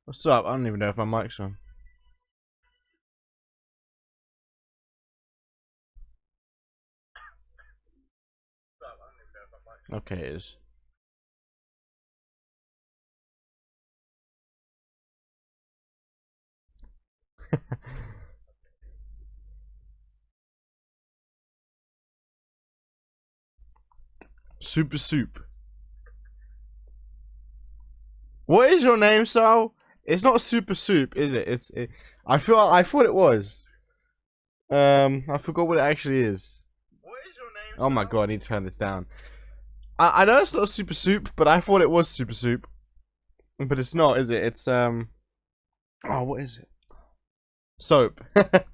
What's up? I don't even know if my mic's on. Okay, it is. Super Soup. What is your name, Sal? It's not Super Soup, is it? I thought it was. I forgot what it actually is. What is your name? Oh my god, I need to turn this down. I know it's not Super Soup, but I thought it was Super Soup. But it's not, is it? It's oh, what is it? Soap. I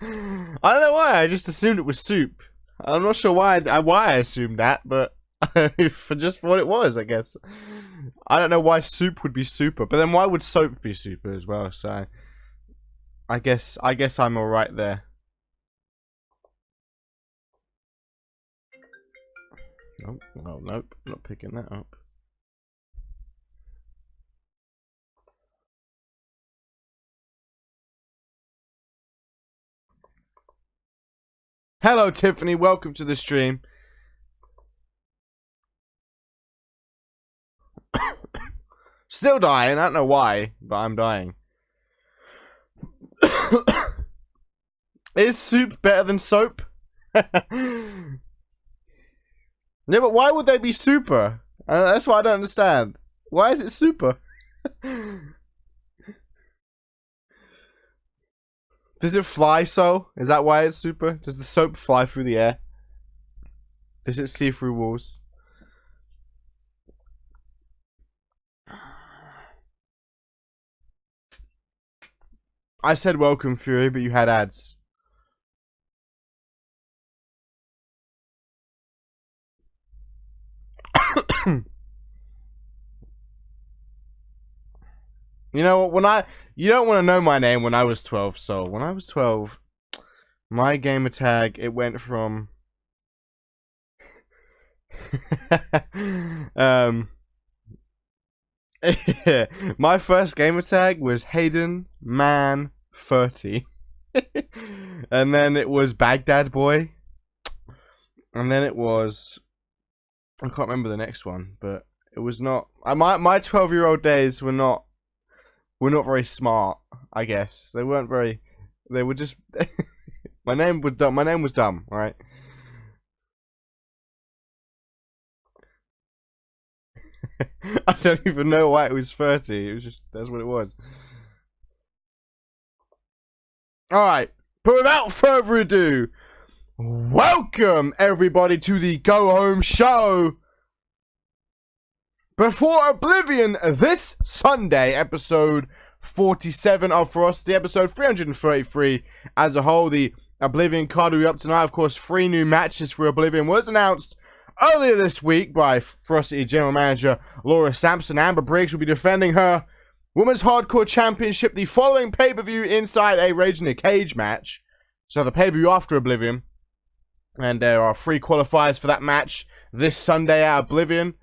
don't know why. I just assumed it was soup. I'm not sure why I assumed that, but I just thought it was, I guess. I don't know why soup would be super, but then why would soap be super as well? So I guess I'm all right there. Oh, well, nope, not picking that up. Hello, Tiffany. Welcome to the stream. Still dying. I don't know why, but I'm dying. Is soup better than soap? Yeah, but why would they be super? That's what I don't understand. Why is it super? Does it fly so? Is that why it's super? Does the soap fly through the air? Does it see through walls? I said welcome, Fury, but you had ads. You know what? You don't want to know my name when I was 12. So when I was 12, my gamer tag, it went from my first gamer tag was Hayden Man 30. And then it was Baghdad Boy. And then it was, I can't remember the next one, but it was not, my 12-year-old days were not very smart, I guess. They weren't very, they were just my name was dumb, all right? I don't even know why it was 30. It was just, that's what it was. All right, but without further ado, welcome everybody to the Go Home Show. Before Oblivion, this Sunday, episode 47 of Ferocity, episode 333 as a whole. The Oblivion card will be up tonight. Of course, 3 new matches for Oblivion was announced earlier this week by Ferocity General Manager Laura Sampson. Amber Briggs will be defending her Women's Hardcore Championship the following pay-per-view inside a Rage in a Cage match. So the pay-per-view after Oblivion. And there are 3 qualifiers for that match this Sunday at Oblivion.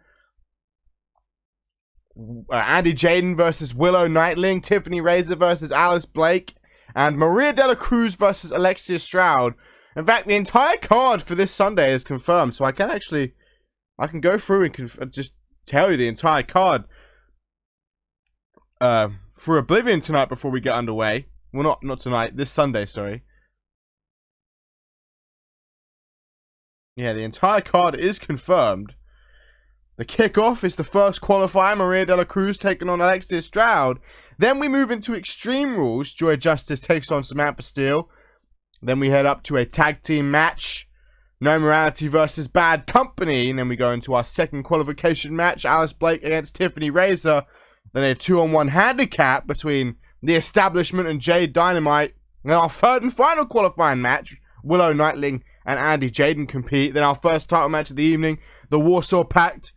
Andy Jaden versus Willow Nightling, Tiffany Razor versus Alice Blake, and Maria de la Cruz versus Alexia Stroud. In fact, the entire card for this Sunday is confirmed, so I can go through and just tell you the entire card for Oblivion tonight before we get underway. Well, not tonight, this Sunday, sorry. Yeah, the entire card is confirmed. The kickoff is the first qualifier, Maria de la Cruz taking on Alexia Stroud. Then we move into Extreme Rules. Joy Justice takes on Samantha Steele. Then we head up to a tag team match, No Morality versus Bad Company. And then we go into our second qualification match, Alice Blake against Tiffany Razor. Then a 2-on-1 handicap between The Establishment and Jade Dynamite. And then our third and final qualifying match, Willow Nightling and Andy Jaden compete. Then our first title match of the evening, the Warsaw Pact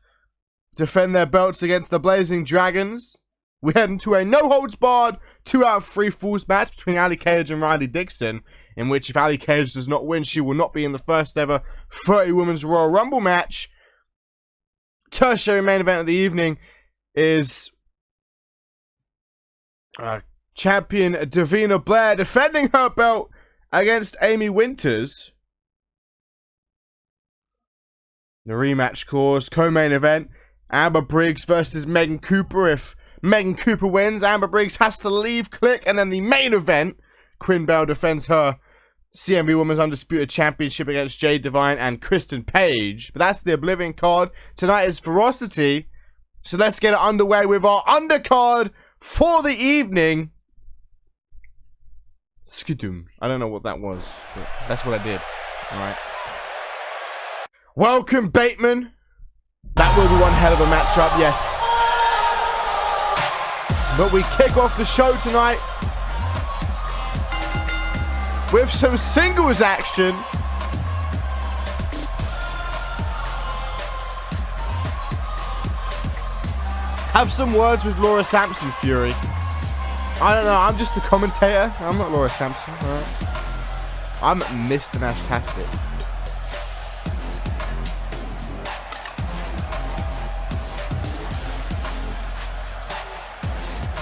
defend their belts against the Blazing Dragons. We head into a no-holds-barred 2-out-of-3 falls match between Ali Cage and Riley Dixon, in which if Ali Cage does not win, she will not be in the first ever 30 Women's Royal Rumble match. Tertiary main event of the evening is Champion Davina Blair defending her belt against Amy Winters. The rematch clause, co-main event, Amber Briggs versus Megan Cooper. If Megan Cooper wins, Amber Briggs has to leave Click, and then the main event, Quinn Bell defends her CMV Women's Undisputed Championship against Jade Divine and Kristen Page. But that's the Oblivion card. Tonight is Ferocity. So let's get it underway with our undercard for the evening. Skidum. I don't know what that was, but that's what I did. Alright. Welcome, Bateman. That will be one hell of a matchup, yes. But we kick off the show tonight with some singles action. Have some words with Laura Sampson, Fury. I don't know, I'm just the commentator. I'm not Laura Sampson, alright? I'm Mr. Nashtastic.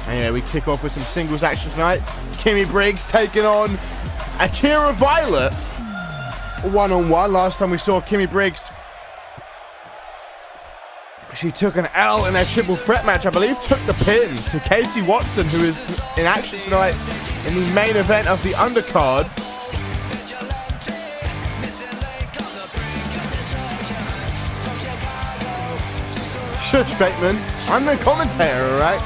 Anyway, we kick off with some singles action tonight. Kimmy Briggs taking on Akira Violet. One-on-one. Last time we saw Kimmy Briggs, she took an L in their triple threat match. I believe took the pin to Casey Watson, who is in action tonight in the main event of the undercard. Shush, Bateman. I'm the commentator, alright?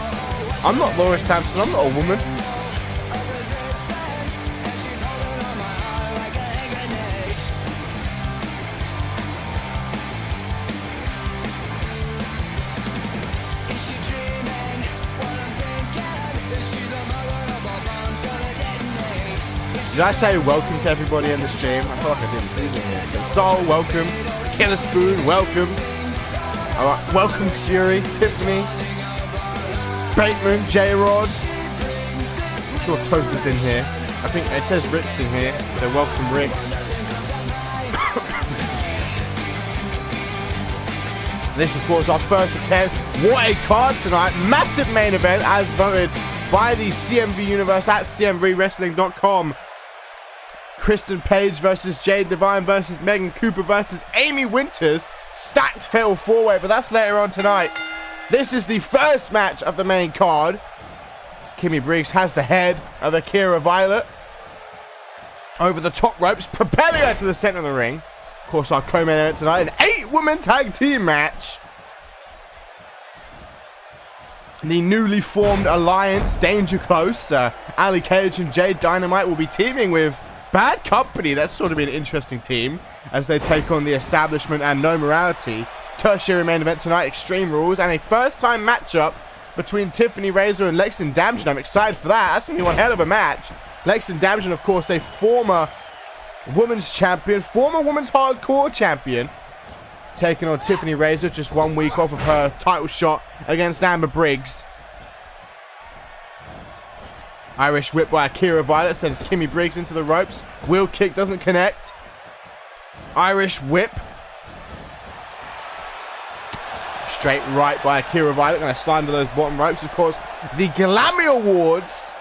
I'm not Laura Sampson. I'm not a woman. Did I say welcome to everybody in the stream? I feel like I didn't. Sol, welcome. Killer Spoon, welcome. Alright, welcome Fury, Tiffany, Bateman, J-Rod. I'm sure Toth is in here. I think it says Rick's in here, so welcome Rick. This, of course, our first of 10. What a card tonight. Massive main event as voted by the CMV Universe at CMVWrestling.com. Kristen Page versus Jade Divine versus Megan Cooper versus Amy Winters. Stacked fatal four-way, but that's later on tonight. This is the first match of the main card. Kimmy Briggs has the head of Akira Violet over the top ropes, propelling her to the center of the ring. Of course, our co-main event tonight, an 8-woman tag team match. The newly formed alliance, Danger Close, Ali Cage and Jade Dynamite will be teaming with Bad Company. That's sort of an interesting team as they take on the Establishment and No Morality. Tertiary main event tonight, Extreme Rules, and a first-time matchup between Tiffany Razor and Lexington Damson. I'm excited for that. That's going to be one hell of a match. Lexington Damson, of course, a former women's champion, former women's hardcore champion, taking on Tiffany Razor, just 1 week off of her title shot against Amber Briggs. Irish whip by Akira Violet sends Kimmy Briggs into the ropes. Wheel kick doesn't connect. Irish whip. Straight right by Akira Violet. Going to slide into those bottom ropes. Of course, the Glammy Awards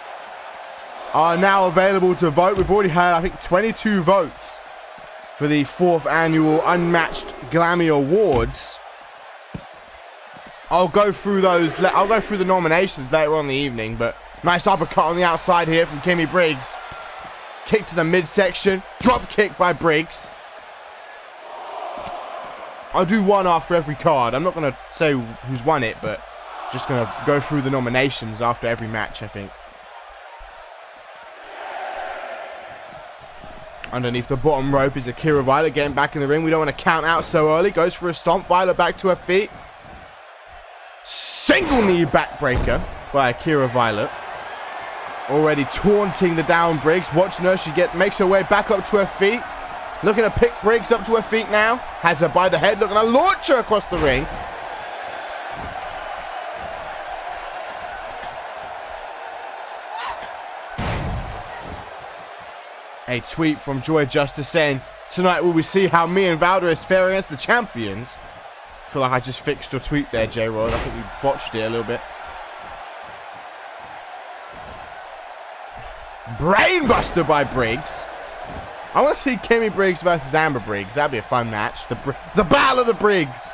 are now available to vote. We've already had, I think, 22 votes for the 4th annual Unmatched Glammy Awards. I'll go through those. I'll go through the nominations later on in the evening, but nice uppercut on the outside here from Kimmy Briggs. Kick to the midsection. Drop kick by Briggs. I'll do one after every card. I'm not going to say who's won it, but just going to go through the nominations after every match, I think. Underneath the bottom rope is Akira Violet getting back in the ring. We don't want to count out so early. Goes for a stomp. Violet back to her feet. Single knee backbreaker by Akira Violet. Already taunting the down Briggs. Watching her. She makes her way back up to her feet. Looking to pick Briggs up to her feet now. Has her by the head. Looking to launch her across the ring. A tweet from Joy Justice saying, tonight will we see how me and Valdez fare against the champions. I feel like I just fixed your tweet there, J-Rod. I think we botched it a little bit. Brainbuster by Briggs. I want to see Kimmy Briggs versus Amber Briggs. That'd be a fun match. The Battle of the Briggs.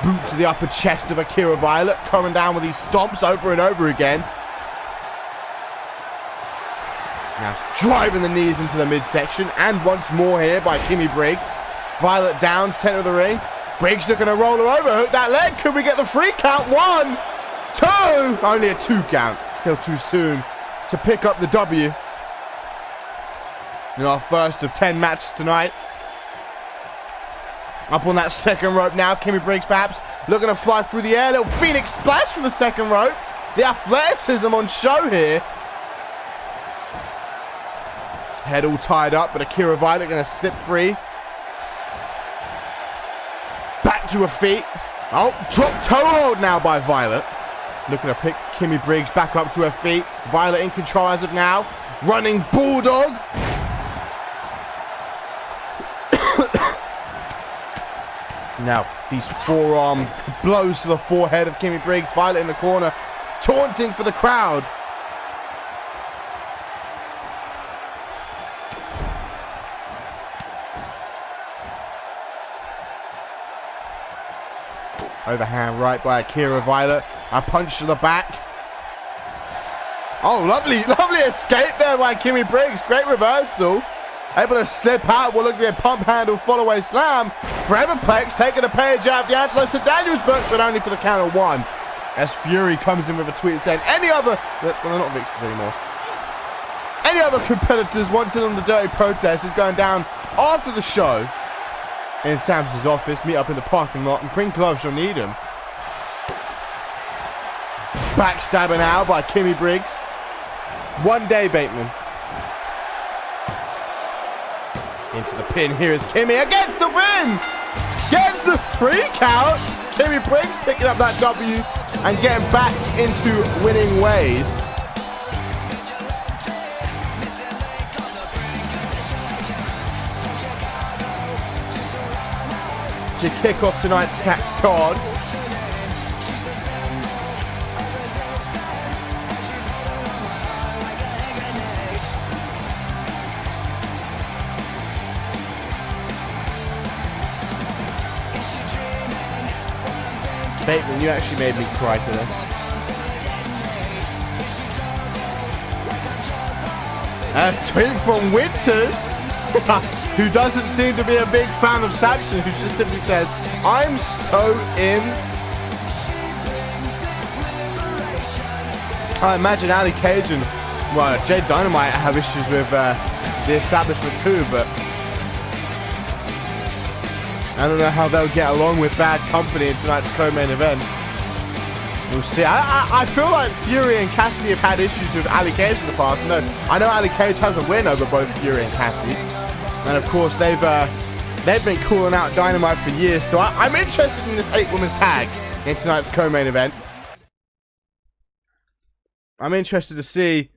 Boot to the upper chest of Akira Violet. Coming down with these stomps over and over again. Now driving the knees into the midsection. And once more here by Kimmy Briggs. Violet down, center of the ring. Briggs looking to roll her over. Hook that leg. Could we get the 3 count? 1, 2. Only a 2 count. Still too soon to pick up the W. In our first of 10 matches tonight. Up on that second rope now. Kimmy Briggs perhaps looking to fly through the air. Little Phoenix splash from the second rope. The athleticism on show here. Head all tied up, but Akira Violet going to slip free. Back to her feet. Oh, drop toe hold now by Violet. Looking to pick Kimmy Briggs back up to her feet. Violet in control as of now. Running Bulldog. Now, these forearm blows to the forehead of Kimmy Briggs. Violet in the corner, taunting for the crowd. Overhand right by Akira Violet. A punch to the back. Oh, lovely escape there by Kimmy Briggs. Great reversal. Able to slip out. Will look to be a pump handle follow-away slam. Foreverplex taking a page out of D'Angelo St. Daniels' book, but only for the count of 1. As Fury comes in with a tweet saying, any other... Well, they're not Vixens anymore. Any other competitors once in on the Dirty Protest is going down after the show. In Samson's office, meet up in the parking lot and bring gloves, you'll need them. Backstabber now by Kimmy Briggs. One day, Bateman. Into the pin, here is Kimmy against the win! Gets the 3 count! Kimmy Briggs picking up that W and getting back into winning ways. To kick off tonight's card. Bateman, you actually made me cry today. A tweet from Winters, who doesn't seem to be a big fan of Saxon, who just simply says, I'm so in. I imagine Ali Cage and, well, Jade Dynamite have issues with the establishment too, but I don't know how they'll get along with bad company in tonight's co-main event. We'll see. I feel like Fury and Cassie have had issues with Ali Cage in the past. No, I know Ali Cage has a win over both Fury and Cassie. And of course, they've been calling out Dynamite for years. So I'm interested in this 8-women's tag in tonight's co-main event. I'm interested to see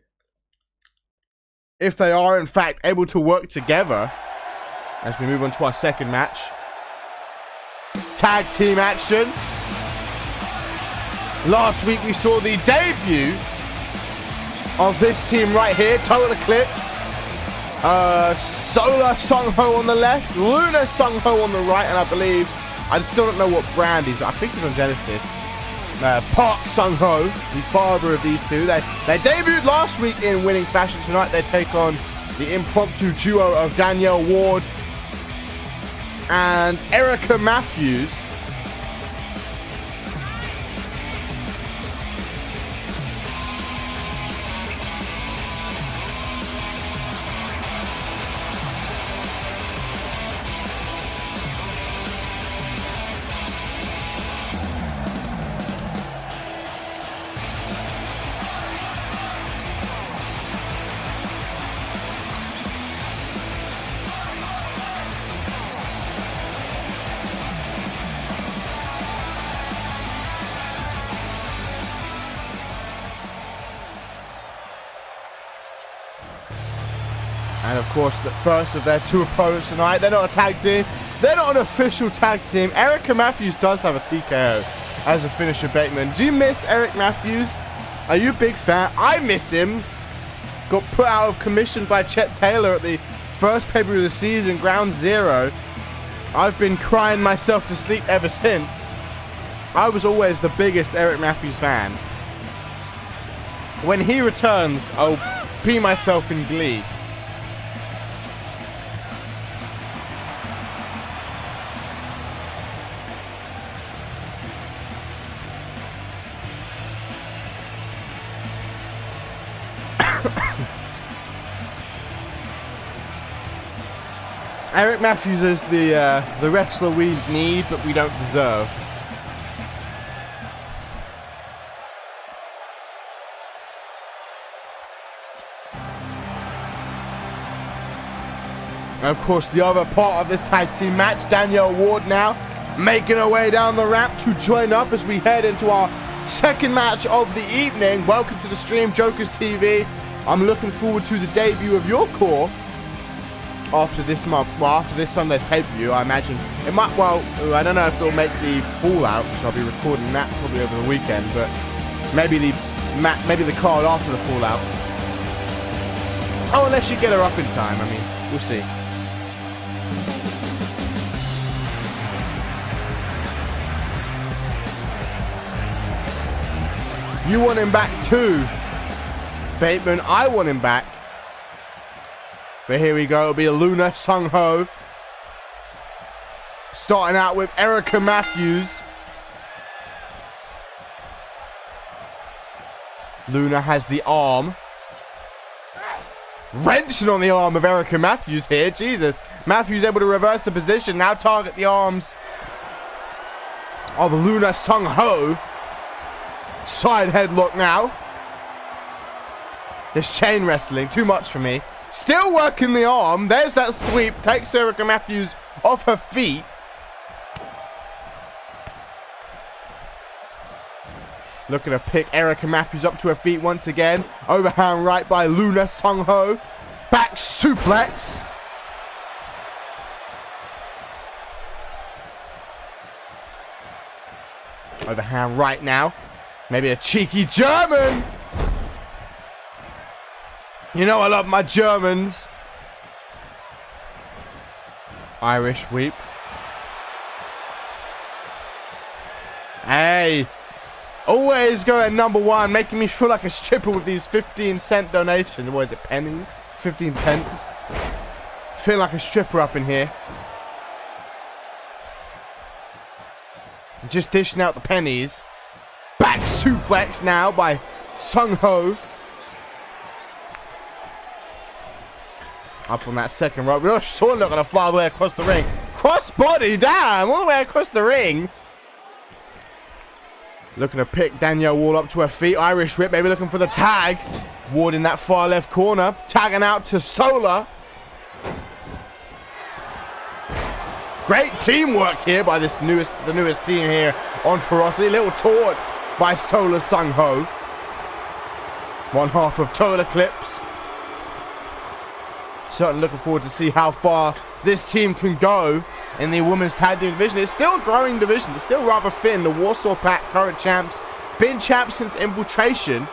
if they are, in fact, able to work together as we move on to our second match. Tag team action. Last week we saw the debut of this team right here. Total Eclipse. Solar Sung-Ho on the left. Luna Sung-Ho on the right. And I believe, I still don't know what brand he's. I think he's on Genesis. Park Sung-Ho, the father of these two. They debuted last week in winning fashion. Tonight they take on the impromptu duo of Danielle Ward and Erica Matthews. And of course, the first of their two opponents tonight, they're not a tag team. They're not an official tag team. Erica Matthews does have a TKO as a finisher, Bateman. Do you miss Eric Matthews? Are you a big fan? I miss him. Got put out of commission by Chet Taylor at the first pay-per-view of the season, Ground Zero. I've been crying myself to sleep ever since. I was always the biggest Eric Matthews fan. When he returns, I'll pee myself in glee. Eric Matthews is the wrestler we need, but we don't deserve. And of course, the other part of this tag team match, Danielle Ward now making her way down the ramp to join up as we head into our second match of the evening. Welcome to the stream, Jokers TV. I'm looking forward to the debut of your core after this month. Well, after this Sunday's pay-per-view, I imagine it might. Well, I don't know if it'll make the Fallout because I'll be recording that probably over the weekend. But maybe the card after the Fallout. Oh, unless you get her up in time. I mean, we'll see. You want him back too, Bateman. I want him back. But here we go. It'll be a Luna Sung Ho. Starting out with Erica Matthews. Luna has the arm. Wrenching on the arm of Erica Matthews here. Jesus. Matthews able to reverse the position. Now target the arms of Luna Sung Ho. Side headlock now. This chain wrestling. Too much for me. Still working the arm. There's that sweep. Takes Erica Matthews off her feet. Looking to pick Erica Matthews up to her feet once again. Overhand right by Luna Sung Ho. Back suplex. Overhand right now. Maybe a cheeky German. You know I love my Germans. Irish sweep. Hey. Always going number one, making me feel like a stripper with these 15-cent donations. What is it, pennies? 15 pence. Feeling like a stripper up in here. Just dishing out the pennies. Back suplex now by Sung Ho. Up on that second rope. We're sure not going to fly all the way across the ring. Cross body, damn, all the way across the ring. Looking to pick Danielle Ward up to her feet. Irish whip, maybe looking for the tag. Ward in that far left corner. Tagging out to Solar. Great teamwork here by the newest team here on Ferocity. Little taunt by Solar Sung Ho. One half of Total Eclipse. Certainly looking forward to see how far this team can go in the women's tag team division. It's still a growing division. It's still rather thin. The Warsaw Pack, current champs, been champs since Infiltration.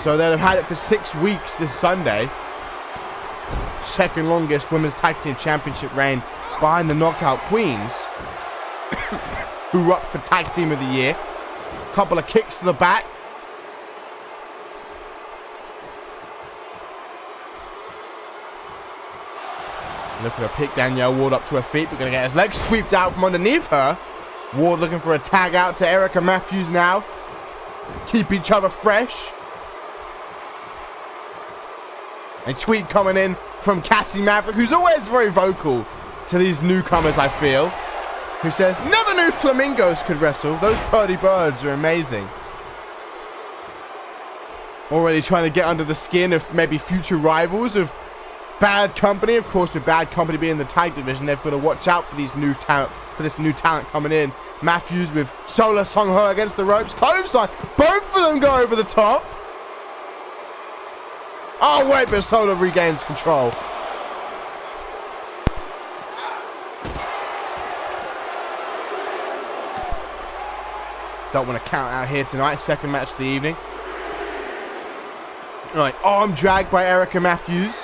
So they'll have had it for 6 weeks this Sunday. Second longest women's tag team championship reign behind the Knockout Queens, who were up for tag team of the year. Couple of kicks to the back. Looking to pick Danielle Ward up to her feet. We're going to get his legs swept out from underneath her. Ward looking for a tag out to Erica Matthews now. Keep each other fresh. A tweet coming in from Cassie Maverick, who's always very vocal to these newcomers, I feel. Who says, never knew flamingos could wrestle. Those purdy birds are amazing. Already trying to get under the skin of maybe future rivals of Bad Company. Of course, with Bad Company being the tag division, they've got to watch out for these new talent, for this new talent coming in. Matthews with Solar Sung Ho against the ropes. Clothesline. Both of them go over the top. Oh, wait, but Solar regains control. Don't want to count out here tonight. Second match of the evening. Right, arm drag by Erica Matthews.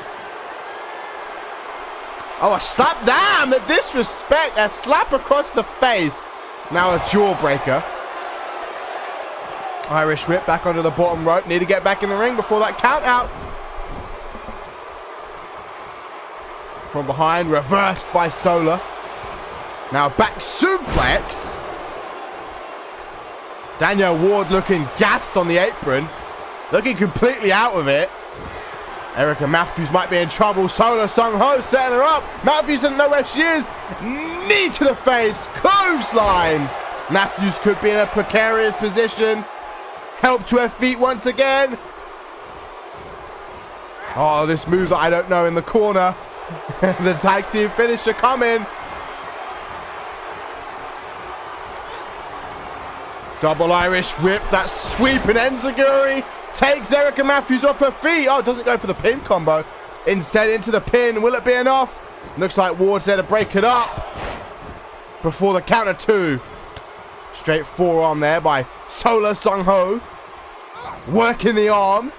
Oh, a slap. Damn, the disrespect. A slap across the face. Now a jawbreaker. Irish whip back onto the bottom rope. Need to get back in the ring before that count out. From behind, reversed by Solar. Now back suplex. Danielle Ward looking gassed on the apron. Looking completely out of it. Erica Matthews might be in trouble. Solar Sung Ho setting her up. Matthews doesn't know where she is. Knee to the face. Clothesline. Matthews could be in a precarious position. Help to her feet once again. Oh, this move that I don't know in the corner. The tag team finisher coming. Double Irish whip. That sweeping enziguri takes Erica Matthews off her feet. Oh, doesn't go for the pin combo. Instead into the pin. Will it be enough? Looks like Ward's there to break it up. Before the count of 2. Straight forearm there by Solar Sung Ho. Working the arm.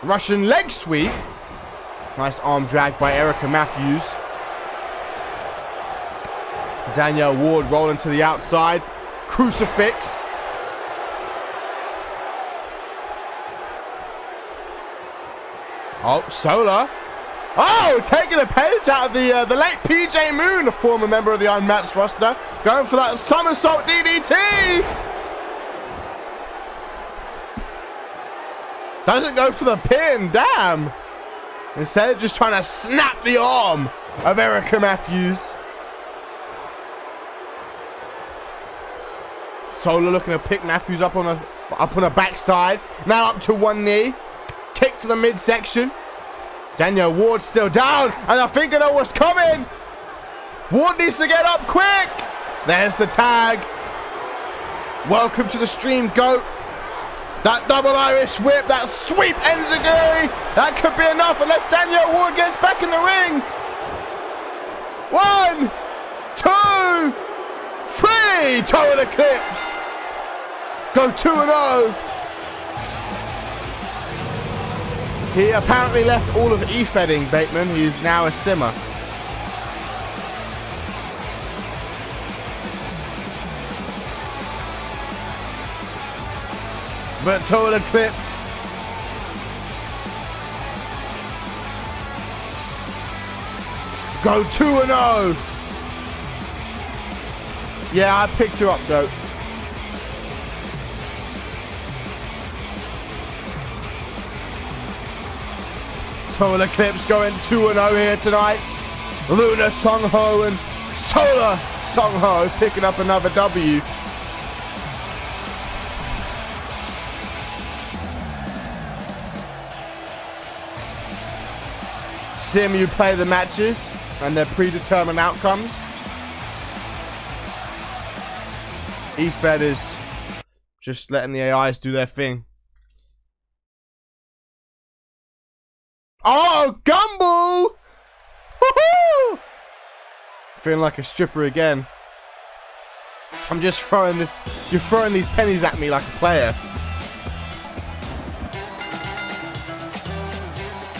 Russian leg sweep. Nice arm drag by Erica Matthews. Danielle Ward rolling to the outside. Crucifix. Oh, Solar. Oh, taking a page out of the late PJ Moon, a former member of the Unmatched roster. Going for that somersault DDT. Doesn't go for the pin, damn. Instead, just trying to snap the arm of Erica Matthews. Solar looking to pick Matthews up on her backside. Now up to one knee. Kick to the midsection. Danielle Ward still down, and I think I know what's coming. Ward needs to get up quick. There's the tag. Welcome to the stream, GOAT. That double Irish whip, that sweep enziguri. That could be enough unless Danielle Ward gets back in the ring. 1, 2, 3. Total Eclipse. Go 2-0. He apparently left all of E-fedding, Bateman. He's now a simmer. But Total Eclipse. Go 2-0. Yeah, I picked her up, though. Total Eclipse going 2-0 here tonight. Luna Sung Ho and Solar Sung Ho picking up another W. CMU play the matches and their predetermined outcomes. E-Fed is just letting the AIs do their thing. Oh, Gumball! Woohoo! Feeling like a stripper again. I'm just throwing this. You're throwing these pennies at me like a player.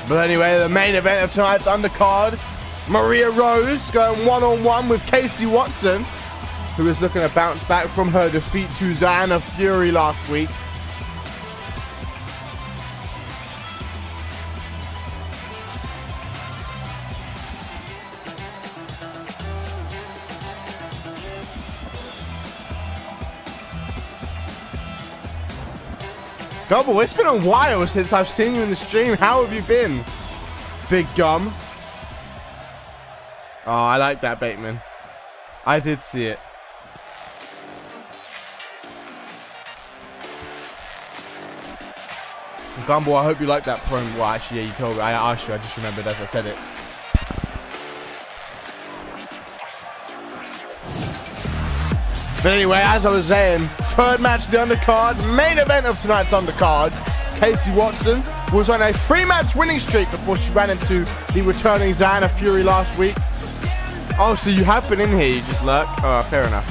But anyway, the main event of tonight's undercard. Maria Rose going one-on-one with Casey Watson, who is looking to bounce back from her defeat to Xana Fury last week. Gumble, it's been a while since I've seen you in the stream. How have you been, Big Gum? Oh, I like that, Bateman. I did see it. Gumble, I hope you like that promo. Well, actually, yeah, you told me. I asked you. I just remembered as I said it. But anyway, as I was saying, third match of the undercard, main event of tonight's undercard. Casey Watson was on a 3-match winning streak before she ran into the returning Xana Fury last week. Oh, so you have been in here, you just lurk? Oh, fair enough.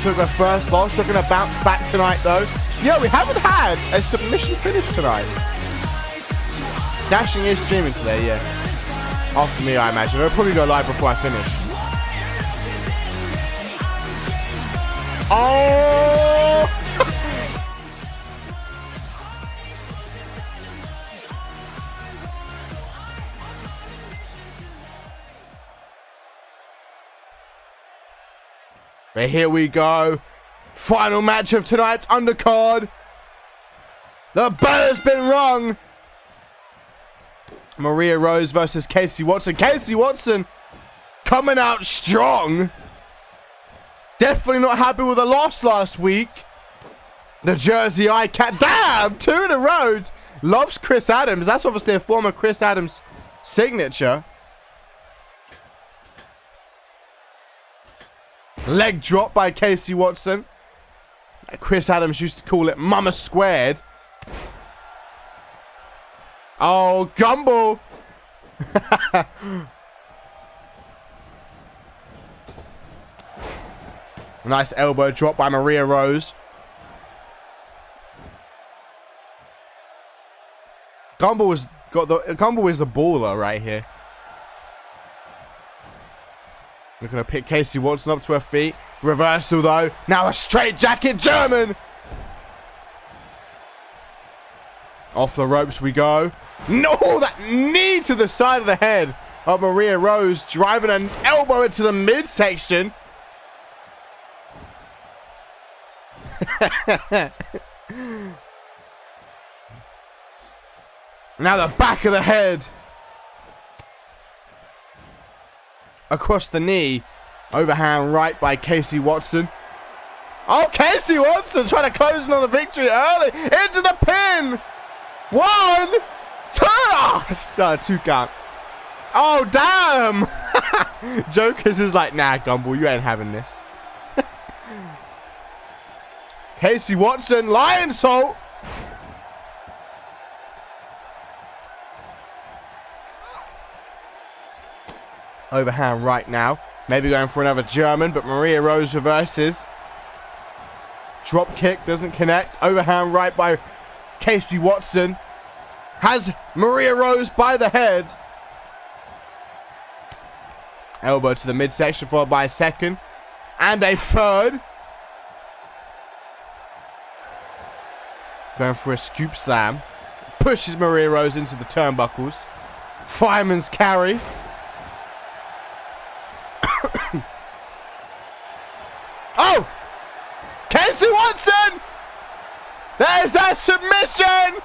took their first loss. They're going to bounce back tonight, though. Yeah, we haven't had a submission finish tonight. Dashing is streaming today, yeah. After me, I imagine. I'll probably go live before I finish. Oh! But here we go. Final match of tonight's undercard. The bell has been rung. Maria Rose versus Casey Watson. Casey Watson coming out strong. Definitely not happy with the loss last week. The Jersey Eye Cat. Damn! 2 in a row. Loves Chris Adams. That's obviously a former Chris Adams signature. Leg drop by Casey Watson. Chris Adams used to call it Mama Squared. Oh, Gumball. Nice elbow drop by Maria Rose. Gumball is a baller right here. We're going to pick Casey Watson up to her feet. Reversal, though. Now a straight jacket German. Off the ropes we go. No, that knee to the side of the head of Maria Rose. Driving an elbow into the midsection. Now the back of the head. Across the knee. Overhand right by Casey Watson. Oh, Casey Watson trying to close in on the victory early. Into the pin. 1, 2. No, 2 count. Oh, damn. Jokers is like, nah, Gumball, you ain't having this. Casey Watson, lion salt. Overhand right now. Maybe going for another German, but Maria Rose reverses. Drop kick doesn't connect. Overhand right by Casey Watson. Has Maria Rose by the head. Elbow to the midsection followed by a second. And a third. Going for a scoop slam. Pushes Maria Rose into the turnbuckles. Fireman's carry. Oh! Casey Watson! There's that submission!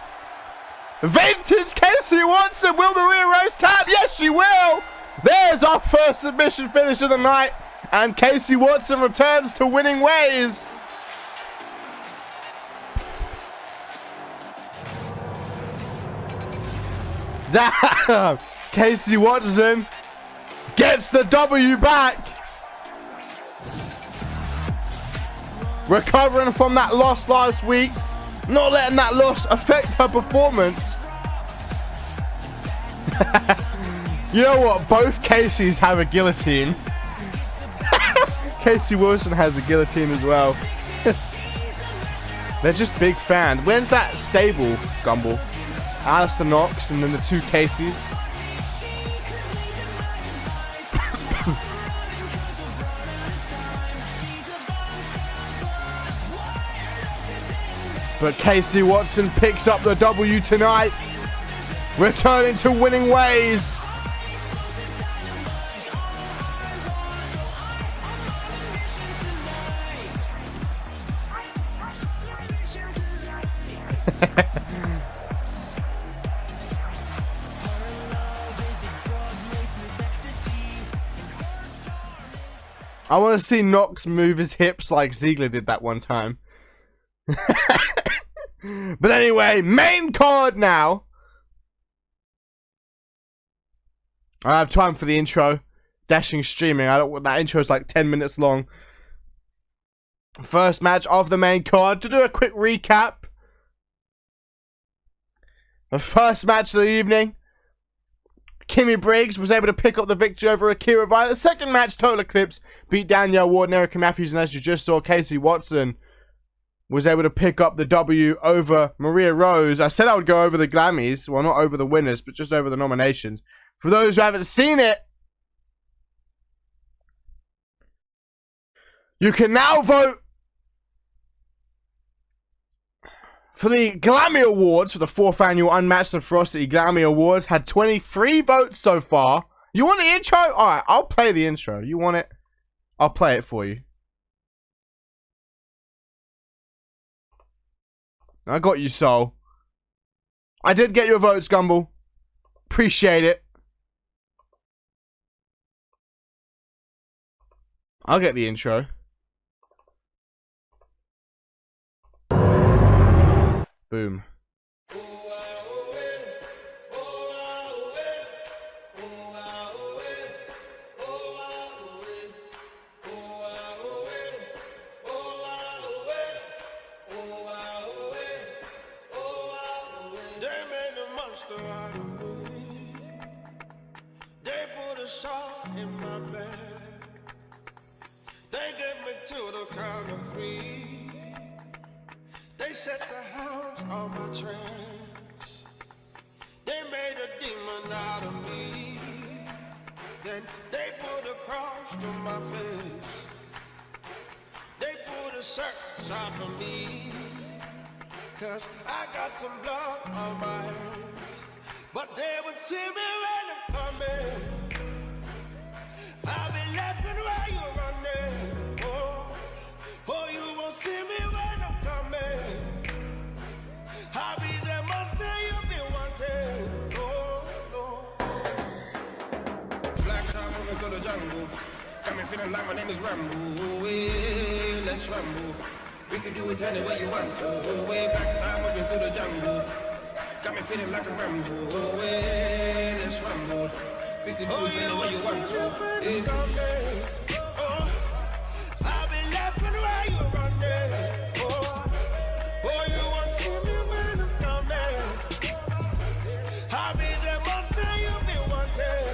Vintage Casey Watson. Will Maria Rose tap? Yes, she will! There's our first submission finish of the night. And Casey Watson returns to winning ways. Damn! Casey Watson gets the W back. Recovering from that loss last week. Not letting that loss affect her performance. You know what? Both Caseys have a guillotine. Casey Wilson has a guillotine as well. They're just big fans. When's that stable, Gumball? Alistair Knox and then the 2 Caseys. But Casey Watson picks up the W tonight, returning to winning ways. I want to see Knox move his hips like Ziggler did that one time. But anyway, main card now. I have time for the intro. Dashing streaming. I don't want that intro is like 10 minutes long. First match of the main card. To do a quick recap. The first match of the evening. Kimmy Briggs was able to pick up the victory over Akira Violet. Second match, Total Eclipse beat Danielle Ward and Erica Matthews. And as you just saw, Casey Watson was able to pick up the W over Maria Rose. I said I would go over the Glammies. Well, not over the winners, but just over the nominations. For those who haven't seen it, you can now vote for the Glammy Awards for the 4th annual Unmatched and Ferocity Glammy Awards. Had 23 votes so far. You want the intro? Alright, I'll play the intro. You want it? I'll play it for you. I got you, Soul. I did get your votes, Gumble. Appreciate it. I'll get the intro. Boom. In my bed, they get me to the count of 3. They set the hounds on my tracks. They made a demon out of me. Then they put a cross to my face. They put a circus out for me. 'Cause I got some blood on my hands. But they would see me when I'm coming. I'll be laughing while you're running. Oh, you won't see me when I'm coming. I'll be the monster you've been wanting. Oh. Black time moving through the jungle. Got me feeling like my name is Rambo. Hey, let's ramble. We can do it any way you want to. Way back time moving through the jungle. Got me feeling like a Rambo. Hey, let's ramble. We can do it any way you want to. I'll be laughing while you're running. Oh, you won't see me when I'm coming. I'll be the monster you've been wanting.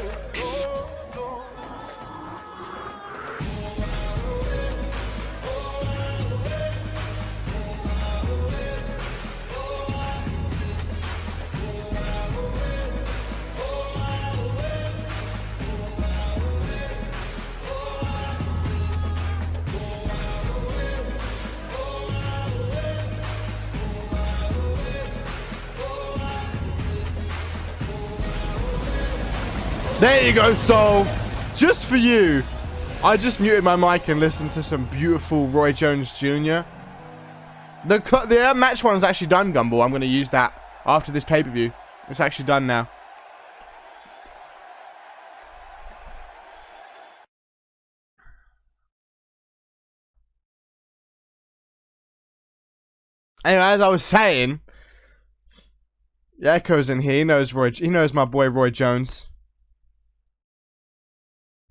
There you go, Soul. Just for you. I just muted my mic and listened to some beautiful Roy Jones Jr. The match one's actually done, Gumball. I'm going to use that after this pay-per-view. It's actually done now. Anyway, as I was saying, Echo's in here. He knows my boy Roy Jones.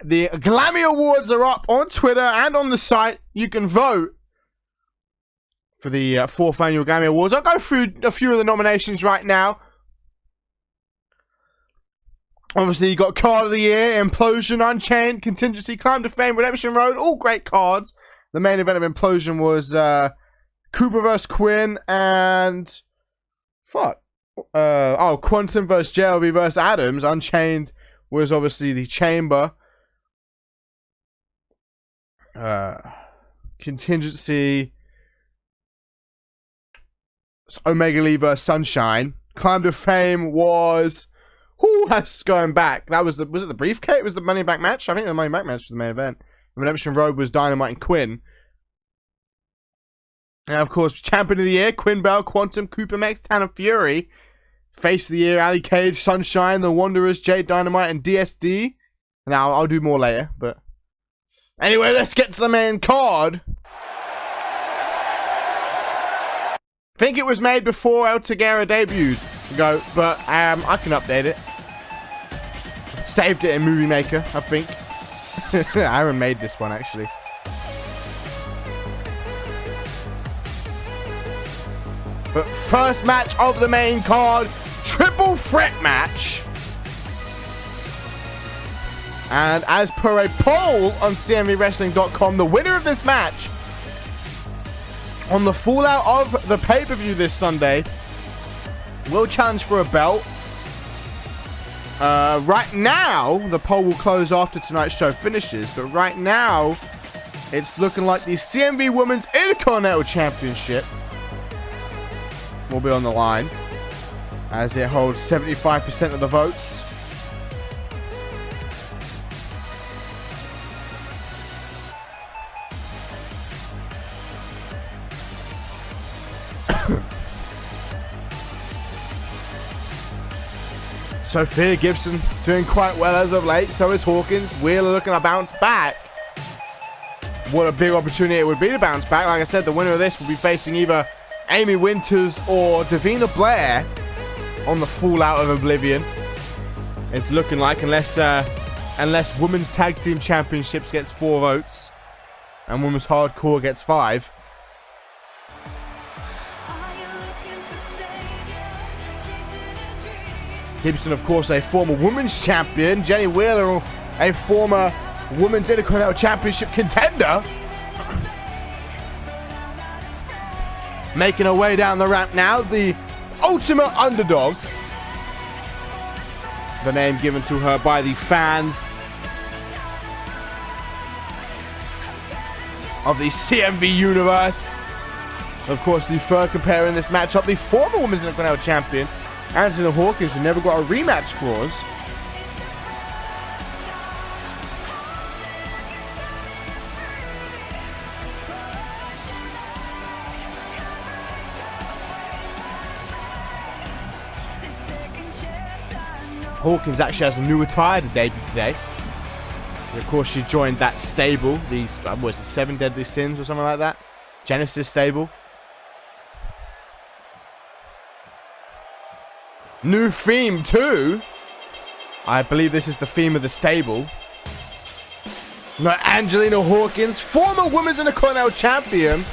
The Glammy Awards are up on Twitter and on the site. You can vote for the 4th annual Glammy Awards. I'll go through a few of the nominations right now. Obviously, you got Card of the Year, Implosion, Unchained, Contingency, Climb to Fame, Redemption Road. All great cards. The main event of Implosion was Cooper vs. Quinn and... Quantum vs. JLB vs. Adams. Unchained was obviously the Chamber. Contingency, Omega Lee vs Sunshine. Climb to Fame was, that's going back. That was it the briefcase? It was the Money Back match. I think the Money Back match was the main event. Redemption Road was Dynamite and Quinn. And of course, Champion of the Year, Quinn Bell, Quantum, Cooper Mex, Tanner Fury. Face of the Year, Ali Cage, Sunshine, The Wanderers, Jade Dynamite, and DSD. Now I'll do more later, but. Anyway, let's get to the main card. I think it was made before El Tagara debuted, but I can update it. Saved it in Movie Maker, I think. Aaron made this one, actually. But first match of the main card, triple threat match. And as per a poll on CMVWrestling.com, the winner of this match on the fallout of the pay-per-view this Sunday will challenge for a belt. Right now, the poll will close after tonight's show finishes, but right now, it's looking like the CMV Women's Intercontinental Championship will be on the line, as it holds 75% of the votes. Sophia Gibson doing quite well as of late. So is Hawkins. Wheeler looking to bounce back. What a big opportunity it would be to bounce back. Like I said, the winner of this will be facing either Amy Winters or Davina Blair on the fallout of Oblivion. It's looking like, unless Women's Tag Team Championships gets 4 votes and Women's Hardcore gets 5. Gibson, of course, a former women's champion. Jenny Wheeler, a former women's Intercontinental Championship contender. Making her way down the ramp now, the ultimate underdog. The name given to her by the fans of the CMV universe. Of course, the third comparing this matchup, the former women's Intercontinental champion, Anthony Hawkins, who never got a rematch clause. Hawkins actually has a new attire to debut today. And of course, she joined that stable, the was it 7 Deadly Sins or something like that? Genesis stable. New theme too. I believe this is the theme of the stable. Now, Angelina Hawkins, former Women's Intercontinental Champion.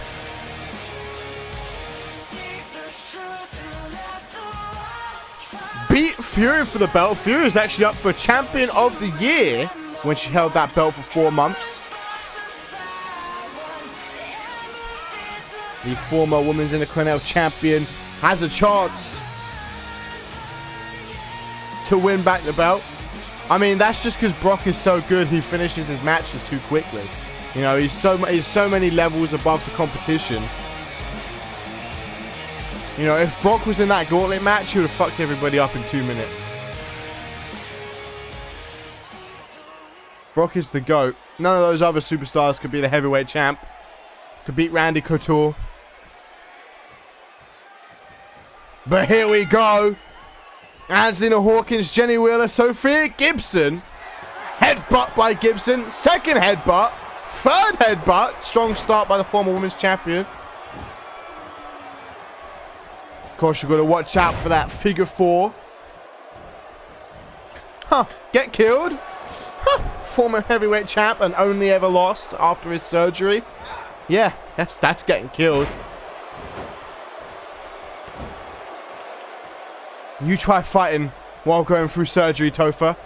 Beat Fury for the belt. Fury is actually up for Champion of the Year when she held that belt for 4 months. The former Women's Intercontinental Champion has a chance to win back the belt. I mean, that's just because Brock is so good, he finishes his matches too quickly. You know, he's so many levels above the competition. You know, if Brock was in that gauntlet match, he would have fucked everybody up in 2 minutes. Brock is the GOAT. None of those other superstars could be the heavyweight champ. Could beat Randy Couture. But here we go. Angelina Hawkins, Jenny Wheeler, Sophia Gibson. Headbutt by Gibson. Second headbutt. Third headbutt. Strong start by the former women's champion. Of course, you've got to watch out for that figure 4. Huh. Get killed. Huh. Former heavyweight champ and only ever lost after his surgery. Yeah, that's getting killed. You try fighting while going through surgery, Topher.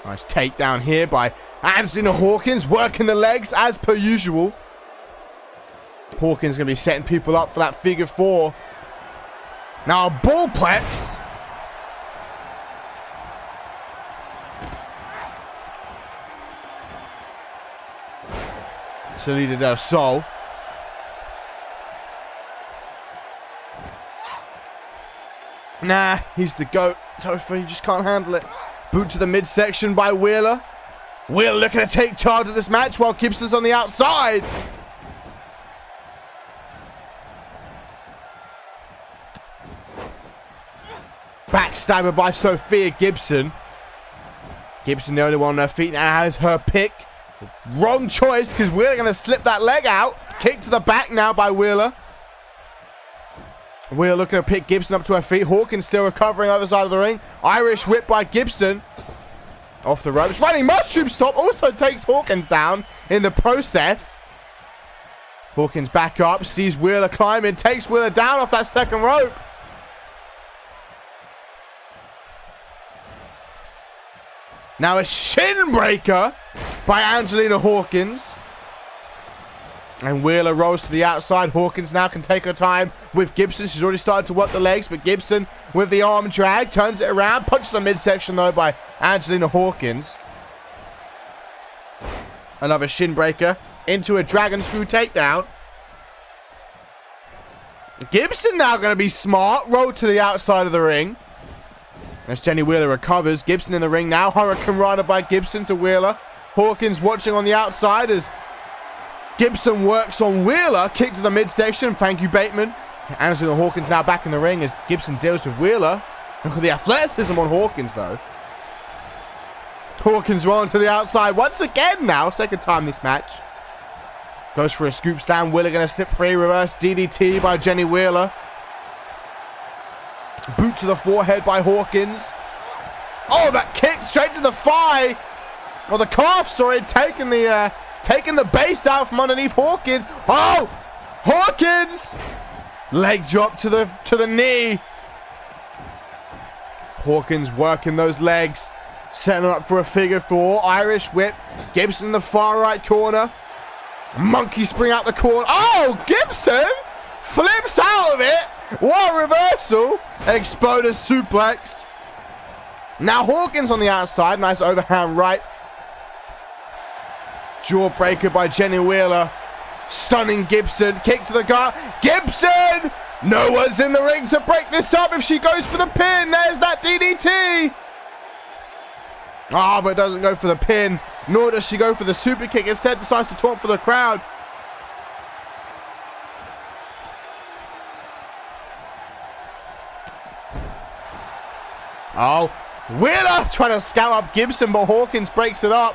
Nice takedown here by Angelina Hawkins, working the legs as per usual. Hawkins going to be setting people up for that figure 4. Now a bullplex. Salida del Sol. Nah, he's the GOAT. Topher, you just can't handle it. Boot to the midsection by Wheeler. Wheeler looking to take charge of this match while Gibson's on the outside. Backstabber by Sophia Gibson. Gibson, the only one on her feet now, has her pick. Wrong choice, because Wheeler going to slip that leg out. Kick to the back now by Wheeler. Wheeler looking to pick Gibson up to her feet. Hawkins still recovering other side of the ring. Irish whip by Gibson. Off the ropes. Running mushroom stop also takes Hawkins down in the process. Hawkins back up. Sees Wheeler climbing. Takes Wheeler down off that second rope. Now a shin breaker by Angelina Hawkins. And Wheeler rolls to the outside. Hawkins now can take her time with Gibson. She's already started to work the legs, but Gibson with the arm drag turns it around. Punches the midsection though by Angelina Hawkins. Another shin breaker into a dragon screw takedown. Gibson now going to be smart. Roll to the outside of the ring. As Jenny Wheeler recovers. Gibson in the ring now. Hurricane Rana by Gibson to Wheeler. Hawkins watching on the outside as Gibson works on Wheeler. Kick to the midsection. Thank you, Bateman. Angelina Hawkins now back in the ring as Gibson deals with Wheeler. Look at the athleticism on Hawkins, though. Hawkins rolling to the outside once again now. Second time this match. Goes for a scoop slam. Wheeler going to slip free. Reverse DDT by Jenny Wheeler. Boot to the forehead by Hawkins. Oh, that kick straight to the thigh. Or the calf, sorry. Taking the base out from underneath Hawkins. Oh! Hawkins! Leg drop to the knee. Hawkins working those legs. Setting up for a figure four. Irish whip. Gibson in the far right corner. Monkey spring out the corner. Oh! Gibson flips out of it. What a reversal. Exploder suplex. Now Hawkins on the outside. Nice overhand right. Jawbreaker by Jenny Wheeler. Stunning Gibson. Kick to the gut. Gibson! No one's in the ring to break this up if she goes for the pin. There's that DDT. Ah, but doesn't go for the pin. Nor does she go for the super kick. Instead decides to taunt for the crowd. Oh, Wheeler trying to scout up Gibson, but Hawkins breaks it up.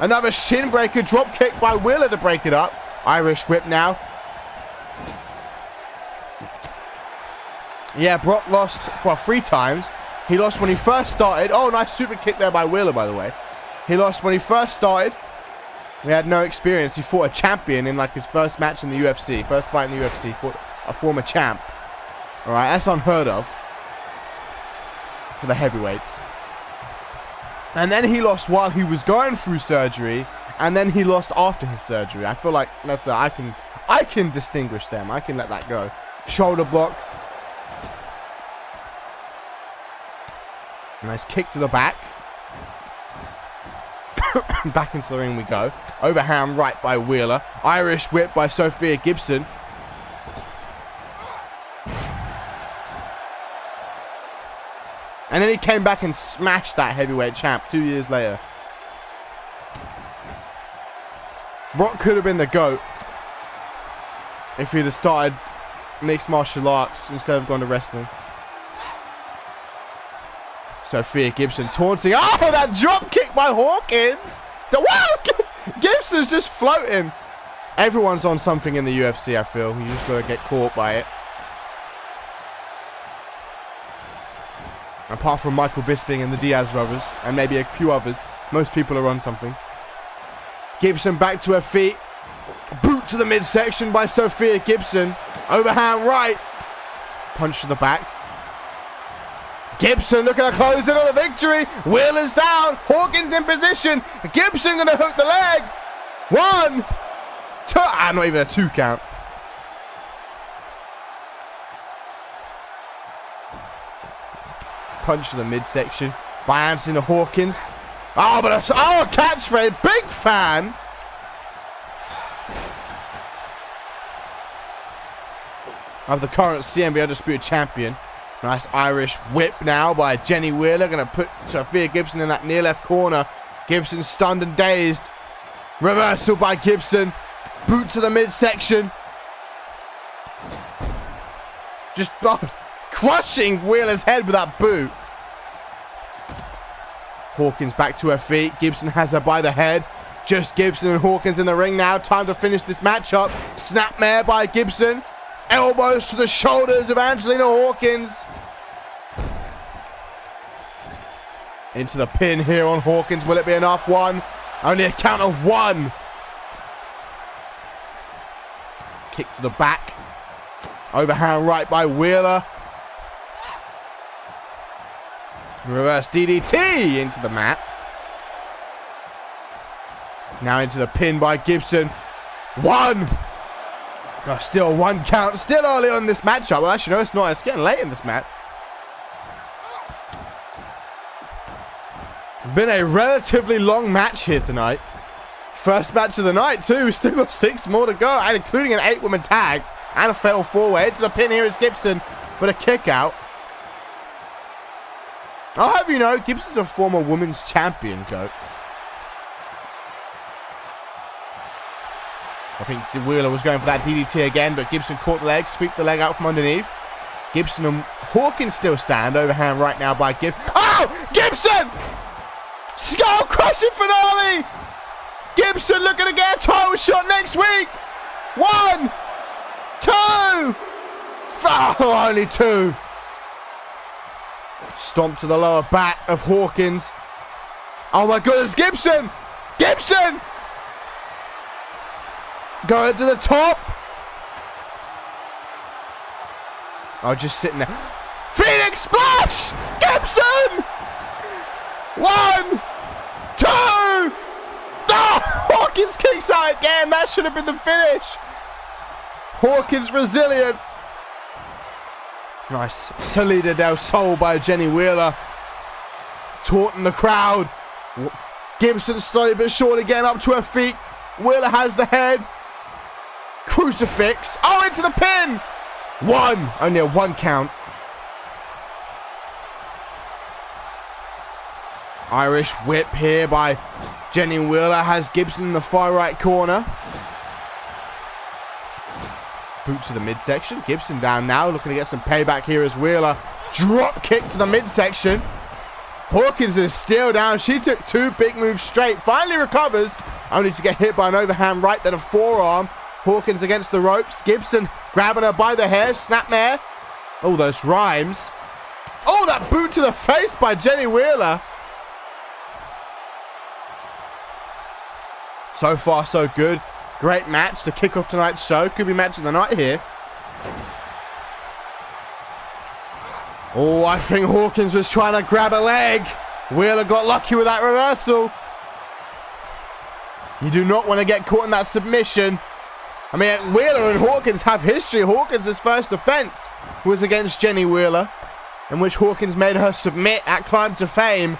Another shin breaker, drop kick by Wheeler to break it up. Irish whip now. Yeah, Brock lost for 3 times. He lost when he first started. Oh, nice super kick there by Wheeler, by the way. He lost when he first started. He had no experience. He fought a champion in like his first match in the UFC. First fight in the UFC. He fought a former champ. Alright, that's unheard of for the heavyweights. And then he lost while he was going through surgery, and then he lost after his surgery. I feel like that's I can distinguish them. I can let that go. Shoulder block. Nice kick to the back. Back into the ring we go. Overhand right by Wheeler. Irish whip by Sophia Gibson. And then he came back and smashed that heavyweight champ 2 years later. Brock could have been the GOAT if he'd have started mixed martial arts instead of going to wrestling. Sophia Gibson taunting. Oh, that drop kick by Hawkins. Wow! Gibson's just floating. Everyone's on something in the UFC, I feel. You just got to get caught by it. Apart from Michael Bisping and the Diaz brothers, and maybe a few others, most people are on something. Gibson back to her feet. Boot to the midsection by Sophia Gibson. Overhand right. Punch to the back. Gibson looking to close in on a victory. Wheeler's down. Hawkins in position. Gibson going to hook the leg. 1, 2. Not even a 2 count. Punch to the midsection by Anthony Hawkins. Oh, but a catchphrase. Big fan. Of the current CMV Undisputed Champion. Nice Irish whip now by Jenny Wheeler. Going to put Sophia Gibson in that near left corner. Gibson stunned and dazed. Reversal by Gibson. Boot to the midsection. Just crushing Wheeler's head with that boot. Hawkins back to her feet. Gibson has her by the head. Just Gibson and Hawkins in the ring now. Time to finish this matchup. Snapmare by Gibson. Elbows to the shoulders of Angelina Hawkins. Into the pin here on Hawkins. Will it be enough? 1. Only a count of 1. Kick to the back. Overhand right by Wheeler. Reverse DDT into the mat. Now into the pin by Gibson. 1. Oh, still 1 count. Still early on in this matchup. Well, actually, no, it's not. It's getting late in this match. Been a relatively long match here tonight. First match of the night, too. We still got 6 more to go, and including an 8-woman tag and a fatal 4-way. Into the pin here is Gibson, but a kick out. I'll have you know, Gibson's a former women's champion, Joe. I think the Wheeler was going for that DDT again, but Gibson caught the leg, sweep the leg out from underneath. Gibson and Hawkins still stand. Overhand right now by Gibson. Oh! Gibson! Skull crushing finale! Gibson looking to get a title shot next week. 1, 2. Oh, only 2. Stomp to the lower back of Hawkins. Oh my goodness, Gibson! Gibson! Going to the top. Oh, just sitting there. Phoenix Splash! Gibson! 1, 2. Oh, Hawkins kicks out again. That should have been the finish. Hawkins resilient. Nice. Salida del Sol by Jenny Wheeler. Taunting the crowd. Gibson slowly but surely getting up to her feet. Wheeler has the head. Crucifix. Oh, into the pin. 1. Only a 1 count. Irish whip here by Jenny Wheeler. Has Gibson in the far right corner. Boot to the midsection. Gibson down now, looking to get some payback here as Wheeler. Drop kick to the midsection. Hawkins is still down. She took 2 big moves straight. Finally recovers, only to get hit by an overhand right, then a forearm. Hawkins against the ropes. Gibson grabbing her by the hair. Snapmare. Oh, those rhymes. Oh, that boot to the face by Jenny Wheeler. So far, so good. Great match to kick off tonight's show. Could be match of the night here. Oh, I think Hawkins was trying to grab a leg. Wheeler got lucky with that reversal. You do not want to get caught in that submission. I mean, Wheeler and Hawkins have history. Hawkins' first offense was against Jenny Wheeler, in which Hawkins made her submit at Climb to Fame.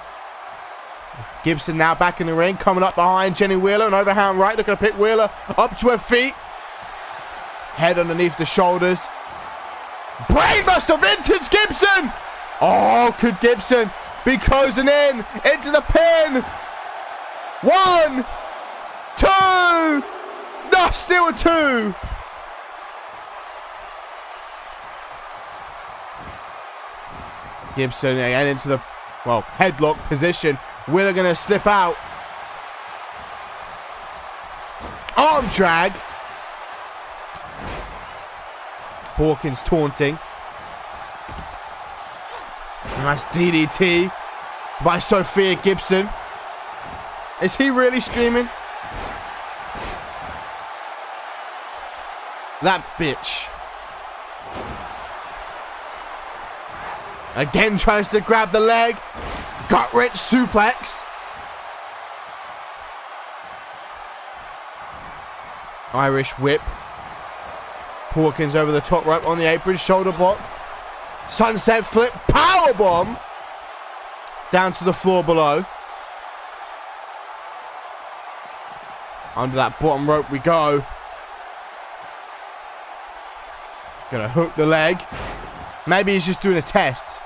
Gibson now back in the ring, coming up behind Jenny Wheeler, an overhand right, looking to pick Wheeler up to her feet. Head underneath the shoulders. Brainbuster vintage Gibson! Oh, could Gibson be closing in into the pin? 1, 2, no, still a 2. Gibson again into the, well, headlock position. Wheeler going to slip out. Arm drag. Hawkins taunting. Nice DDT by Sophia Gibson. Is he really streaming? That bitch. Again tries to grab the leg. Gut-wrench suplex. Irish whip. Hawkins over the top rope on the apron. Shoulder block. Sunset flip. Powerbomb. Down to the floor below. Under that bottom rope we go. Gonna hook the leg. Maybe he's just doing a test.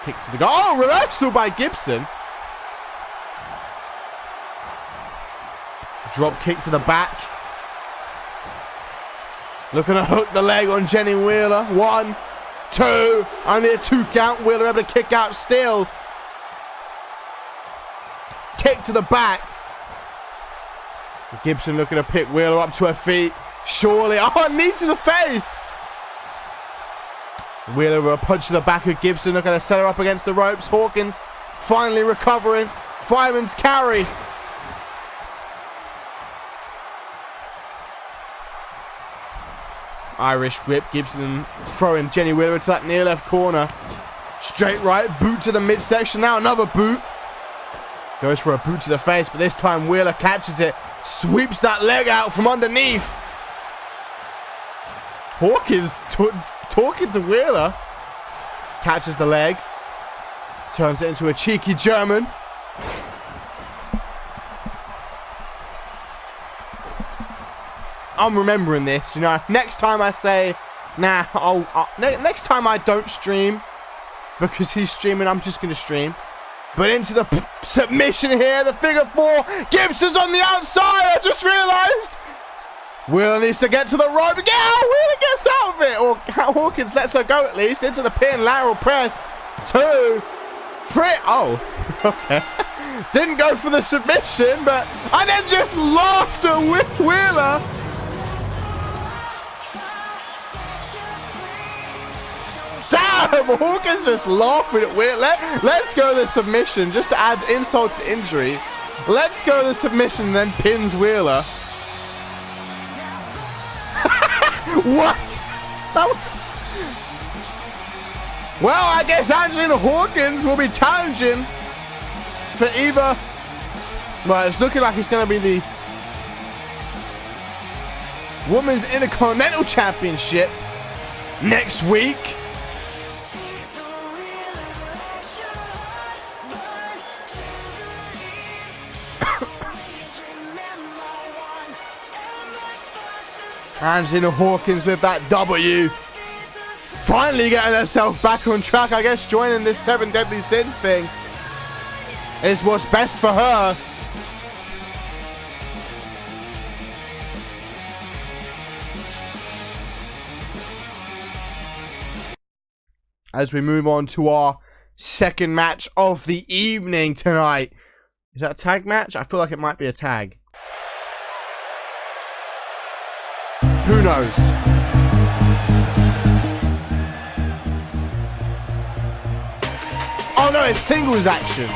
Kick to the goal. Oh, reversal by Gibson. Drop kick to the back. Looking to hook the leg on Jenny Wheeler. 1, 2. Only a 2 count. Wheeler able to kick out still. Kick to the back. Gibson looking to pick Wheeler up to her feet. Surely. Oh, knee to the face. Wheeler with a punch to the back of Gibson, looking to set her up against the ropes. Hawkins finally recovering. Fireman's carry. Irish whip. Gibson throwing Jenny Wheeler into that near left corner. Straight right, boot to the midsection. Now another boot. Goes for a boot to the face, but this time Wheeler catches it. Sweeps that leg out from underneath. Hawkins talking to Wheeler. Catches the leg. Turns it into a cheeky German. I'm remembering this, you know. Next time I say, nah, next time I don't stream because he's streaming, I'm just going to stream. But into the submission here, the figure four. Gibson's on the outside, I just realized. Wheeler needs to get to the rope. Yeah, Wheeler gets out of it. Or Hawkins lets her go at least. Into the pin, lateral press. 2, 3. Oh, okay. Didn't go for the submission, but I then just laughed at Wheeler. Damn, Hawkins just laughing at Wheeler. Let's go the submission just to add insult to injury. Let's go the submission and then pins Wheeler. What? That was... Well, I guess Angelina Hawkins will be challenging for either... Well, it's looking like it's going to be the Women's Intercontinental Championship next week. Angelina Hawkins with that W. Finally getting herself back on track. I guess joining this 7 Deadly Sins thing is what's best for her. As we move on to our second match of the evening tonight. Is that a tag match? I feel like it might be a tag. Who knows? Oh no, it's singles action.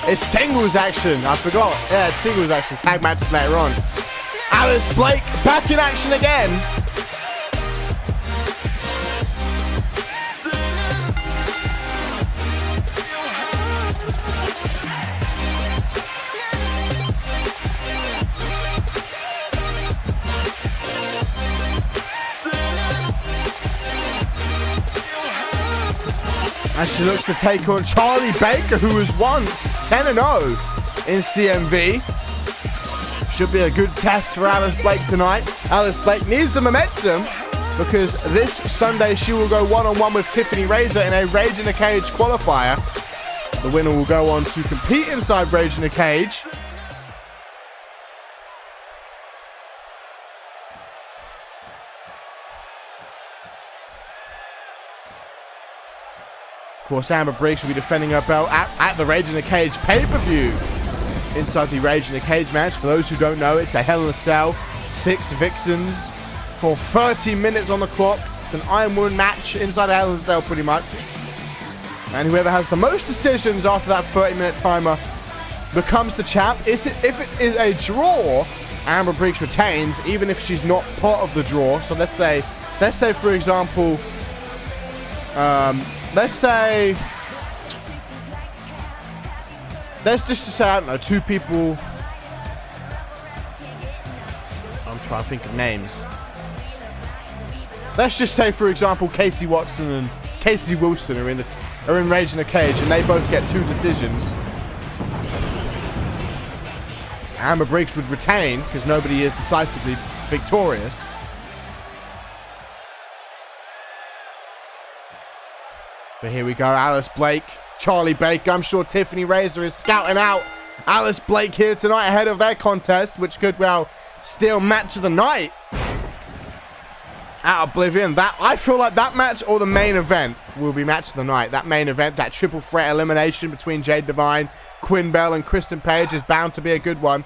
It's singles action. I forgot. Yeah, it's singles action. Tag matches later on. Alice Blake back in action again. And she looks to take on Charlie Baker, who was once 10-0 in CMV. Should be a good test for Alice Blake tonight. Alice Blake needs the momentum because this Sunday she will go one-on-one with Tiffany Razor in a Rage in a Cage qualifier. The winner will go on to compete inside Rage in a Cage. Of course, Amber Briggs will be defending her belt at the Rage in a Cage pay-per-view. Inside the Rage in a Cage match, for those who don't know, it's a Hell in a Cell, 6 Vixens for 30 minutes on the clock. It's an Iron Woman match inside a Hell in a Cell pretty much. And whoever has the most decisions after that 30-minute timer becomes the champ. If it is a draw, Amber Briggs retains, even if she's not part of the draw. So let's say for example, let's just say, I don't know, 2 people. I'm trying to think of names. Let's just say, for example, Casey Watson and Casey Wilson are in Rage in a Cage, and they both get 2 decisions. Amber Briggs would retain because nobody is decisively victorious. But here we go, Alice Blake, Charlie Baker. I'm sure Tiffany Razor is scouting out Alice Blake here tonight ahead of their contest, which could well steal match of the night at Oblivion. I feel like that match or the main event will be match of the night. That main event, that triple threat elimination between Jade Devine, Quinn Bell, and Kristen Page is bound to be a good one.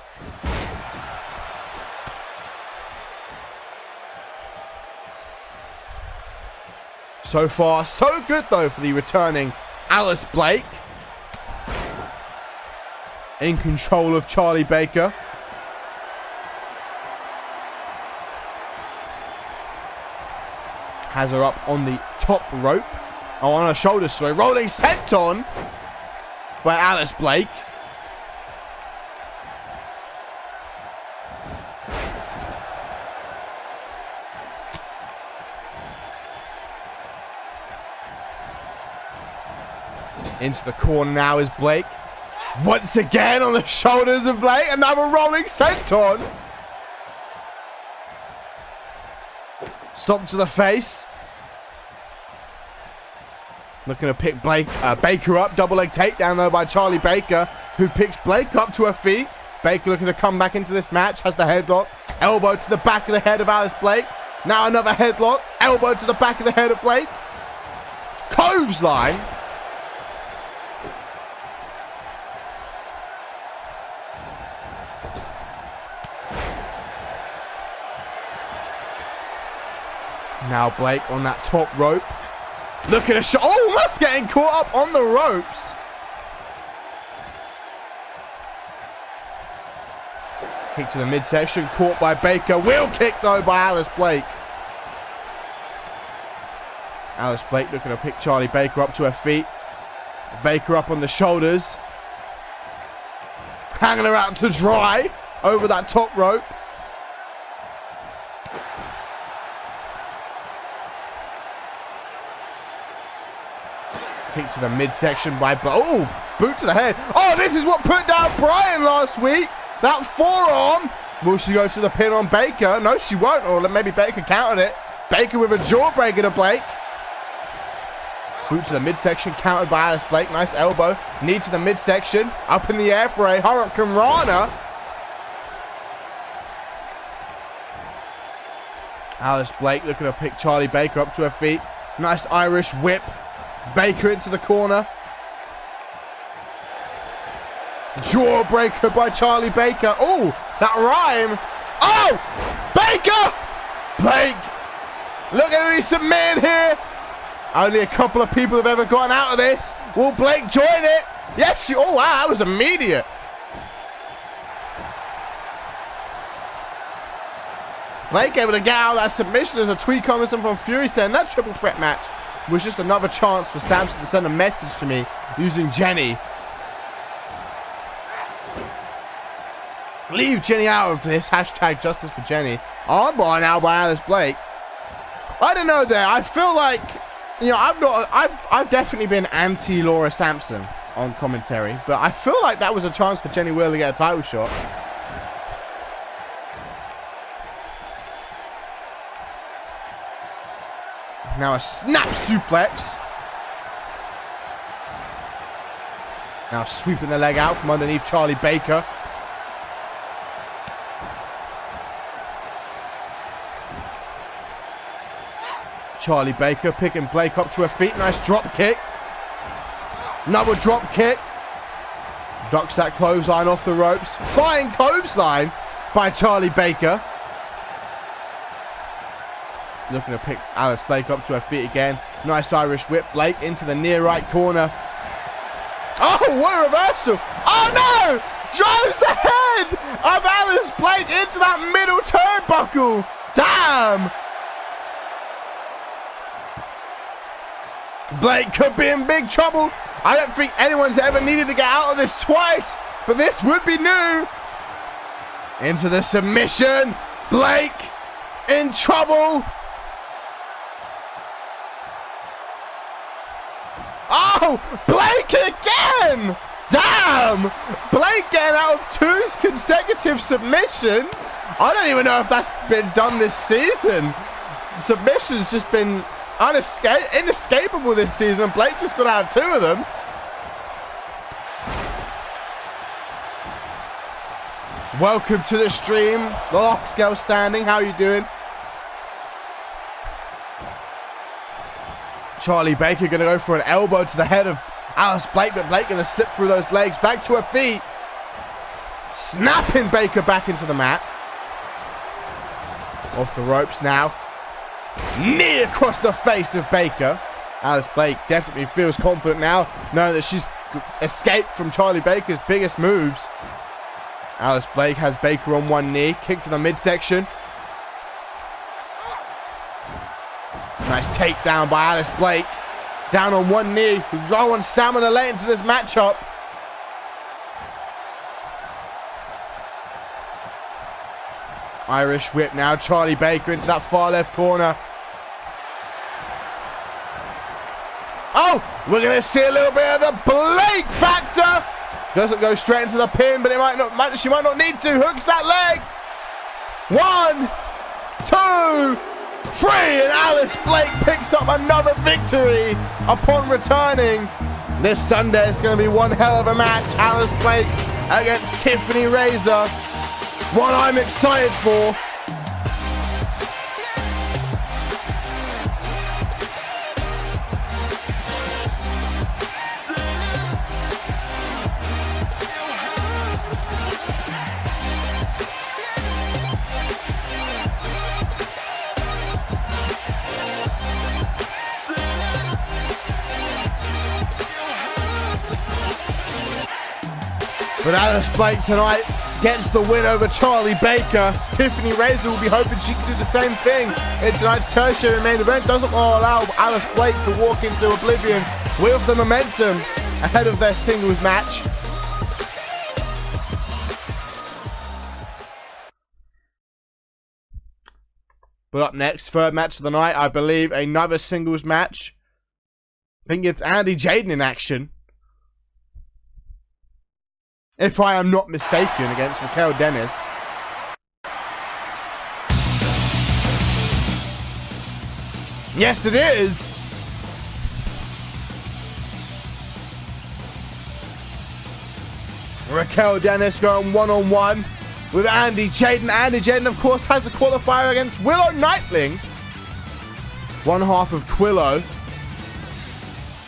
So far, so good though for the returning Alice Blake. In control of Charlie Baker. Has her up on the top rope. Oh, on her shoulders, sorry. Rolling senton by Alice Blake. Into the corner now is Blake. Once again on the shoulders of Blake. Another rolling senton. Stop to the face. Looking to pick Baker up. Double leg takedown though by Charlie Baker, who picks Blake up to her feet. Baker looking to come back into this match. Has the headlock. Elbow to the back of the head of Alice Blake. Now another headlock. Elbow to the back of the head of Blake. Clothesline. Now Blake on that top rope. Look at a shot. Oh, almost getting caught up on the ropes. Kick to the midsection. Caught by Baker. Wheel kick though by Alice Blake. Alice Blake looking to pick Charlie Baker up to her feet. Baker up on the shoulders. Hanging her out to dry over that top rope. Kick to the midsection by... Oh, boot to the head. Oh, this is what put down Brian last week. That forearm. Will she go to the pin on Baker? No, she won't. Or maybe Baker countered it. Baker with a jawbreaker to Blake. Boot to the midsection, countered by Alice Blake. Nice elbow. Knee to the midsection. Up in the air for a Hurricane Rana. Alice Blake looking to pick Charlie Baker up to her feet. Nice Irish whip. Baker into the corner. Jawbreaker by Charlie Baker. Oh, that rhyme. Oh, Baker! Blake. Look at who he's submitting here. Only a couple of people have ever gotten out of this. Will Blake join it? Yes. Oh, wow, that was immediate. Blake able to get out of that submission as a tweet coming from Fury saying that triple threat match was just another chance for Samson to send a message to me using Jenny. Leave Jenny out of this. Hashtag justice for Jenny. Armbar now by Alice Blake. I don't know there. I feel like, you know, I've definitely been anti Laura Sampson on commentary, but I feel like that was a chance for Jenny Wheeler to get a title shot. Now a snap suplex. Now sweeping the leg out from underneath Charlie Baker. Charlie Baker picking Blake up to her feet. Nice drop kick. Another drop kick. Ducks that clothesline off the ropes. Flying clothesline by Charlie Baker. Looking to pick Alice Blake up to her feet again. Nice Irish whip. Blake into the near right corner. Oh, what a reversal. Oh, no. Drives the head of Alice Blake into that middle turnbuckle. Damn. Blake could be in big trouble. I don't think anyone's ever needed to get out of this twice, but this would be new. Into the submission. Blake in trouble. Oh, Blake again! Damn! Blake getting out of 2 consecutive submissions. I don't even know if that's been done this season. Submissions just been inescapable this season. Blake just got out of 2 of them. Welcome to the stream. The Locks Girl standing. How are you doing? Charlie Baker going to go for an elbow to the head of Alice Blake, but Blake going to slip through those legs back to her feet. Snapping Baker back into the mat. Off the ropes now. Knee across the face of Baker. Alice Blake definitely feels confident now, knowing that she's escaped from Charlie Baker's biggest moves. Alice Blake has Baker on one knee. Kick to the midsection. Nice takedown by Alice Blake. down on one knee. Low on stamina late into this matchup. Irish whip now. Charlie Baker into that far left corner. Oh, we're going to see a little bit of the Blake factor. Doesn't go straight into the pin, but she might not need to. Hooks that leg. 1, 2, 3, and Alice Blake picks up another victory upon returning. This Sunday it's going to be one hell of a match. Alice Blake against Tiffany Razor. One I'm excited for. But Alice Blake tonight gets the win over Charlie Baker. Tiffany Razor will be hoping she can do the same thing in tonight's tertiary main event. Doesn't want to allow Alice Blake to walk into oblivion with the momentum ahead of their singles match. But up next, third match of the night, I believe another singles match. I think it's Andy Jaden in action, if I am not mistaken, against Raquel Dennis. Yes, it is. Raquel Dennis going one-on-one with Andy Jaden. Andy Jaden, of course, has a qualifier against Willow Nightling, one half of Quillo,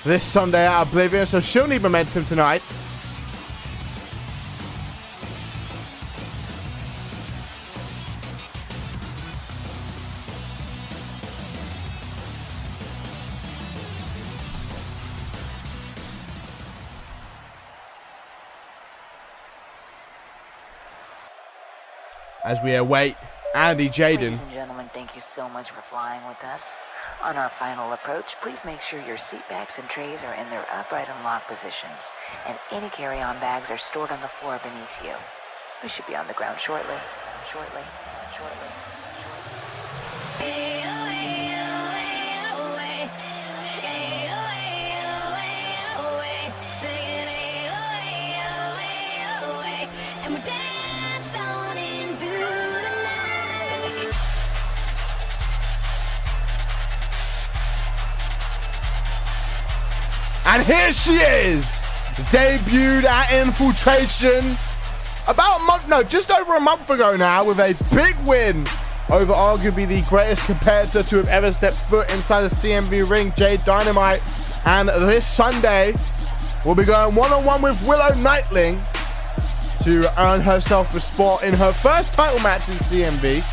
this Sunday at Oblivion, so she'll need momentum tonight. As we await Andy Jaden. Ladies and gentlemen, thank you so much for flying with us. On our final approach, please make sure your seat backs and trays are in their upright and locked positions, and any carry-on bags are stored on the floor beneath you. We should be on the ground shortly. Shortly. And here she is, debuted at Infiltration just over a month ago now, with a big win over arguably the greatest competitor to have ever stepped foot inside a CMV ring, Jade Dynamite. And this Sunday, we'll be going one-on-one with Willow Nightling to earn herself a spot in her first title match in CMV,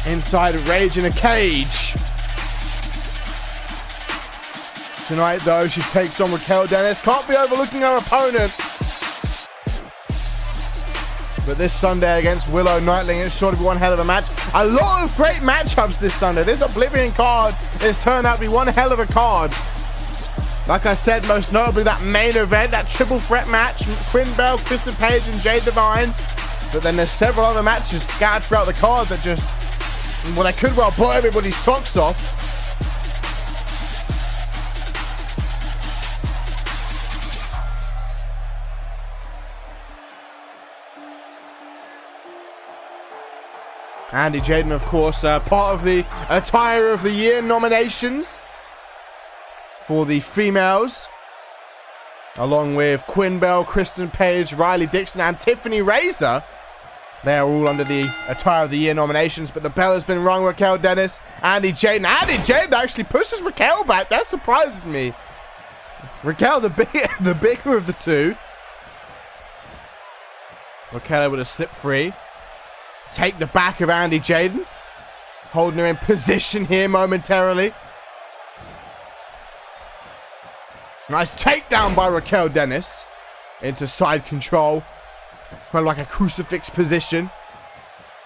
inside Rage in a Cage. Tonight, though, she takes on Raquel Dennis. Can't be overlooking her opponent. But this Sunday against Willow Nightling, it's sure to be one hell of a match. A lot of great matchups this Sunday. This Oblivion card has turned out to be one hell of a card. Like I said, most notably that main event, that triple threat match, Quinn Bell, Kristen Page, and Jade Divine. But then there's several other matches scattered throughout the card that just, well, they could well blow everybody's socks off. Andy Jaden, of course, part of the Attire of the Year nominations for the females, along with Quinn Bell, Kristen Page, Riley Dixon, and Tiffany Razor. They are all under the Attire of the Year nominations, but the bell has been rung. Raquel Dennis, Andy Jaden. Andy Jaden actually pushes Raquel back. That surprises me. Raquel, the bigger of the two. Raquel able to slip free. Take the back of Andy Jaden, holding her in position here momentarily. Nice takedown by Raquel Dennis into side control, kind of like a crucifix position,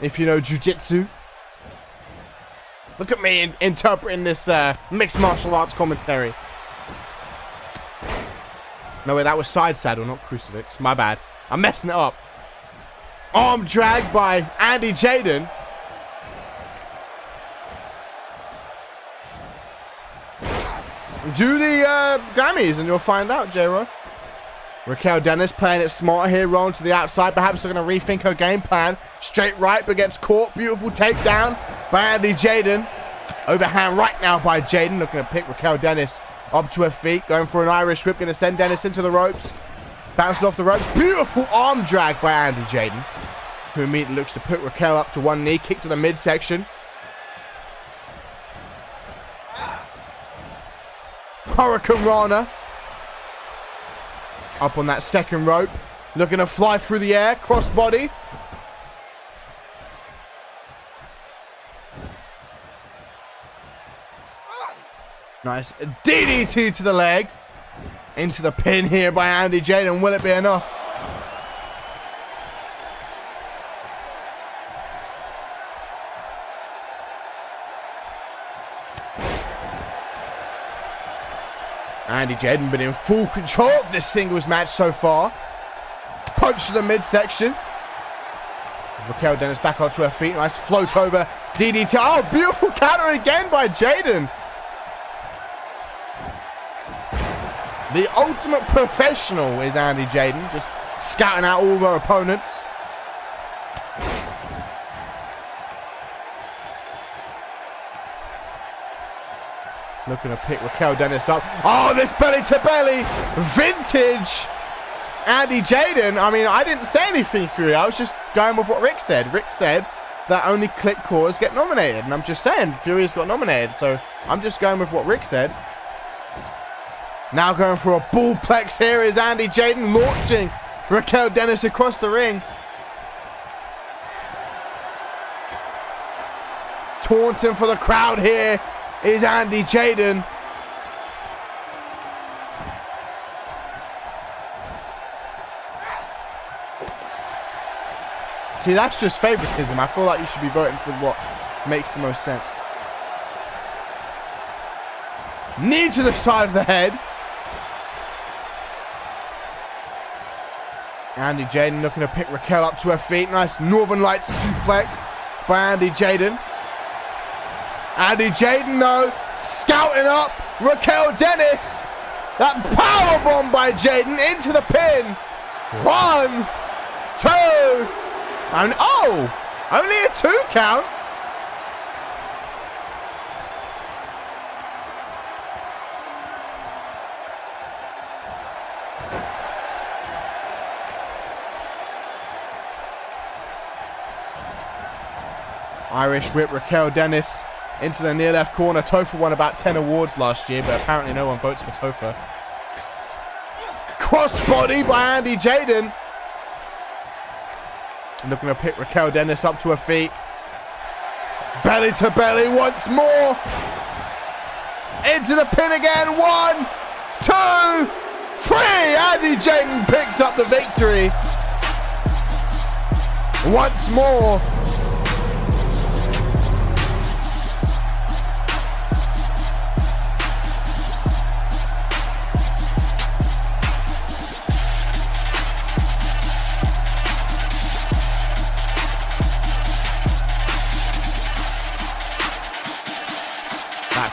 if you know jiu-jitsu. Look at me interpreting this mixed martial arts commentary. No, wait, that was side saddle, not crucifix. My bad. I'm messing it up. Arm drag by Andy Jaden. Do the Grammys and you'll find out, J-Ro. Raquel Dennis playing it smart here, rolling to the outside. Perhaps they're going to rethink her game plan. Straight right, but gets caught. Beautiful takedown by Andy Jaden. Overhand right now by Jaden. Looking to pick Raquel Dennis up to her feet. Going for an Irish whip. Going to send Dennis into the ropes. Bouncing off the ropes. Beautiful arm drag by Andy Jaden, who immediately looks to put Raquel up to one knee. Kick to the midsection. Hurricane Rana. Up on that second rope. Looking to fly through the air. Crossbody. Nice DDT to the leg. Into the pin here by Andy Jaden. Will it be enough? Andy Jaden been in full control of this singles match so far. Punch to the midsection. Raquel Dennis back onto her feet. Nice float over DDT. Oh, beautiful counter again by Jaden. The ultimate professional is Andy Jaden. Just scouting out all of her opponents. Looking to pick Raquel Dennis up. Oh, this belly to belly. Vintage Andy Jaden. I mean, I didn't say anything, Fury. I was just going with what Rick said. Rick said that only click cores get nominated. And I'm just saying Fury's got nominated. So I'm just going with what Rick said. Now going for a bullplex here is Andy Jaden, launching Raquel Dennis across the ring. Taunting for the crowd here is Andy Jaden. See, that's just favoritism. I feel like you should be voting for what makes the most sense. Knee to the side of the head. Andy Jaden looking to pick Raquel up to her feet. Nice Northern Lights suplex by Andy Jaden. Andy Jaden, though, scouting up Raquel Dennis. That powerbomb by Jaden into the pin. 1, 2, and oh, only a 2 count. Irish whip Raquel Dennis into the near left corner. Topher won about 10 awards last year, but apparently no one votes for Topher. Crossbody by Andy Jaden. Looking to pick Raquel Dennis up to her feet. Belly to belly once more. Into the pin again. 1, 2, 3. Andy Jaden picks up the victory. Once more.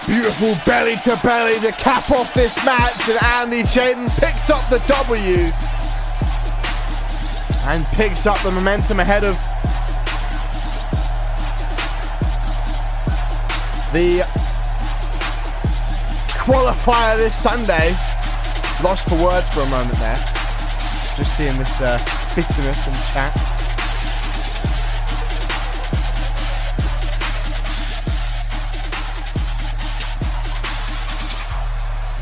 Beautiful belly to belly to cap off this match, and Andy Jaden picks up the W and picks up the momentum ahead of the qualifier this Sunday. Lost for words for a moment there. Just seeing this bitterness in the chat.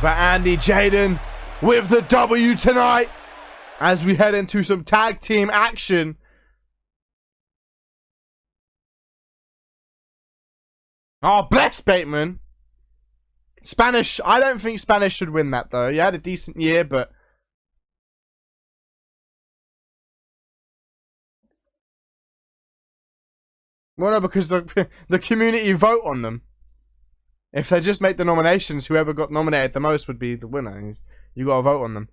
But Andy Jaden with the W tonight as we head into some tag team action. Oh, bless Bateman. Spanish. I don't think Spanish should win that, though. He had a decent year, but... Well, no, because the community vote on them. If they just make the nominations, whoever got nominated the most would be the winner. You got to vote on them.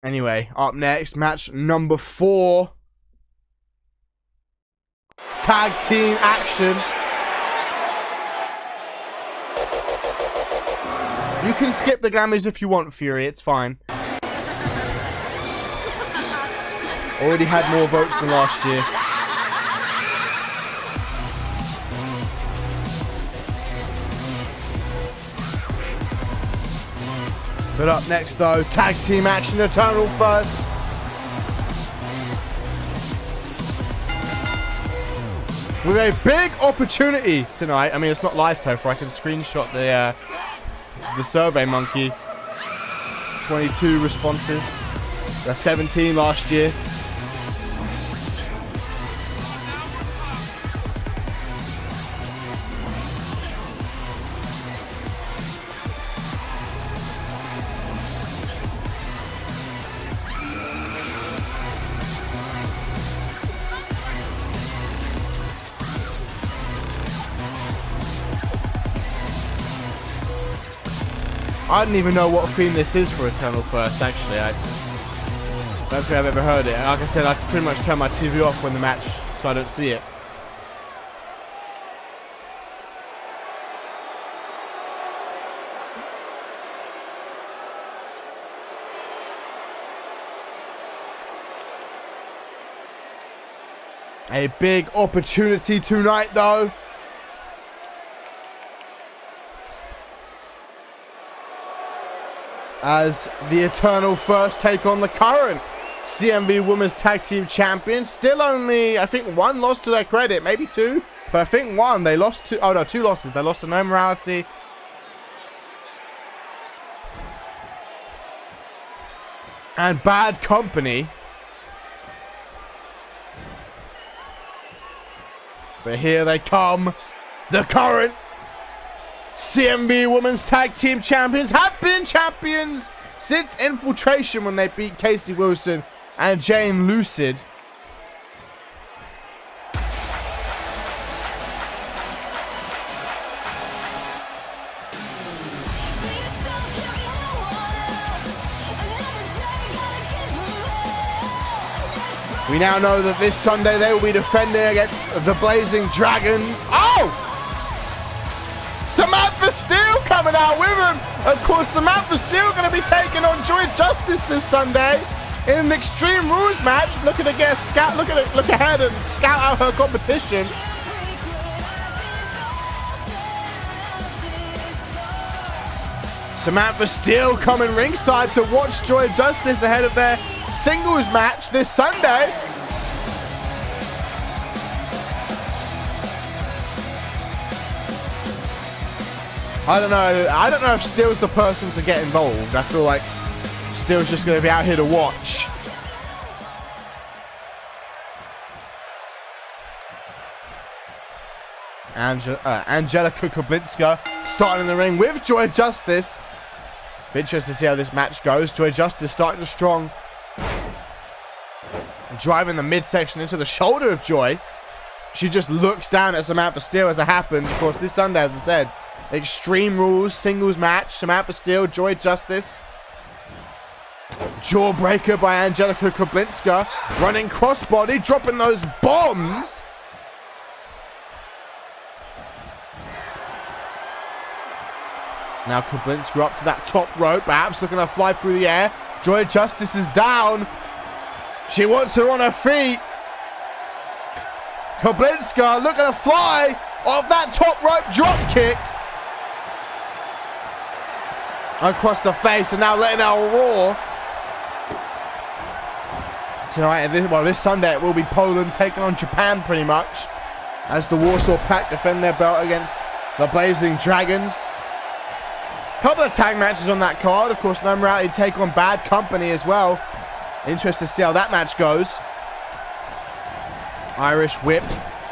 Anyway, up next, match number 4. Tag team action. You can skip the Grammys if you want, Fury. It's fine. Already had more votes than last year. But up next, though, tag team action, Eternal first. With a big opportunity tonight. I mean, it's not live, Topher. I can screenshot the Survey Monkey. 22 responses. That's 17 last year. I don't even know what theme this is for Eternal First, actually. I don't think I've ever heard it. Like I said, I pretty much turn my TV off when the match, so I don't see it. A big opportunity tonight, though. As the Eternal First take on the current CMV Women's Tag Team Champions. Still only, I think, 1 loss to their credit. Maybe 2. But I think 1. They lost to... Oh, no, 2 losses. They lost to No Morality. And Bad Company. But here they come. The current CMV Women's Tag Team Champions have been champions since Infiltration when they beat Casey Wilson and Jane Lucid. We now know that this Sunday they will be defending against the Blazing Dragons. Oh! Samantha Steele coming out with him. Of course, Samantha Steele going to be taking on Joy Justice this Sunday in an Extreme Rules match. Looking to get look ahead and scout out her competition. Samantha Steele coming ringside to watch Joy Justice ahead of their singles match this Sunday. I don't know if Steele's the person to get involved. I feel like Steele's just going to be out here to watch. Angelica Kublinska starting in the ring with Joy Justice. Be interested to see how this match goes. Joy Justice starting strong. Driving the midsection into the shoulder of Joy. She just looks down at Samantha Steele as it happens. Of course, this Sunday, as I said, Extreme Rules singles match. Samantha Steele, Joy Justice. Jawbreaker by Angelica Kublinska. Running crossbody, dropping those bombs. Now Kublinska up to that top rope, perhaps looking to fly through the air. Joy Justice is down. She wants her on her feet. Kublinska looking to fly off that top rope drop kick. Across the face, and now letting out a roar. Tonight, this Sunday, it will be Poland taking on Japan pretty much. As the Warsaw Pact defend their belt against the Blazing Dragons. Couple of tag matches on that card. Of course, No Morality take on Bad Company as well. Interested to see how that match goes. Irish whip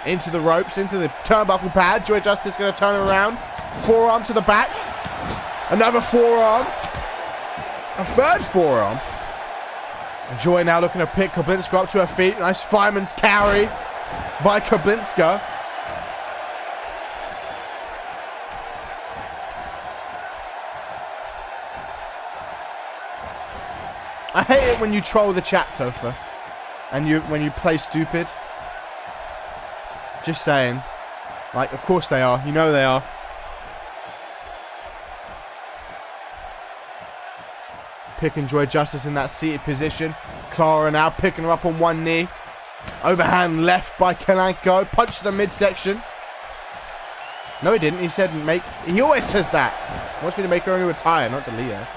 into the ropes, into the turnbuckle pad. Joy Justice going to turn it around. Forearm to the back. Another forearm. A third forearm. Joy now looking to pick Kablinska up to her feet. Nice fireman's carry by Kablinska. I hate it when you troll the chat, Topher. And when you play stupid. Just saying. Like, of course they are. You know they are. Pick and Joy Justice in that seated position. Clara now picking her up on one knee. Overhand left by Kalanko. Punch to the midsection. No, he didn't. He said make... He always says that. He wants me to make her only retire, not delete her.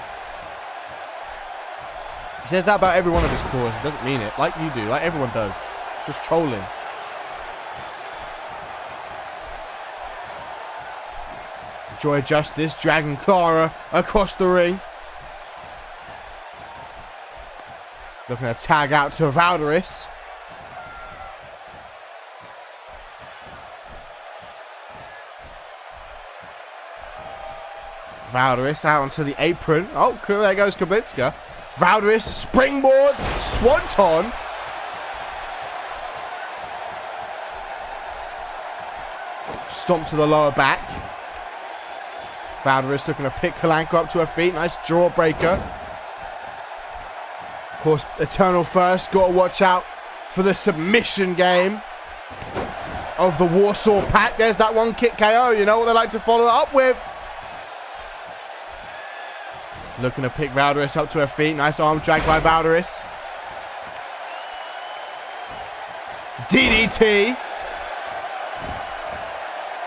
He says that about every one of his calls. He doesn't mean it. Like you do. Like everyone does. Just trolling. Joy Justice dragging Clara across the ring. Looking to tag out to Valderis. Valderis out onto the apron. Oh, cool. There goes Kablinska. Valderis, springboard, swanton. Stomp to the lower back. Valderis looking to pick Kalanko up to her feet. Nice jawbreaker. Of course, Eternal first. Got to watch out for the submission game of the Warsaw Pack. There's that one kick KO. You know what they like to follow it up with. Looking to pick Valderis up to her feet. Nice arm drag by Valderis. DDT.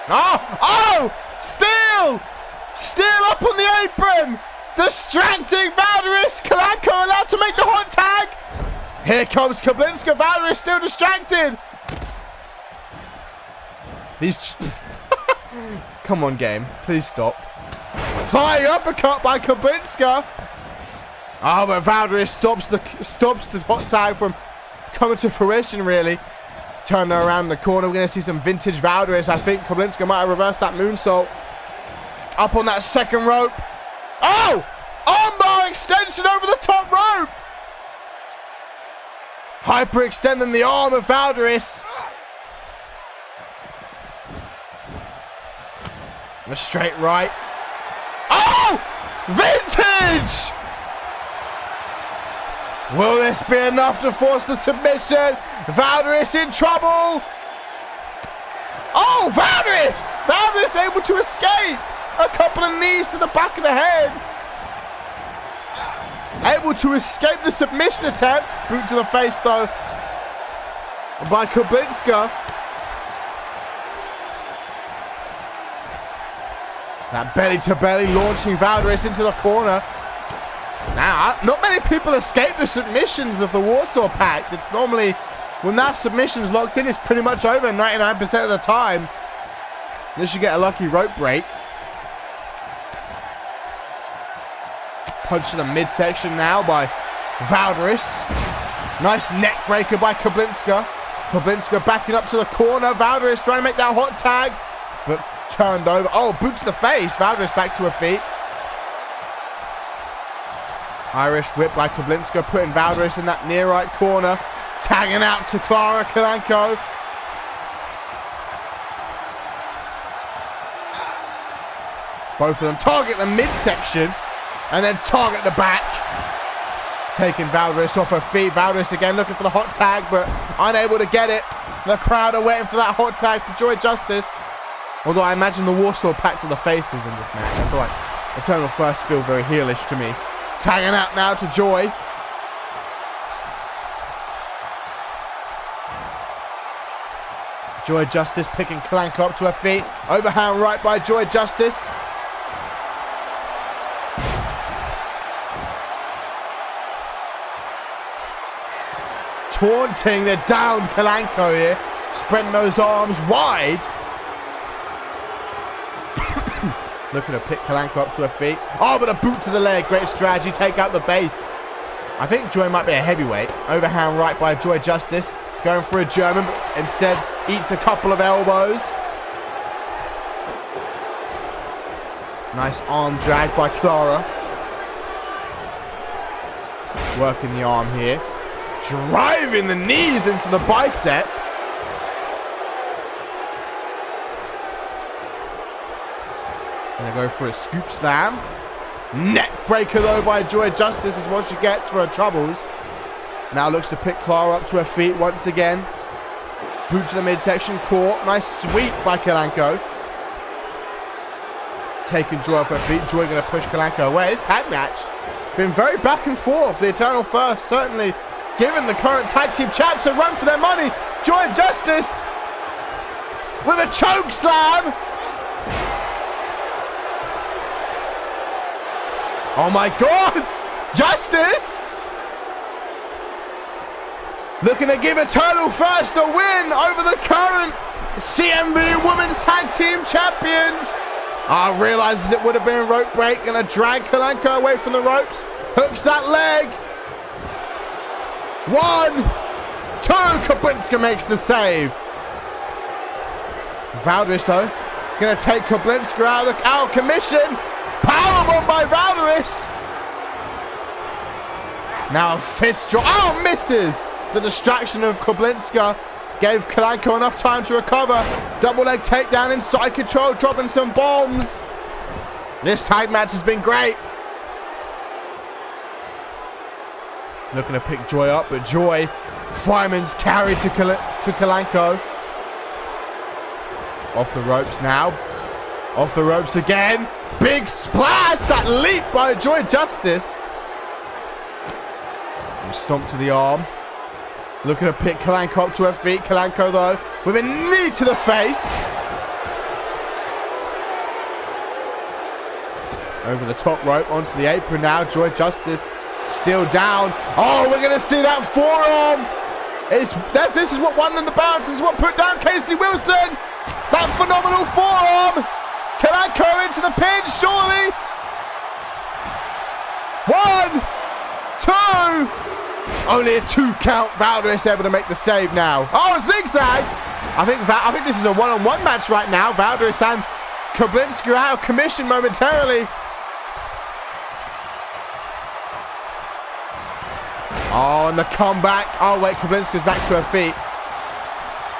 Oh! Still! Still up on the apron! Distracting Valderis! Kalanko allowed to make the hot tag! Here comes Kablinska. Valderis still distracted! These... Come on, game. Please stop. Flying uppercut by Kablinska. Oh, but Valderis stops the hot tag from coming to fruition, really. Turn her around the corner. We're going to see some vintage Valderis. I think Kablinska might have reversed that moonsault. Up on that second rope. Oh! Armbar extension over the top rope. Hyperextending the arm of Valderis. A straight right. Oh! Vintage! Will this be enough to force the submission? Valderis in trouble. Oh, Valderis! Valderis able to escape. A couple of knees to the back of the head. Able to escape the submission attempt. Boot to the face, though, by Kablinska. That belly-to-belly launching Valderis into the corner. Now, not many people escape the submissions of the Warsaw Pact. It's normally, when that submission's locked in, it's pretty much over 99% of the time. Unless you get a lucky rope break. Punch to the midsection now by Valderis. Nice neck breaker by Kablinska. Kablinska backing up to the corner. Valderis trying to make that hot tag, but turned over. Oh, boot to the face. Valderis back to her feet. Irish whip by Kablinska, putting Valderis in that near right corner. Tagging out to Clara Kalanko. Both of them target the midsection and then target the back. Taking Valderis off her feet. Valderis again looking for the hot tag, but unable to get it. The crowd are waiting for that hot tag for Joy Justice. Although I imagine the Warsaw Pact are the faces in this match. I feel like Eternal first feel very heelish to me. Tagging out now to Joy. Joy Justice picking Kalanko up to her feet. Overhand right by Joy Justice. Taunting the down Kalanko here. Spreading those arms wide. Looking to pick Kalanko up to her feet. Oh, but a boot to the leg. Great strategy. Take out the base. I think Joy might be a heavyweight. Overhand right by Joy Justice. Going for a German, but instead eats a couple of elbows. Nice arm drag by Clara. Working the arm here. Driving the knees into the bicep. Gonna go for a scoop slam. Neck breaker though by Joy Justice is what she gets for her troubles. Now looks to pick Clara up to her feet once again. Boot to the midsection, caught. Nice sweep by Kalanko. Taking Joy off her feet. Joy going to push Kalanko away. This tag match been very back and forth. The Eternal First certainly giving the current tag team champs a run for their money. Joy Justice with a choke slam. Oh my God! Justice looking to give Eternal First a win over the current CMV Women's Tag Team Champions. Realizes it would have been a rope break. Gonna drag Kalanko away from the ropes. Hooks that leg. 1, 2. Kablinska makes the save. Valderis though, gonna take Kablinska out of commission. Powerbomb by Valderis. Now a fist drop. Oh, misses. The distraction of Kablinska gave Kalanko enough time to recover. Double leg takedown inside control, dropping some bombs. This tag match has been great. Looking to pick Joy up, but Joy, fireman's carry to Kalanko. Off the ropes now. Off the ropes again. Big splash, that leap by Joy Justice. And stomp to the arm. Looking to pick Kalanko up to her feet. Kalanko though, with a knee to the face. Over the top rope, onto the apron now. Joy Justice still down. Oh, we're going to see that forearm. This is what won in the bounce. This is what put down Casey Wilson. That phenomenal forearm. Kalanko into the pin, surely. 1, 2. Only a 2 count. Valderis able to make the save now. Oh, zigzag. I think this is a one-on-one match right now. Valderis and Kablinska out of commission momentarily. Oh, and the comeback. Oh, wait, Kablinska's back to her feet.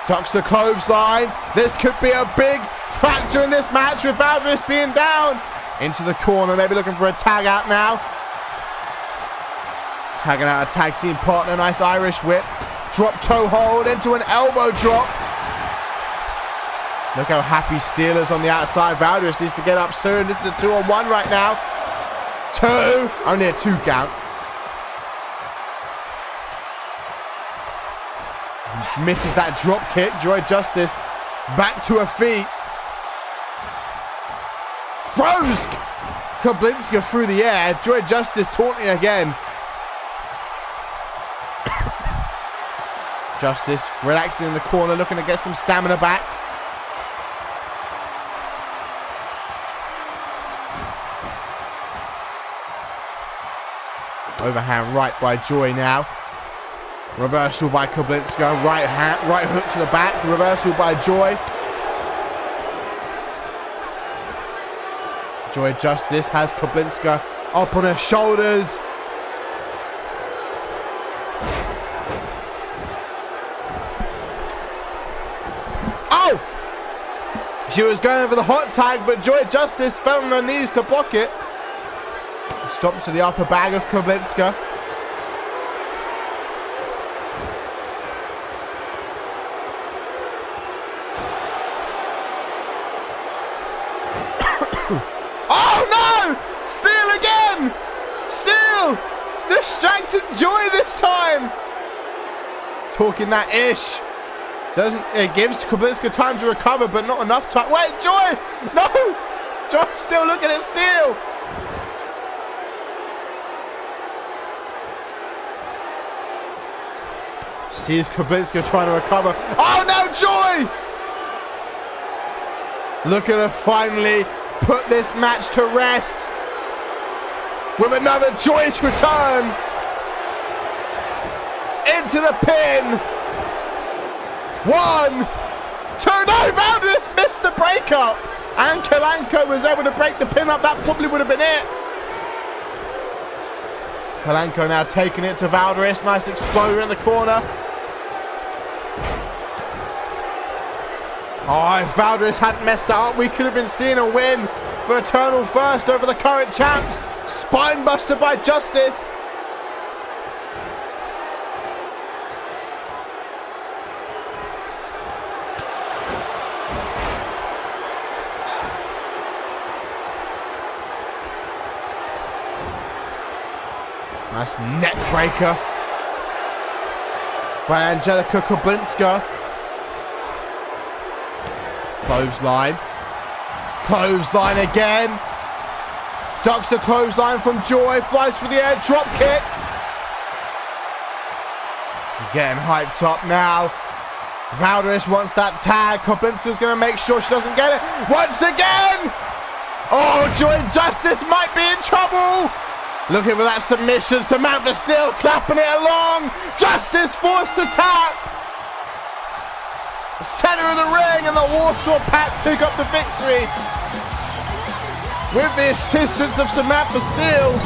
Ducks the clothesline. This could be a big factor in this match with Valderis being down. Into the corner, maybe looking for a tag out now. Tagging out a tag team partner. Nice Irish whip. Drop toe hold into an elbow drop. Look how happy Steelers on the outside. Valderis needs to get up soon. This is a 2-on-1 right now. 2. Only a 2 count. Misses that drop kick. Joy Justice back to her feet. Throws Kablinska through the air. Joy Justice taunting again. Justice relaxing in the corner, looking to get some stamina back. Overhand right by Joy now. Reversal by Kablinska. Right hook to the back. Reversal by Joy. Joy Justice has Kablinska up on her shoulders. Oh! She was going for the hot tag, but Joy Justice fell on her knees to block it. Stopped to the upper bag of Kablinska. Oh no! Steal again! Steal! Distracted Joy this time! Talking that ish. It gives Kablinska time to recover, but not enough time. Wait, Joy! No! Joy's still looking at Steal. Sees Kablinska trying to recover. Oh no, Joy! Looking to finally put this match to rest with another joyous return into the pin. 1, 2. No, Valderis missed the breakup, and Kalanko was able to break the pin up. That probably would have been it. Palenko now taking it to Valderis. Nice exploder in the corner. Oh, if Valderis hadn't messed that up, we could have been seeing a win for Eternal First over the current champs. Spinebuster by Justice. Nice neck breaker by Angelica Koblinska. Clothesline. Clothesline again. Ducks the clothesline from Joy. Flies through the air. Drop kick. Getting hyped up now. Valderis wants that tag. Koblinska's going to make sure she doesn't get it. Once again. Oh, Joy and Justice might be in trouble. Looking for that submission. Samantha still clapping it along. Justice forced to tap. Center of the ring, and the Warsaw Pact pick up the victory with the assistance of Samantha Steele.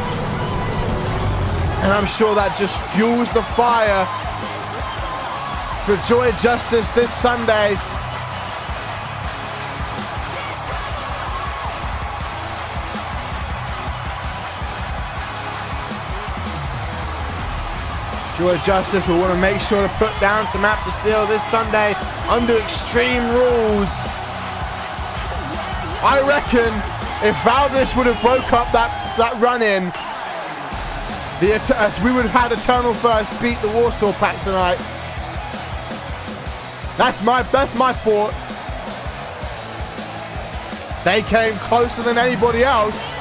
And I'm sure that just fuels the fire for Joy Justice this Sunday. Joy Justice will want to make sure to put down Samantha Steele this Sunday under Extreme Rules. I reckon if Valderis would have broke up that run-in, we would have had Eternal First beat the Warsaw Pact tonight. That's my thoughts. They came closer than anybody else.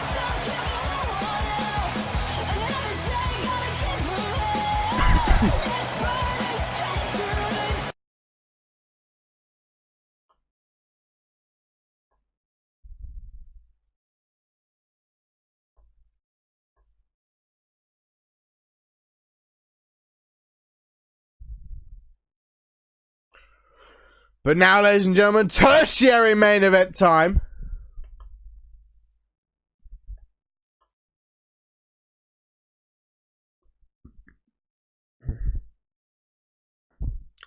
But now, ladies and gentlemen, tertiary main event time.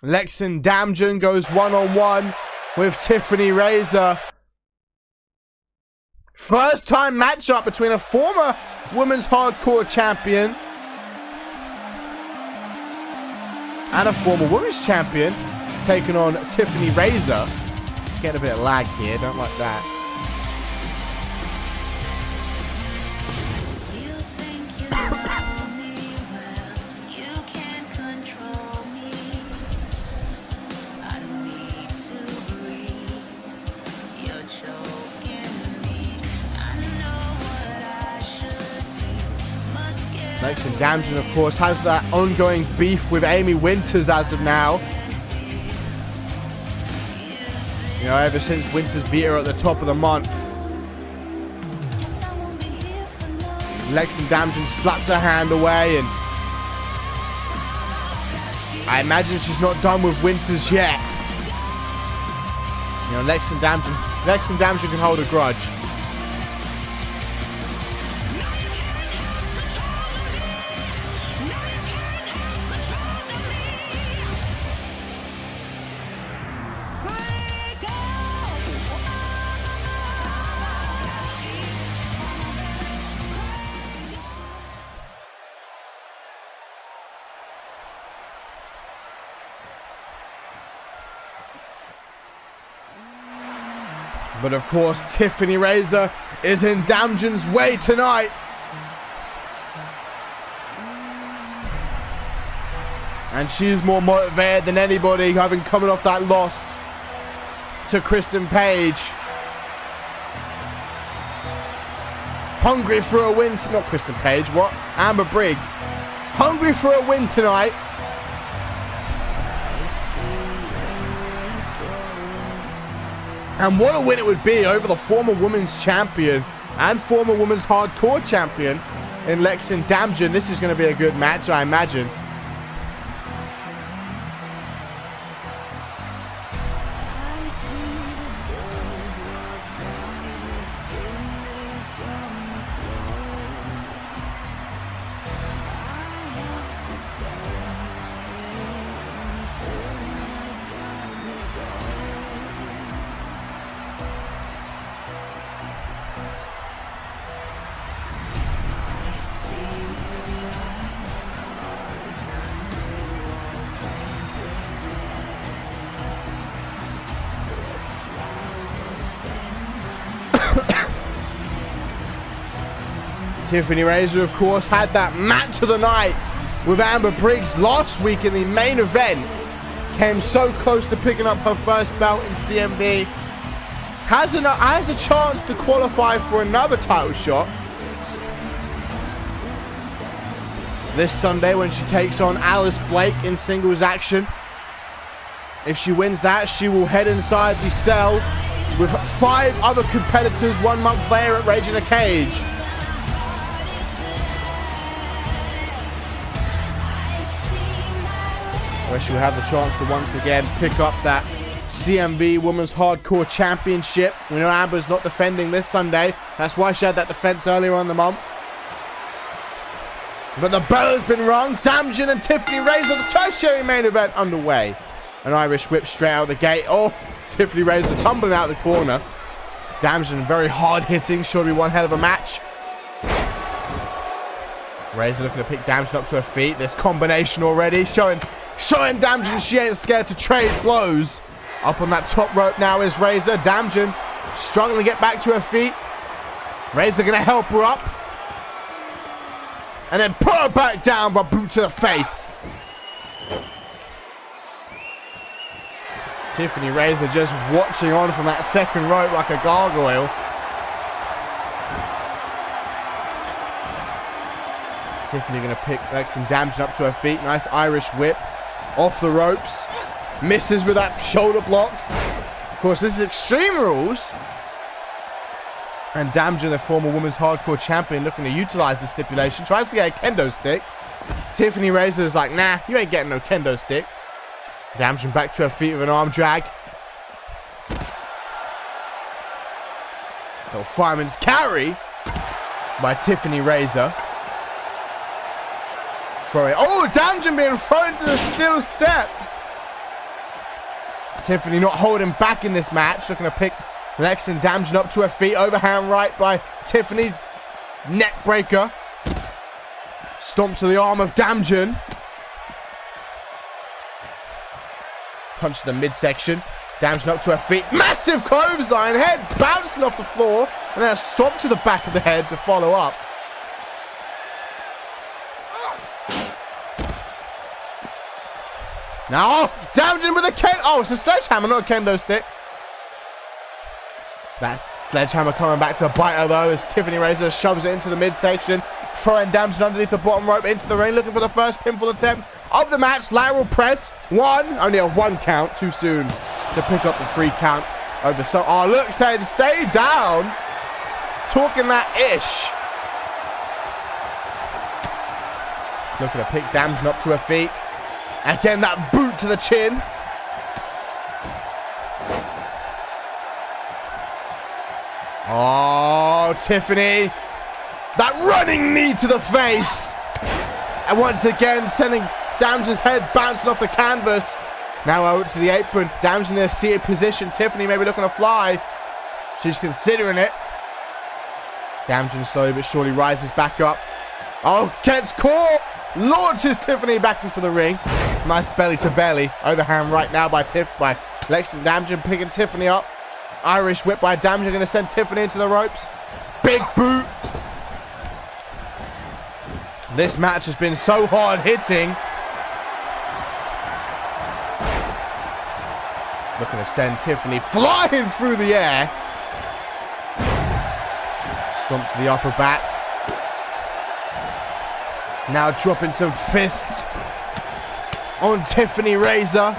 Lexin Damjan goes one-on-one with Tiffany Razor. First time matchup between a former women's hardcore champion and a former women's champion taking on Tiffany Razor. Getting a bit of lag here, don't like that. Lexin Damjan, of course, has that ongoing beef with Amy Winters as of now. You know, ever since Winters beat her at the top of the month. Lexin Damjan slapped her hand away, and I imagine she's not done with Winters yet. You know, Lexin Damjan can hold a grudge. But of course, Tiffany Razor is in Damjan's way tonight. And she's more motivated than anybody, having coming off that loss to Kristen Page. Hungry for a win, not Kristen Page, what? Amber Briggs. Hungry for a win tonight. And what a win it would be over the former women's champion and former women's hardcore champion in Lexin Damjan. This is going to be a good match, I imagine. Tiffany Razor, of course, had that match of the night with Amber Briggs last week in the main event. Came so close to picking up her first belt in CMV. Has a chance to qualify for another title shot this Sunday when she takes on Alice Blake in singles action. If she wins that, she will head inside the cell with 5 other competitors 1 month later at Rage in a Cage. Where she'll have the chance to once again pick up that CMV Women's Hardcore Championship. We know Amber's not defending this Sunday. That's why she had that defense earlier on in the month. But the bell has been rung. Damjan and Tiffany Razor, the tertiary main event underway. An Irish whip straight out the gate. Oh, Tiffany Razor tumbling out the corner. Damjan very hard hitting. Sure to be one hell of a match. Razor looking to pick Damjan up to her feet. This combination already showing Damjan she ain't scared to trade blows. Up on that top rope now is Razor. Damjan struggling to get back to her feet. Razor gonna help her up. And then put her back down by boot to the face. Tiffany Razor just watching on from that second rope like a gargoyle. Tiffany going to pick Lexington Damjan up to her feet. Nice Irish whip. Off the ropes. Misses with that shoulder block. Of course, this is Extreme Rules. And Damjan, the former Women's Hardcore Champion, looking to utilize the stipulation. Tries to get a kendo stick. Tiffany Razor is like, nah, you ain't getting no kendo stick. Damjan back to her feet with an arm drag. Little fireman's carry by Tiffany Razor. Throw it. Oh, Damjan being thrown to the steel steps. Tiffany not holding back in this match. Looking to pick Lexington Damjan up to her feet. Overhand right by Tiffany. Neck breaker. Stomp to the arm of Damjan. Punch to the midsection. Damjan up to her feet. Massive clothesline. Head bouncing off the floor. And then a stomp to the back of the head to follow up. Now, Damjan with a kendo. Oh, it's a sledgehammer, not a kendo stick. That sledgehammer coming back to bite her though as Tiffany Razor shoves it into the midsection. Throwing Damjan underneath the bottom rope into the ring. Looking for the first pinfall attempt of the match. Lateral press. 1. Only a 1 count. Too soon to pick up the 3 count over. So, oh, look, saying stay down. Talking that ish. Looking to pick Damjan up to her feet. Again, that boot to the chin. Oh, Tiffany. That running knee to the face. And once again, sending Damjan's head bouncing off the canvas. Now out to the apron. Damjan in a seated position. Tiffany maybe looking to fly. She's considering it. Damjan slowly but surely rises back up. Oh, gets caught. Launches Tiffany back into the ring. Nice belly to belly. Overhand right now by Lexington Damjan picking Tiffany up. Irish whip by Damjan. Going to send Tiffany into the ropes. Big boot. This match has been so hard hitting. Looking to send Tiffany flying through the air. Stomp to the upper back. Now dropping some fists on Tiffany Razor.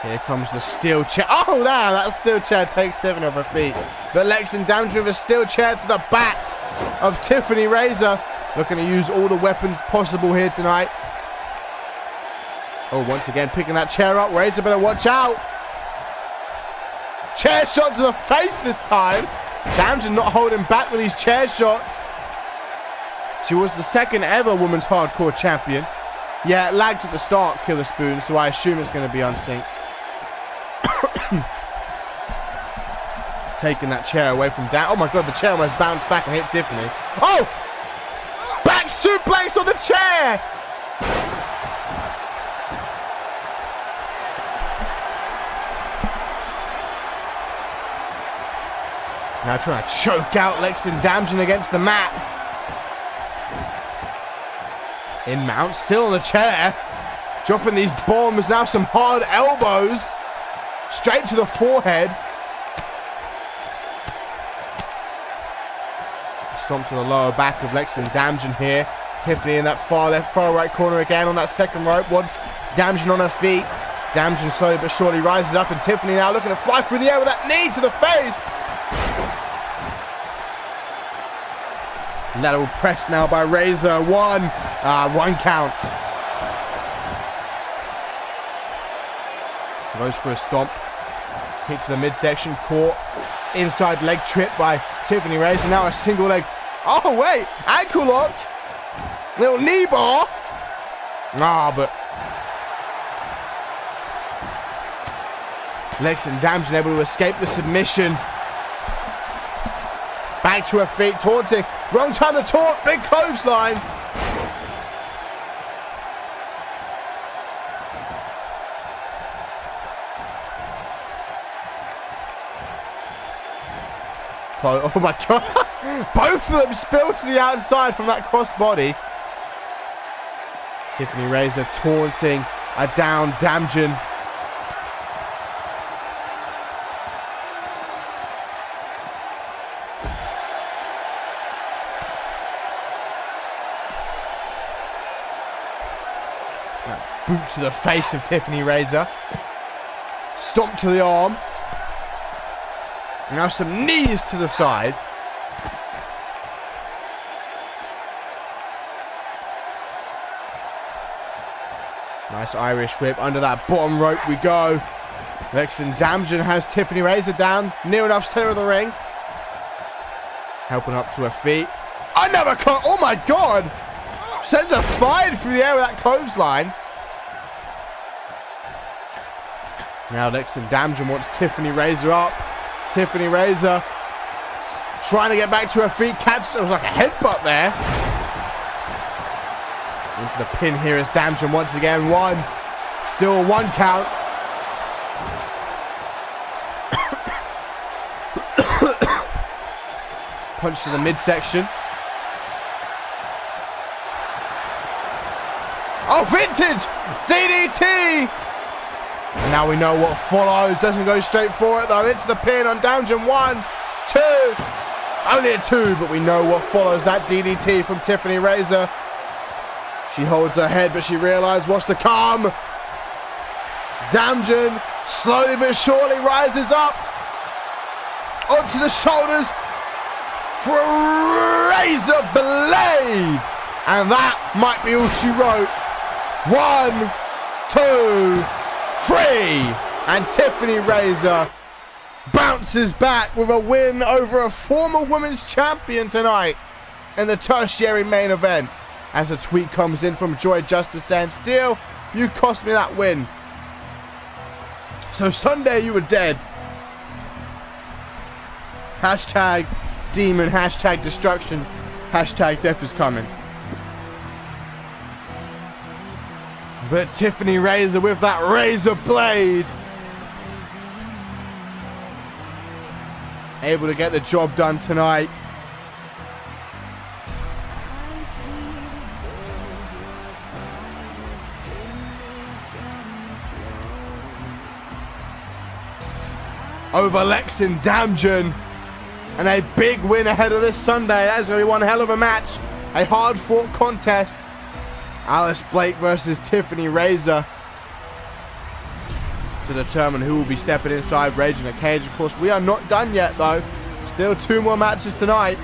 Here comes the steel chair. Oh, damn, that steel chair takes Tiffany off her feet. But Lexington Damjan with a steel chair to the back of Tiffany Razor. Looking to use all the weapons possible here tonight. Oh, once again, picking that chair up. Razor better watch out. Chair shot to the face this time. Damjan not holding back with these chair shots. She was the second ever Women's Hardcore Champion. Yeah, it lagged at the start, Killer Spoon, so I assume it's going to be unsynced. Taking that chair away from Dan. Oh my god, the chair almost bounced back and hit Tiffany. Oh! Back suplex on the chair! Now trying to choke out Lexington Damjan against the mat. In mount, still on the chair. Dropping these bombs, now some hard elbows. Straight to the forehead. Stomp to the lower back of Lexington Damjan here. Tiffany in that far left, far right corner again on that second rope. Wants Damjan on her feet. Damjan slowly but surely rises up, and Tiffany now looking to fly through the air with that knee to the face. Lateral press now by Razor. One count. Goes for a stomp. Kick to the midsection. Caught. Inside leg trip by Tiffany Razor. Now a single leg. Oh, wait. Ankle lock. Little knee bar. But Lexington Damjan able to escape the submission. Back to her feet. Taunting. Wrong time to taunt. Big clothesline. Oh my god. Both of them spilled to the outside from that crossbody. Tiffany Razor taunting a down Damjan. Boot to the face of Tiffany Razor. Stomp to the arm. Now some knees to the side. Nice Irish whip. Under that bottom rope we go. Lexington Damjan has Tiffany Razor down. Near enough center of the ring. Helping up to her feet. Another oh my god! Sends her flying through the air with that clothesline. Now Lexington Damjan wants Tiffany Razor up. Tiffany Razor trying to get back to her feet. Catch. It was like a headbutt there. Into the pin here is Damjan once again. One. Still one count. Punch to the midsection. Oh, vintage! DDT! And now we know what follows. Doesn't go straight for it though. Into the pin on Damjan. 1, 2. Only a 2, but we know what follows that DDT from Tiffany Razor. She holds her head, but she realizes what's to come. Damjan slowly but surely rises up onto the shoulders for a razor blade. And that might be all she wrote. 1, 2, 3. And Tiffany Razor bounces back with a win over a former women's champion tonight in the tertiary main event. As a tweet comes in from Joy Justice saying, "Steele, you cost me that win. So Sunday you were dead." Hashtag demon, hashtag destruction, hashtag death is coming. But Tiffany Razor with that razor blade, able to get the job done tonight. Over Lexington Damjan. And a big win ahead of this Sunday. That's going to be one hell of a match. A hard fought contest. Alice Blake versus Tiffany Razor to determine who will be stepping inside Rage in a Cage. Of course, we are not done yet though. Still 2 more matches tonight.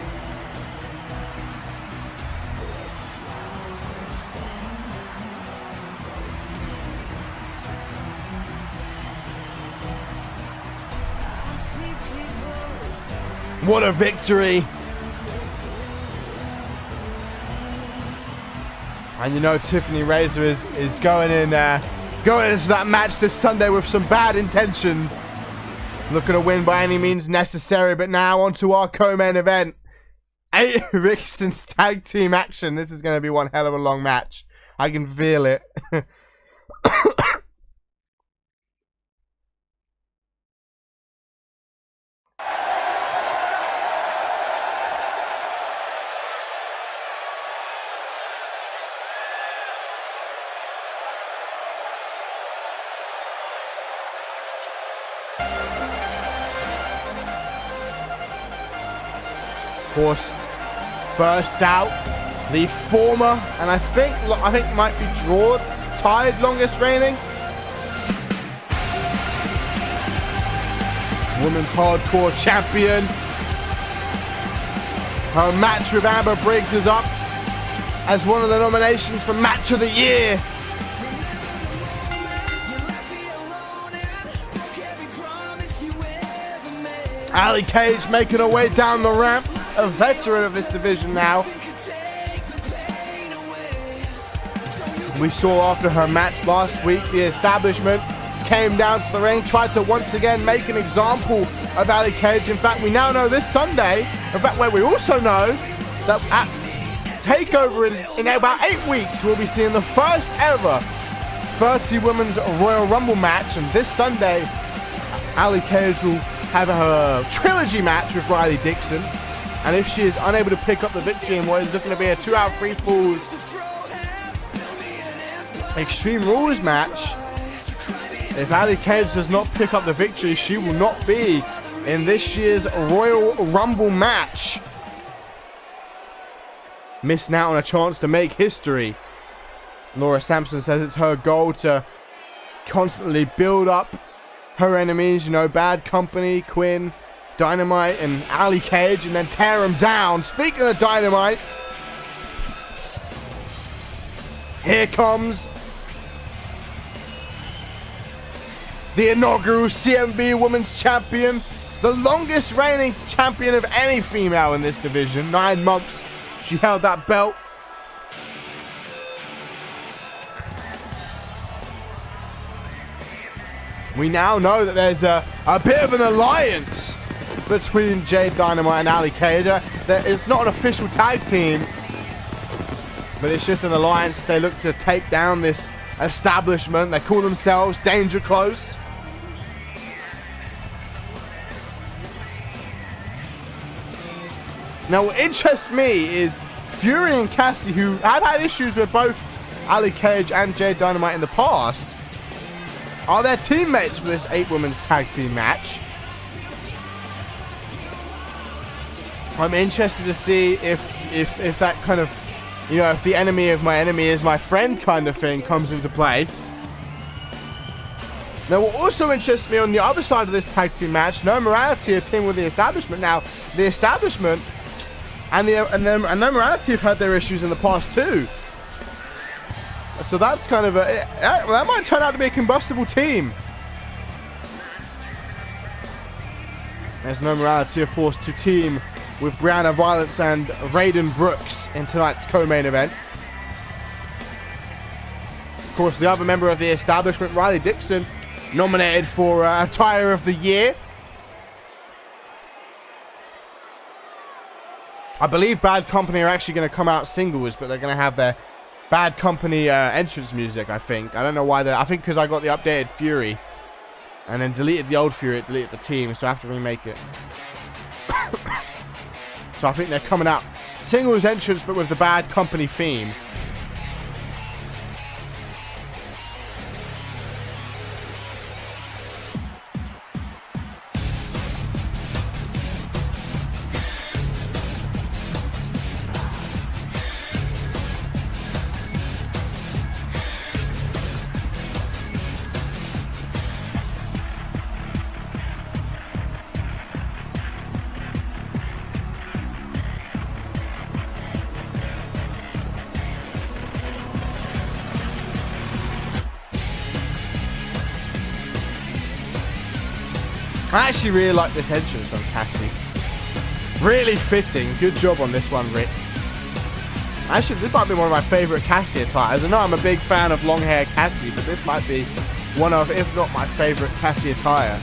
What a victory. And you know Tiffany Razor is going into that match this Sunday with some bad intentions. Looking to win by any means necessary. But now on to our co-main event. 8 Rickson's tag team action. This is going to be one hell of a long match. I can feel it. course, first out, the former, and I think might be tied longest reigning women's hardcore champion. Her match with Amber Briggs is up as one of the nominations for Match of the Year. Ali Cage making her way down the ramp, a veteran of this division now. We saw after her match last week, the Establishment came down to the ring, tried to once again make an example of Ali Cage. In fact, we now know this Sunday, in fact, where we also know that at TakeOver in about 8 weeks, we'll be seeing the first ever 30 Women's Royal Rumble match. And this Sunday, Ali Cage will have her trilogy match with Riley Dixon. And if she is unable to pick up the victory in what is looking to be a 2 out of 3 falls Extreme Rules match, if Ali Cage does not pick up the victory, she will not be in this year's Royal Rumble match. Missing out on a chance to make history. Laura Sampson says it's her goal to constantly build up her enemies, you know, Bad Company, Quinn, Dynamite, and Ali Cage, and then tear them down. Speaking of Dynamite, here comes the inaugural CMV Women's Champion, the longest reigning champion of any female in this division. 9 months she held that belt. We now know that there's a bit of an alliance between Jade Dynamite and Ali Cage. It's not an official tag team, but it's just an alliance. They look to take down this Establishment. They call themselves Danger Close. Now, what interests me is Fury and Cassie, who have had issues with both Ali Cage and Jade Dynamite in the past, are their teammates for this 8-women's tag team match. I'm interested to see if that kind of, you know, if the enemy of my enemy is my friend kind of thing comes into play. Now, what also interests me on the other side of this tag team match, No Morality are teaming with the Establishment. Now, the Establishment and No Morality have had their issues in the past too. So that's kind of that might turn out to be a combustible team. As No Morality are forced to team with Brianna Violence and Raiden Brooks in tonight's co-main event. Of course, the other member of the Establishment, Riley Dixon, nominated for Attire of the Year. I believe Bad Company are actually going to come out singles, but they're going to have their Bad Company entrance music, I think. I don't know why I think because I got the updated Fury and then deleted the old Fury, it deleted the team, so I have to remake it. So I think they're coming out singles entrance, but with the Bad Company theme. I actually really like this entrance on Cassie. Really fitting. Good job on this one, Rick. Actually, this might be one of my favourite Cassie attires. I know I'm a big fan of long hair Cassie, but this might be one of, if not my favourite Cassie attire.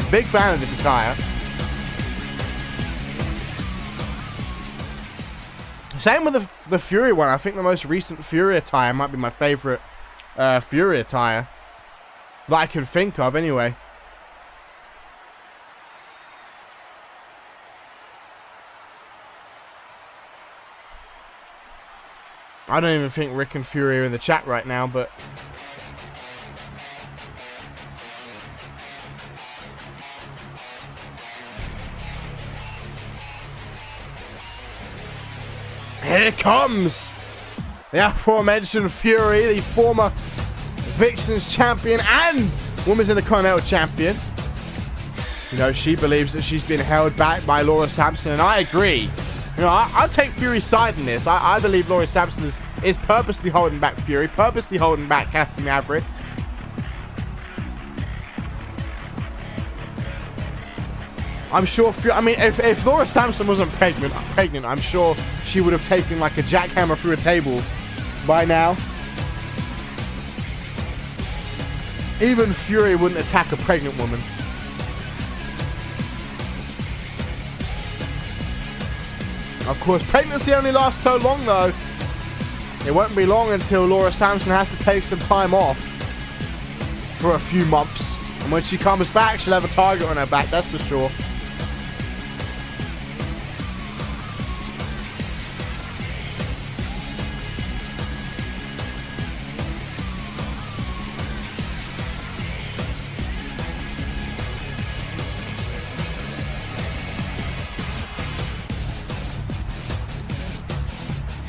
Big fan of this attire. Same with the Fury one. I think the most recent Fury attire might be my favourite Fury attire that I can think of anyway. I don't even think Rick and Fury are in the chat right now, but Here comes the aforementioned Fury, the former Vixens champion and Women's Intercontinental champion. You know, she believes that she's been held back by Laura Sampson, and I agree. You know, I'll take Fury's side in this. I believe Laura Sampson is purposely holding back Fury, purposely holding back Cassie Maverick. I'm sure, I mean, if Laura Sampson wasn't pregnant, I'm sure she would have taken like a jackhammer through a table by now. Even Fury wouldn't attack a pregnant woman. Of course, pregnancy only lasts so long though. It won't be long until Laura Sampson has to take some time off for a few months. And when she comes back, she'll have a target on her back, that's for sure.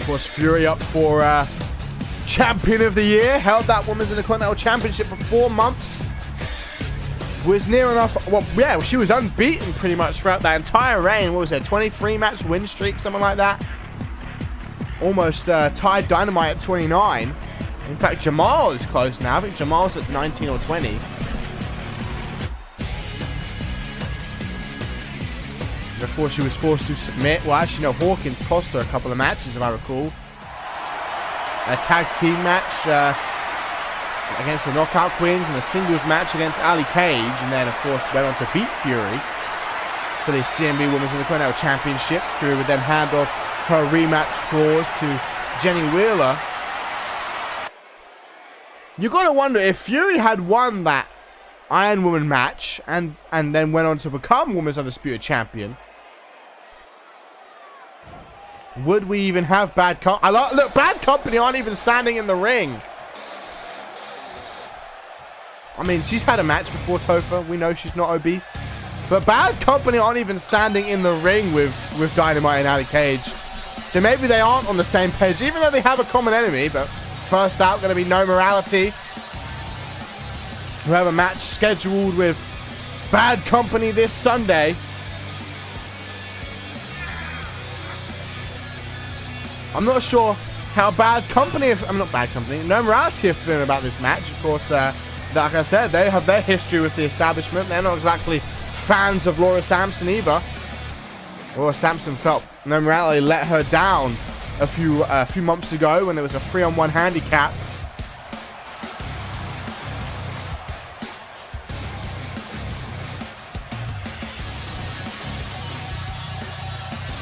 Of course, Fury up for Champion of the Year. Held that Women's Intercontinental Championship for 4 months. Was near enough. Well, yeah, she was unbeaten pretty much throughout that entire reign. What was it? 23-match win streak, something like that. Almost tied Dynamite at 29. In fact, Jamal is close now. I think Jamal's at 19 or 20. Before she was forced to submit. Well, actually, no, Hawkins cost her a couple of matches, if I recall. A tag team match against the Knockout Queens and a singles match against Ali Cage. And then, of course, went on to beat Fury for the CMV Women's Intercontinental Championship. Fury would then hand off her rematch clause to Jenny Wheeler. You got to wonder, if Fury had won that Iron Woman match and then went on to become Women's Undisputed Champion, would we even have Bad Company? Look, Bad Company aren't even standing in the ring. I mean, she's had a match before Topher. We know she's not obese. But Bad Company aren't even standing in the ring with Dynamite and Ali Cage. So maybe they aren't on the same page, even though they have a common enemy. But first out, going to be No Morality, who have a match scheduled with Bad Company this Sunday. I'm not sure how Bad Company, not Bad Company, No Morality are feeling about this match. Of course, like I said, they have their history with the establishment. They're not exactly fans of Laura Sampson either. Laura Sampson felt No Morality let her down a few months ago when there was a 3-on-1 handicap.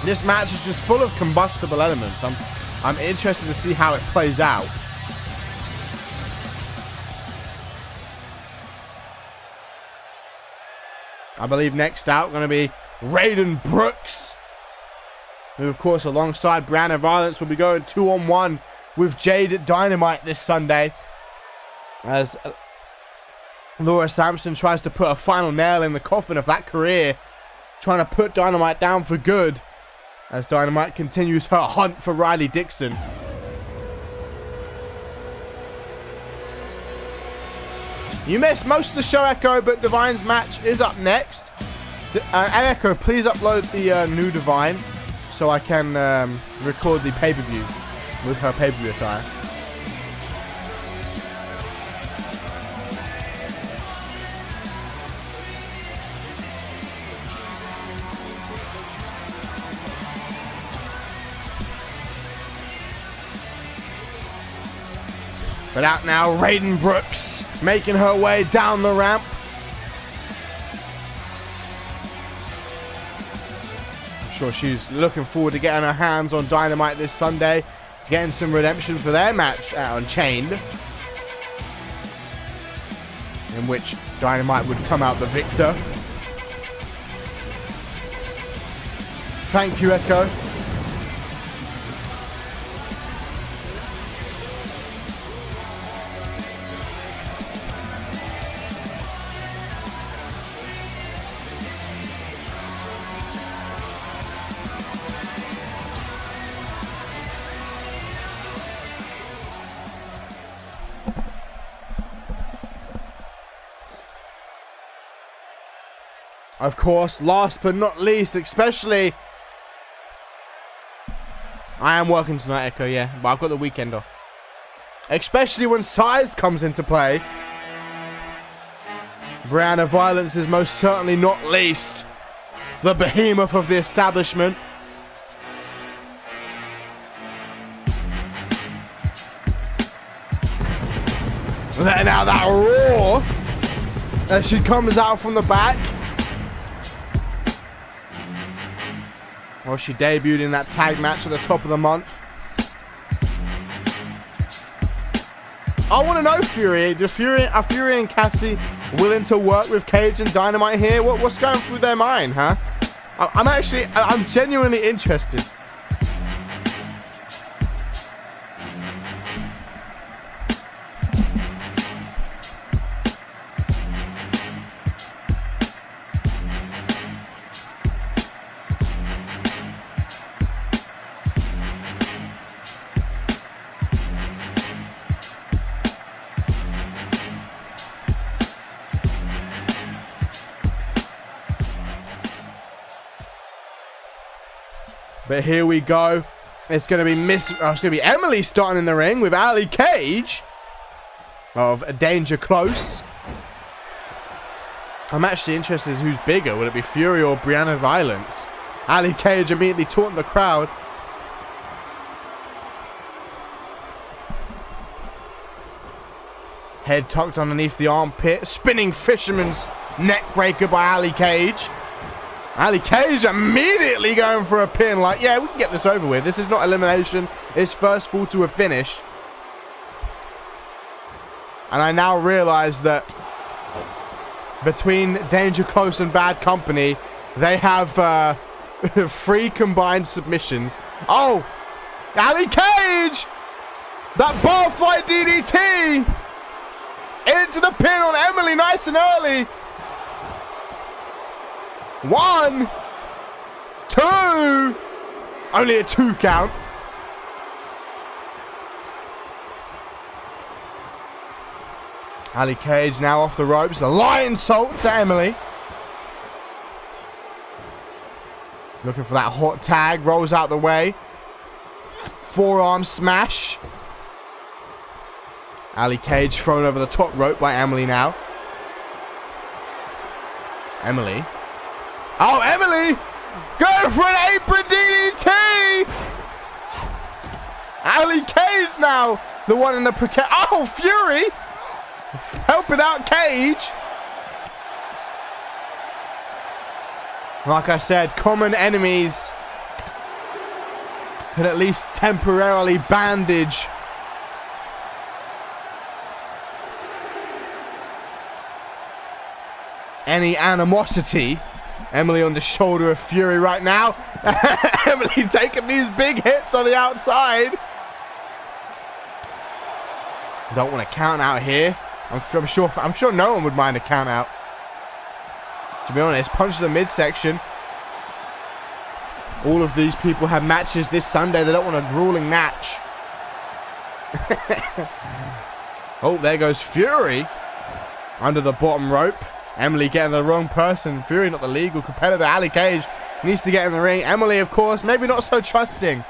This match is just full of combustible elements. I'm interested to see how it plays out. I believe next out going to be Raiden Brooks, who of course alongside Brand of Violence will be going 2-on-1 with Jade Dynamite this Sunday, as Laura Sampson tries to put a final nail in the coffin of that career, trying to put Dynamite down for good, as Dynamite continues her hunt for Riley Dixon. You missed most of the show, Echo, but Divine's match is up next. And Echo, please upload the new Divine so I can record the pay-per-view with her pay-per-view attire. But out now, Raiden Brooks making her way down the ramp. I'm sure she's looking forward to getting her hands on Dynamite this Sunday, getting some redemption for their match at Unchained, in which Dynamite would come out the victor. Thank you, Echo. Of course, last but not least, especially... I am working tonight, Echo, yeah. But I've got the weekend off. Especially when size comes into play. Brianna Violence is most certainly not least. The behemoth of the establishment. Letting out that roar as she comes out from the back. Well, she debuted in that tag match at the top of the month. I want to know, Fury. Are Fury and Cassie willing to work with Cage and Dynamite here? What's going through their mind, huh? I'm genuinely interested. But here we go. It's going to be Emily starting in the ring with Ali Cage of Danger Close. I'm actually interested in who's bigger. Will it be Fury or Brianna Violence? Ali Cage immediately taunting the crowd. Head tucked underneath the armpit. Spinning fisherman's neck breaker by Ali Cage. Ali Cage immediately going for a pin. Like, yeah, we can get this over with. This is not elimination. It's first fall to a finish. And I now realize that between Danger Close and Bad Company, they have 3 combined submissions. Oh! Ali Cage! That barfly DDT! Into the pin on Emily nice and early. 1, 2, only a 2 count. Ali Cage now off the ropes. A lion salt to Emily. Looking for that hot tag. Rolls out the way. Forearm smash. Ali Cage thrown over the top rope by Emily now. Emily. Oh, Emily! Going for an apron DDT! Ali Cage now! The one in the Oh, Fury! Helping out Cage. Like I said, common enemies can at least temporarily bandage any animosity. Emily on the shoulder of Fury right now. Emily taking these big hits on the outside. Don't want to count out here. I'm sure no one would mind a count out. To be honest, punch to the midsection. All of these people have matches this Sunday. They don't want a grueling match. Oh, there goes Fury under the bottom rope. Emily getting the wrong person. Fury, not the legal competitor. Ali Cage needs to get in the ring. Emily, of course, maybe not so trusting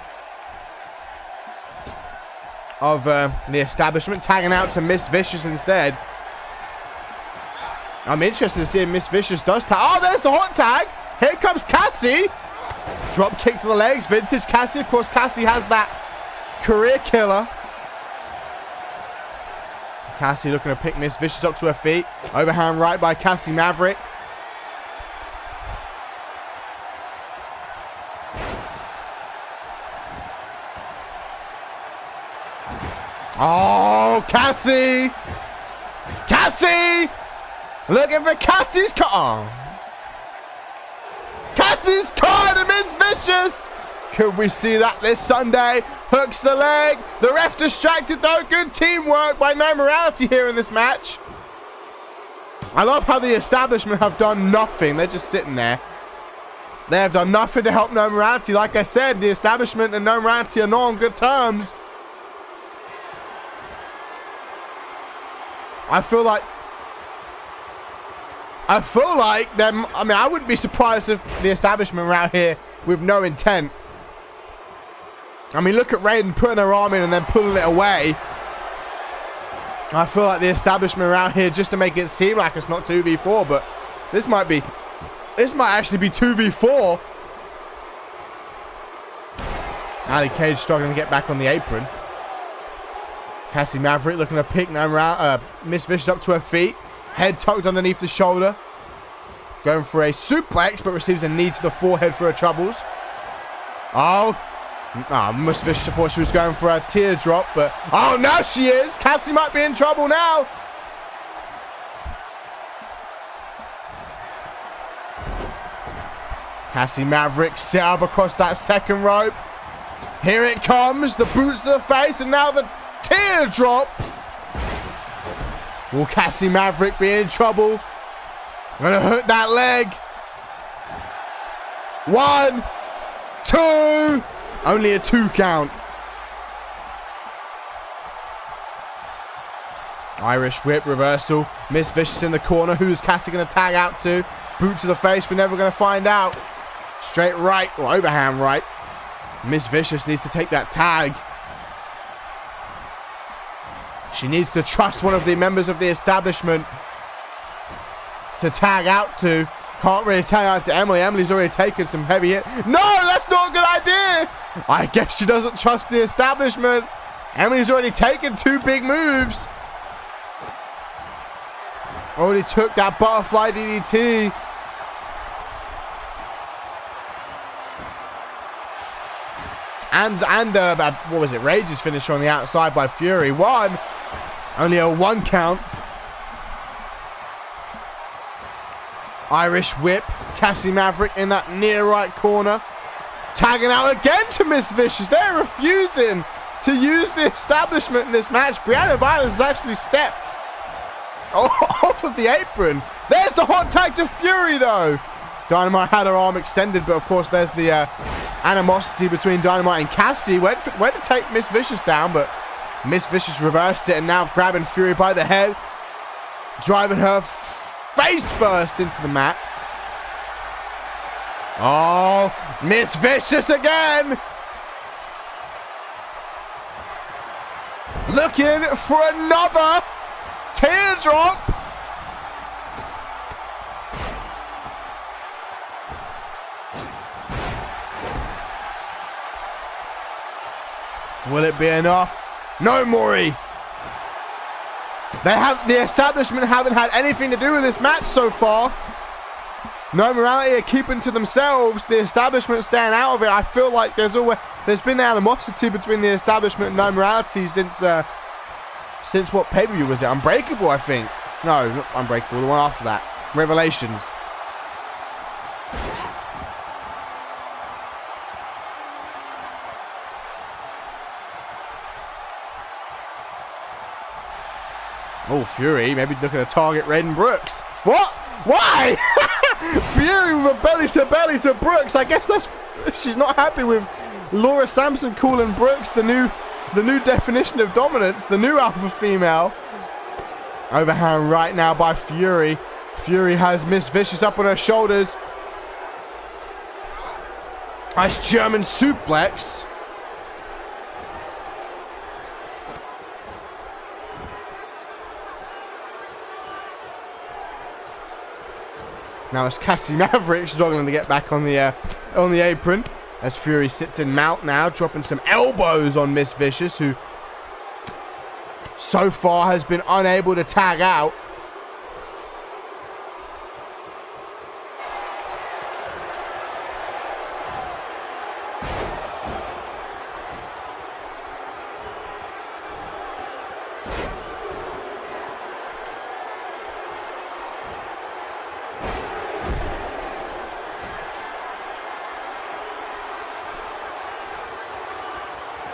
of the establishment. Tagging out to Miss Vicious instead. I'm interested to see if Miss Vicious does tag. Oh, there's the hot tag. Here comes Cassie. Drop kick to the legs. Vintage Cassie. Of course, Cassie has that career killer. Cassie looking to pick Miss Vicious up to her feet. Overhand right by Cassie Maverick. Oh, Cassie! Cassie! Looking for Cassie's card. Cassie's card and Miss Vicious! Could we see that this Sunday? Hooks the leg. The ref distracted though. Good teamwork by No Morality here in this match. I love how the establishment have done nothing. They're just sitting there. They have done nothing to help No Morality. Like I said, the establishment and No Morality are not on good terms. I feel like I feel like them. I mean, I wouldn't be surprised if the establishment were out here with no intent. I mean, look at Raiden putting her arm in and then pulling it away. I feel like the establishment are out here just to make it seem like it's not 2v4, but this might actually be 2v4. Ali Cage struggling to get back on the apron. Cassie Maverick looking to pick Miss Vicious up to her feet. Head tucked underneath the shoulder. Going for a suplex, but receives a knee to the forehead for her troubles. Miss Vicious thought she was going for a teardrop, but... Oh, now she is! Cassie might be in trouble now! Cassie Maverick set up across that second rope. Here it comes, the boots to the face, and now the teardrop. Will Cassie Maverick be in trouble? Gonna hook that leg. 1, 2. Only a 2 count. Irish whip reversal. Miss Vicious in the corner. Who is Cassie gonna tag out to? Boot to the face. We're never gonna find out. Straight right or overhand right. Miss Vicious needs to take that tag. She needs to trust one of the members of the establishment to tag out to. Can't really tag out to Emily. Emily's already taken some heavy hit. No, that's not a good idea. I guess she doesn't trust the establishment. Emily's already taken 2 big moves. Already took that butterfly DDT. And what was it? Rage's finisher on the outside by Fury. 1. Only a 1 count. Irish whip. Cassie Maverick in that near right corner. Tagging out again to Miss Vicious. They're refusing to use the establishment in this match. Brianna Violence has actually stepped off of the apron. There's the hot tag to Fury though. Dynamite had her arm extended, but of course there's the animosity between Dynamite and Cassie. Went to take Miss Vicious down, but Miss Vicious reversed it and now grabbing Fury by the head. Driving her face first into the mat. Oh, Miss Vicious again. Looking for another teardrop. Will it be enough? No, Maury. The establishment haven't had anything to do with this match so far. No Morality are keeping to themselves. The establishment staying out of it. I feel like there's been animosity between the establishment and No Morality since what pay-per-view was it? Unbreakable, I think. No, not Unbreakable. The one after that. Revelations. Oh, Fury, maybe looking to target Raiden Brooks. What? Why? Fury with a belly to Brooks. I guess she's not happy with Laura Sampson calling Brooks the new definition of dominance, the new alpha female. Overhand right now by Fury. Fury has Miss Vicious up on her shoulders. Nice German suplex. Now it's Cassie Maverick struggling to get back on the apron as Fury sits in mount now, dropping some elbows on Miss Vicious, who so far has been unable to tag out.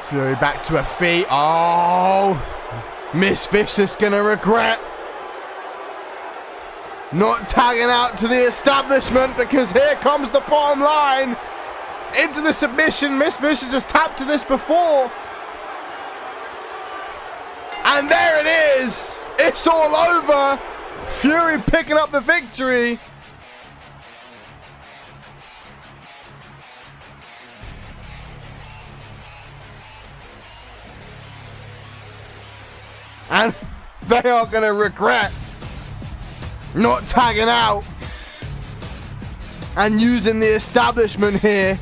Fury back to her feet. Oh, Miss Vicious gonna regret not tagging out to the establishment, because here comes the bottom line. Into the submission. Miss Vicious has tapped to this before. And there it is. It's all over. Fury picking up the victory. And they are going to regret not tagging out and using the establishment here.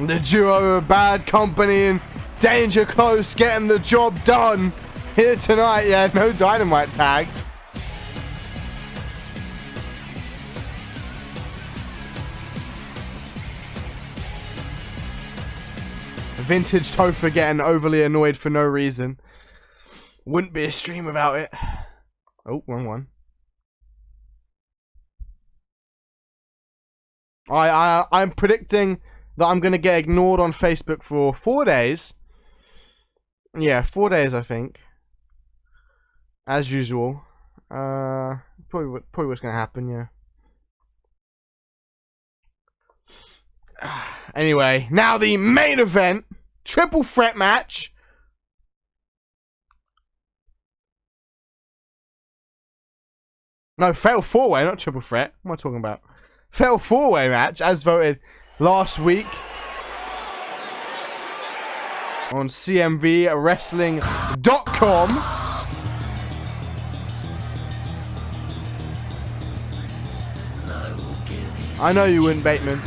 The duo of Bad Company and Danger Close getting the job done here tonight. Yeah, no Dynamite tag. Vintage Topher getting overly annoyed for no reason. Wouldn't be a stream without it. Oh, wrong one. I'm predicting that I'm going to get ignored on Facebook for 4 days. Yeah, 4 days, I think. As usual. Probably what's going to happen, yeah. Anyway, now the main event. Triple threat match. No, fatal four-way, not triple threat. What am I talking about? Fatal four-way match, as voted last week on CMV Wrestling.com. I know you wouldn't, Bateman.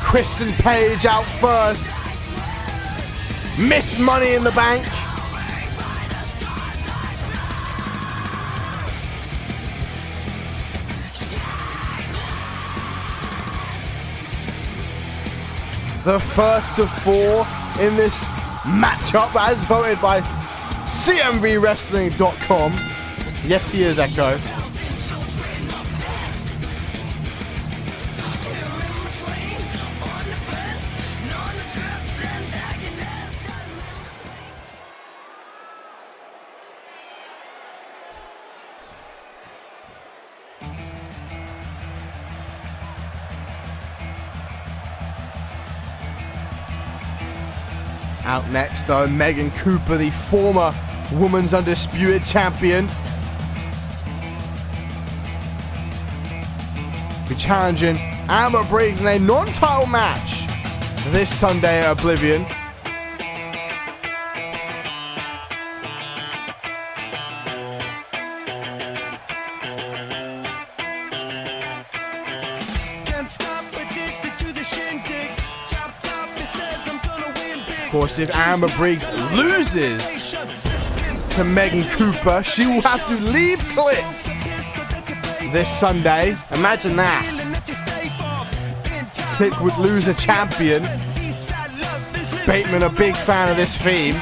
Kristen Page out first. Miss Money in the Bank. The first of four in this matchup as voted by CMVWrestling.com. Yes, he is, Echo. Out next, though, Megan Cooper, the former Women's Undisputed Champion, be challenging Amber Briggs in a non-title match this Sunday at Oblivion. Of course, if Amber Briggs loses to Megan Cooper, she will have to leave Click this Sunday. Imagine that. Click would lose a champion. Bateman, a big fan of this theme.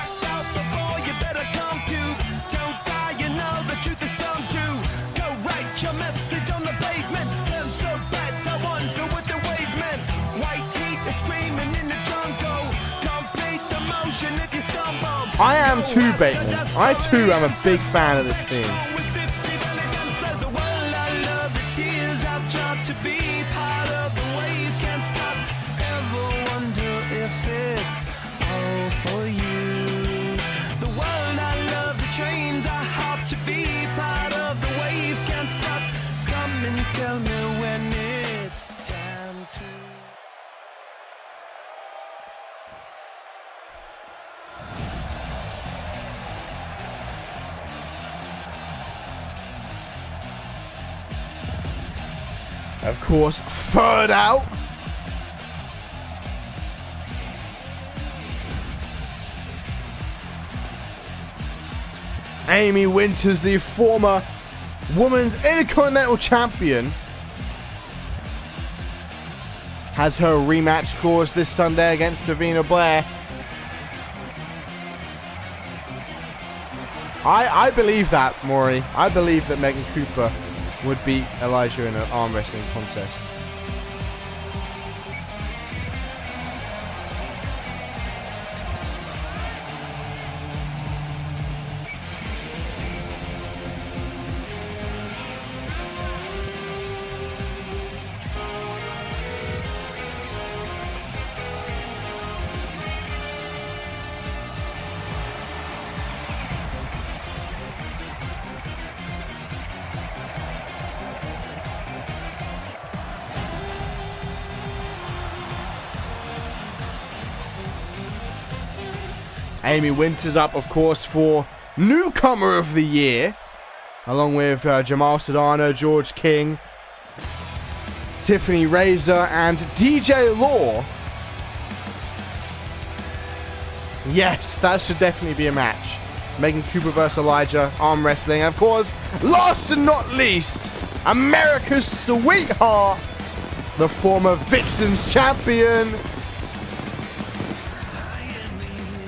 I am too, Bateman. I too am a big fan of this theme. Of course, third out. Amy Winters, the former Women's Intercontinental Champion, has her rematch clause this Sunday against Davina Blair. I believe that, Maury. I believe that Megan Cooper would beat Elijah in an arm wrestling contest. Amy Winters up, of course, for Newcomer of the Year, along with Jamal Sedano, George King, Tiffany Razor, and DJ Law. Yes, that should definitely be a match. Megan Cooper versus Elijah, arm wrestling. And of course, last and not least, America's sweetheart, the former Vixens champion,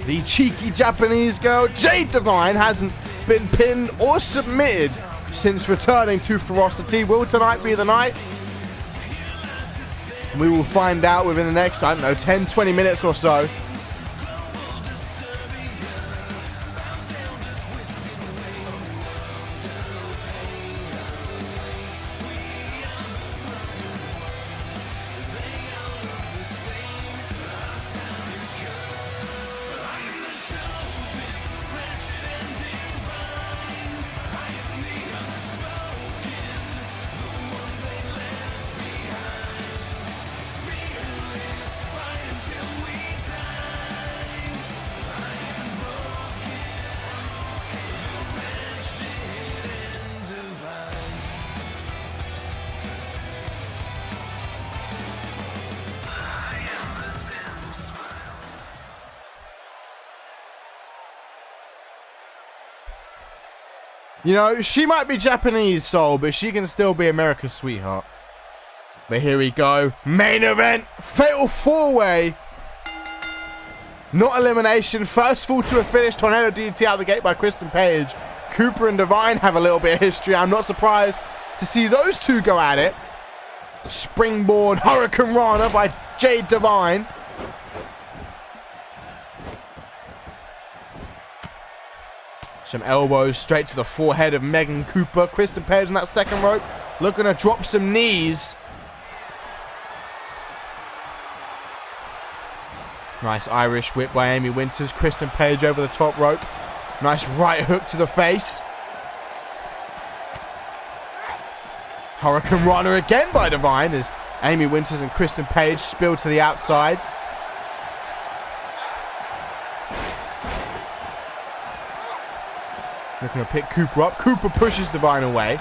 the cheeky Japanese girl, Jade Divine, hasn't been pinned or submitted since returning to Ferocity. Will tonight be the night? We will find out within the next, 10-20 minutes or so. You know, she might be Japanese soul, but she can still be America's sweetheart. But here we go. Main event. Fatal 4-way. Not elimination. First fall to a finish. Tornado DDT out the gate by Kristen Page. Cooper and Divine have a little bit of history. I'm not surprised to see those two go at it. Springboard Hurricane Rana by Jade Divine. Some elbows straight to the forehead of Megan Cooper. Kristen Page on that second rope, looking to drop some knees. Nice Irish whip by Amy Winters. Kristen Page over the top rope. Nice right hook to the face. Hurricane Runner again by Divine as Amy Winters and Kristen Page spill to the outside. Looking to pick Cooper up. Cooper pushes Divine away.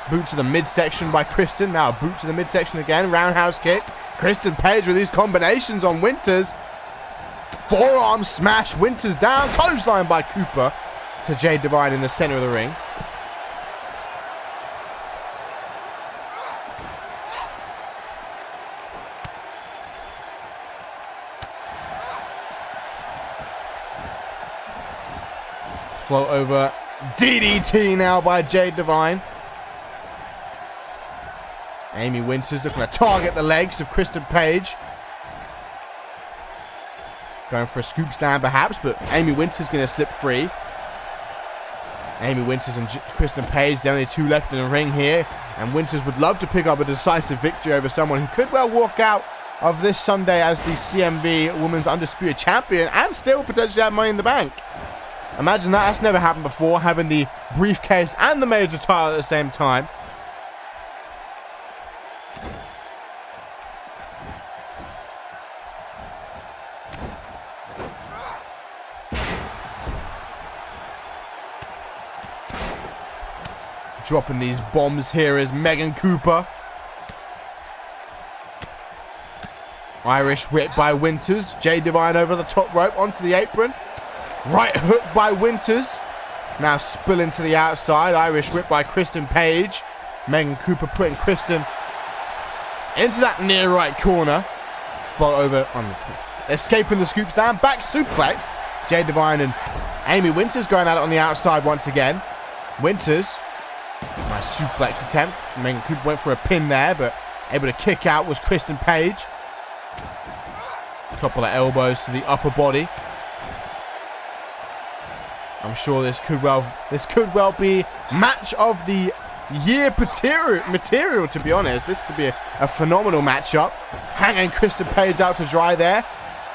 Boot to the midsection by Kristen. Now a boot to the midsection again. Roundhouse kick. Kristen Page with these combinations on Winters. Forearm smash. Winters down. Clothesline by Cooper to Jade Divine in the center of the ring. Float over. DDT now by Jade Divine. Amy Winters looking to target the legs of Kristen Page. Going for a scoop slam perhaps, but Amy Winters going to slip free. Amy Winters and Kristen Page, the only two left in the ring here. And Winters would love to pick up a decisive victory over someone who could well walk out of this Sunday as the CMV Women's Undisputed Champion and still potentially have Money in the Bank. Imagine that. That's never happened before, having the briefcase and the major title at the same time. Dropping these bombs here is Megan Cooper. Irish whip by Winters. Jade Divine over the top rope onto the apron. Right hook by Winters. now spilling to the outside. Irish whip by Kristen Page. Megan Cooper putting Kristen into that near right corner. Fall over, escaping the scoop stand. Back suplex. Jade Divine and Amy Winters going at it on the outside once again. Winters, nice suplex attempt. Megan Cooper went for a pin there, but able to kick out was Kristen Page. A couple of elbows to the upper body. I'm sure this could well be match of the year material, to be honest. This could be a phenomenal matchup. Hanging Kristen Page out to dry there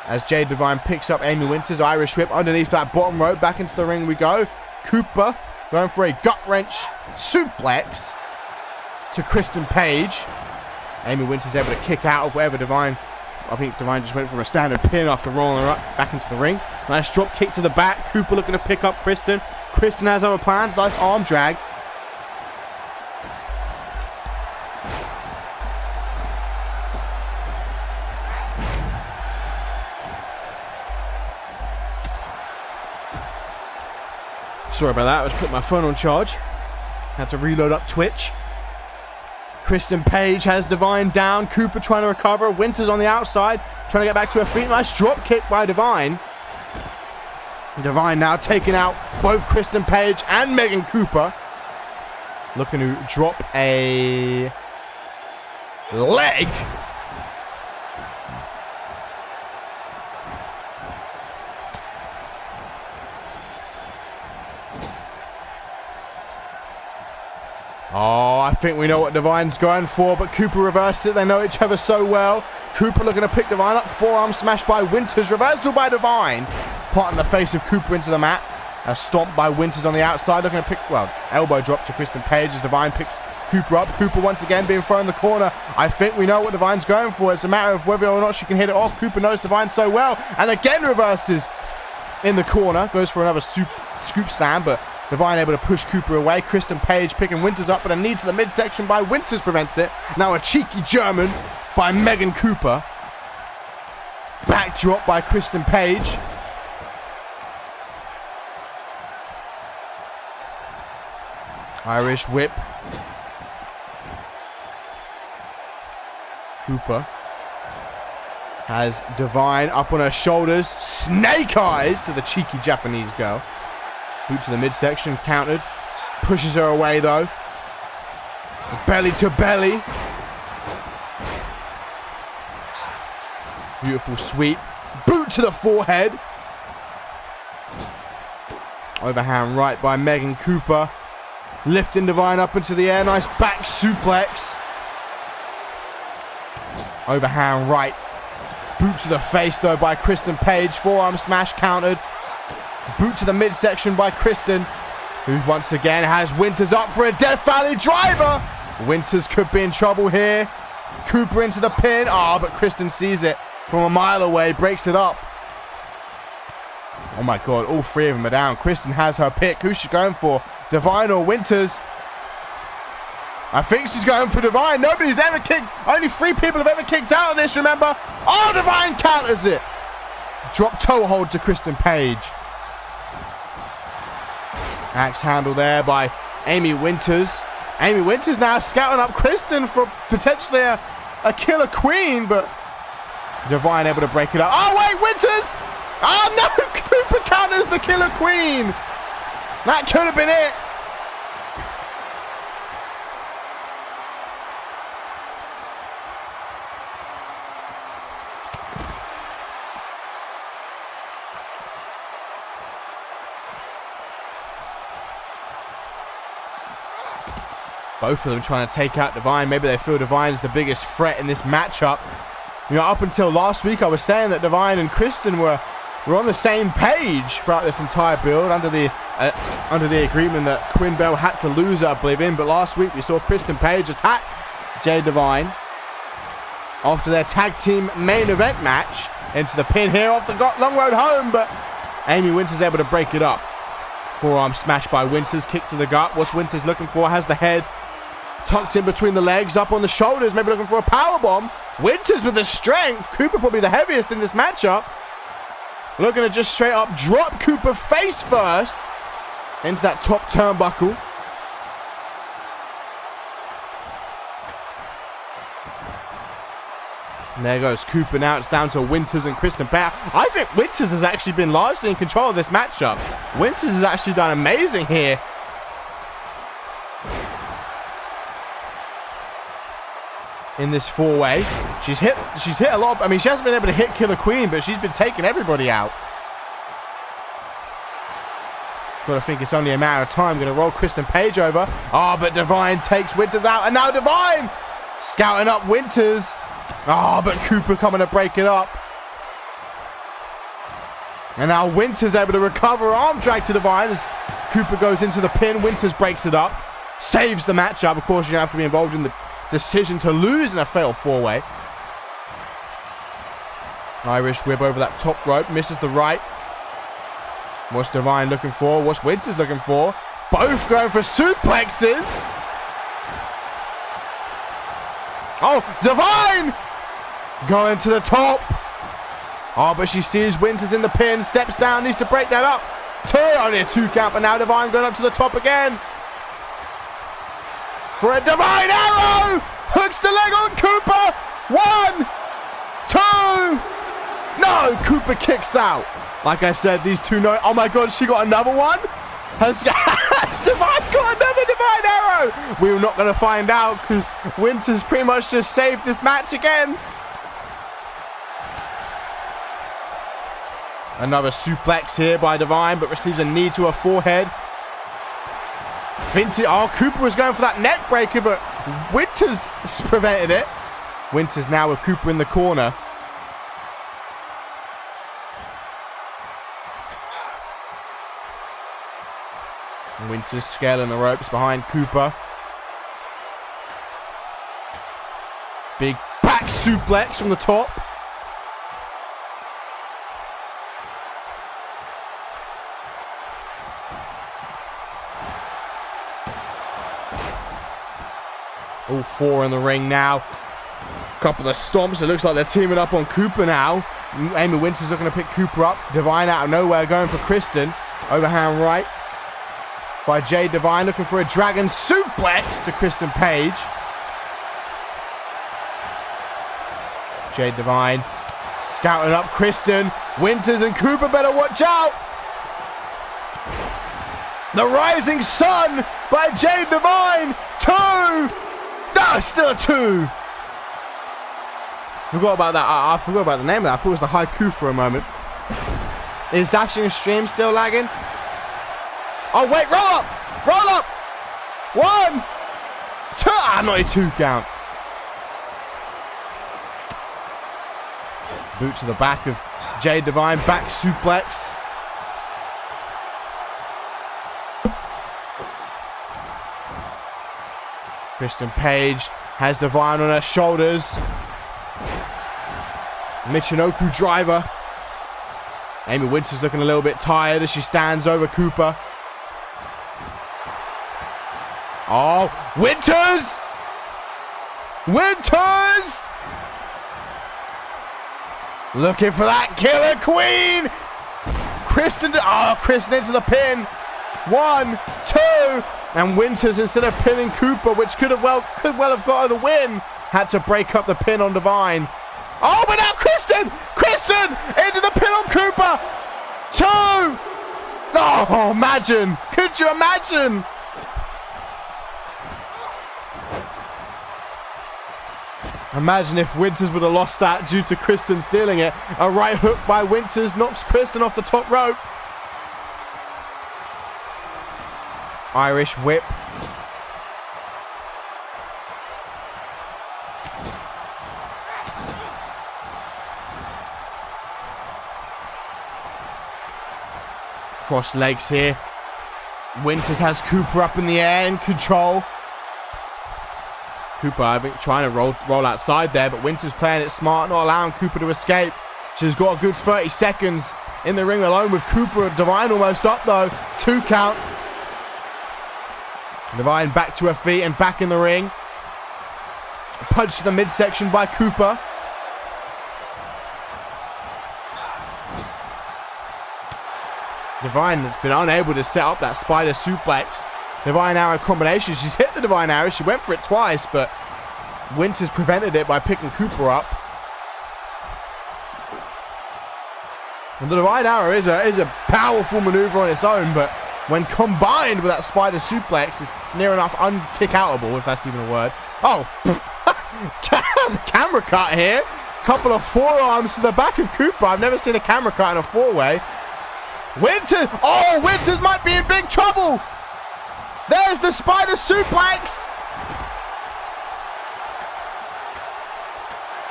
as Jade Divine picks up Amy Winters. Irish whip underneath that bottom rope. Back into the ring we go. Cooper going for a gut wrench suplex to Kristen Page. Amy Winters able to kick out of whatever Divine. I think Divine just went for a standard pin after rolling her up back into the ring. Nice drop kick to the back. Cooper looking to pick up Kristen. Kristen has other plans. Nice arm drag. Sorry about that. I was putting my phone on charge. Had to reload up Twitch. Kristen Page has Divine down. Cooper trying to recover. Winters on the outside, trying to get back to her feet. Nice drop kick by Divine. Divine now taking out both Kristen Page and Megan Cooper. Looking to drop a leg. Oh, I think we know what Divine's going for, but Cooper reversed it. They know each other so well. Cooper looking to pick Divine up. Forearm smash by Winters. Reversal by Divine. Plotting the face of Cooper into the mat. A stomp by Winters on the outside. Looking to pick, elbow drop to Kristen Page as Divine picks Cooper up. Cooper once again being thrown in the corner. I think we know what Divine's going for. It's a matter of whether or not she can hit it off. Cooper knows Divine so well. And again reverses in the corner. Goes for another scoop slam, but Divine able to push Cooper away. Kristen Page picking Winters up, but a knee to the midsection by Winters prevents it. Now a cheeky German by Megan Cooper. Backdrop by Kristen Page. Irish whip. Cooper has Divine up on her shoulders. Snake eyes to the cheeky Japanese girl. Boot to the midsection, countered. Pushes her away though. Belly to belly. Beautiful sweep. Boot to the forehead. Overhand right by Megan Cooper. Lifting Divine up into the air. Nice back suplex. Overhand right. Boot to the face though by Kristen Page. Forearm smash countered. Boot to the midsection by Kristen, who once again has Winters up for a Death Valley driver. Winters could be in trouble here. Cooper into the pin. But Kristen sees it from a mile away, breaks it up. Oh my god, all three of them are down. Kristen has her pick. Who's she going for? Divine or Winters? I think she's going for Divine. Nobody's ever kicked. Only 3 people have ever kicked out of this, remember? Divine counters it. Drop toe hold to Kristen Page. Axe handle there by Amy Winters. Amy Winters now scouting up Kristen for potentially a killer queen, but Divine able to break it up. Oh wait, Winters! Oh no, Cooper counters the killer queen. That could have been it. Both of them trying to take out Divine. Maybe they feel Divine is the biggest threat in this matchup. You know, up until last week, I was saying that Divine and Kristen were on the same page throughout this entire build, under the agreement that Quinn Bell had to lose at Oblivion. But last week, we saw Kristen Page attack Jade Divine after their tag team main event match into the pin here off the long road home. But Amy Winters able to break it up. Forearm smash by Winters, kick to the gut. What's Winters looking for? Has the head tucked in between the legs, up on the shoulders, maybe looking for a powerbomb. Winters with the strength. Cooper probably the heaviest in this matchup. Looking to just straight up drop Cooper face first. into that top turnbuckle. And there goes Cooper now. It's down to Winters and Kristen Page. I think Winters has actually been largely in control of this matchup. Winters has actually done amazing here. In this four-way. She's hit a lot. I mean, she hasn't been able to hit Killer Queen, but she's been taking everybody out. But I think it's only a matter of time. Going to roll Kristen Page over. Oh, but Divine takes Winters out. And now Divine scouting up Winters. Oh, but Cooper coming to break it up. And now Winters able to recover. Arm drag to Divine as Cooper goes into the pin. Winters breaks it up. Saves the matchup. Of course, you don't have to be involved in the decision to lose in a fatal four-way. Irish whip over that top rope. Misses the right. What's Divine looking for? What's Winters looking for? Both going for suplexes. Oh, Divine! Going to the top. Oh, but she sees Winters in the pin. Steps down. Needs to break that up. Only a 2 count, but now Divine going up to the top again. For a Divine arrow! Hooks the leg on Cooper! 1, 2! No! Cooper kicks out. Like I said, these two know. Oh my god, she got another one? Has Divine got another Divine arrow? We're not going to find out because Winters pretty much just saved this match again. Another suplex here by Divine, but receives a knee to her forehead. Cooper was going for that neck breaker, but Winters prevented it. Winters now with Cooper in the corner. Winters scaling the ropes behind Cooper. Big back suplex from the top. All four in the ring now. Couple of stomps. It looks like they're teaming up on Cooper now. Amy Winters looking to pick Cooper up. Divine out of nowhere going for Kristen. Overhand right by Jade Divine, looking for a dragon suplex to Kristen Page. Jade Divine scouting up Kristen. Winters and Cooper better watch out. The Rising Sun by Jade Divine. 2. No, still a 2. Forgot about that. I forgot about the name of that. I thought it was the haiku for a moment. Is Dashing Stream still lagging? Oh, wait, roll up! Roll up! 1, 2. Not a 2 count. Boot to the back of Jade Divine. Back suplex. Kristen Page has Divine on her shoulders. Michinoku driver. Amy Winters looking a little bit tired as she stands over Cooper. Oh, Winters! Winters! Looking for that Killer Queen! Kristen into the pin. 1, 2, and Winters, instead of pinning Cooper, which could well have got her the win, had to break up the pin on Divine. Oh, but now Kristen into the pin on Cooper. 2. Oh, imagine! Could you imagine? Imagine if Winters would have lost that due to Kristen stealing it. A right hook by Winters knocks Kristen off the top rope. Irish whip. Cross legs here. Winters has Cooper up in the air in control. Cooper, I think, trying to roll outside there, but Winters playing it smart, not allowing Cooper to escape. She's got a good 30 seconds in the ring alone with Cooper and Divine almost up though. 2 count. Divine back to her feet and back in the ring. Punch to the midsection by Cooper. Divine has been unable to set up that spider suplex. Divine arrow combination. She's hit the divine arrow. She went for it twice, but Winters prevented it by picking Cooper up. And the divine arrow is a powerful maneuver on its own, but when combined with that spider suplex, it's near enough unkick-outable, if that's even a word. Oh, camera cut here. Couple of forearms to the back of Cooper. I've never seen a camera cut in a four-way. Winters, oh, Winters might be in big trouble. There's the spider suplex.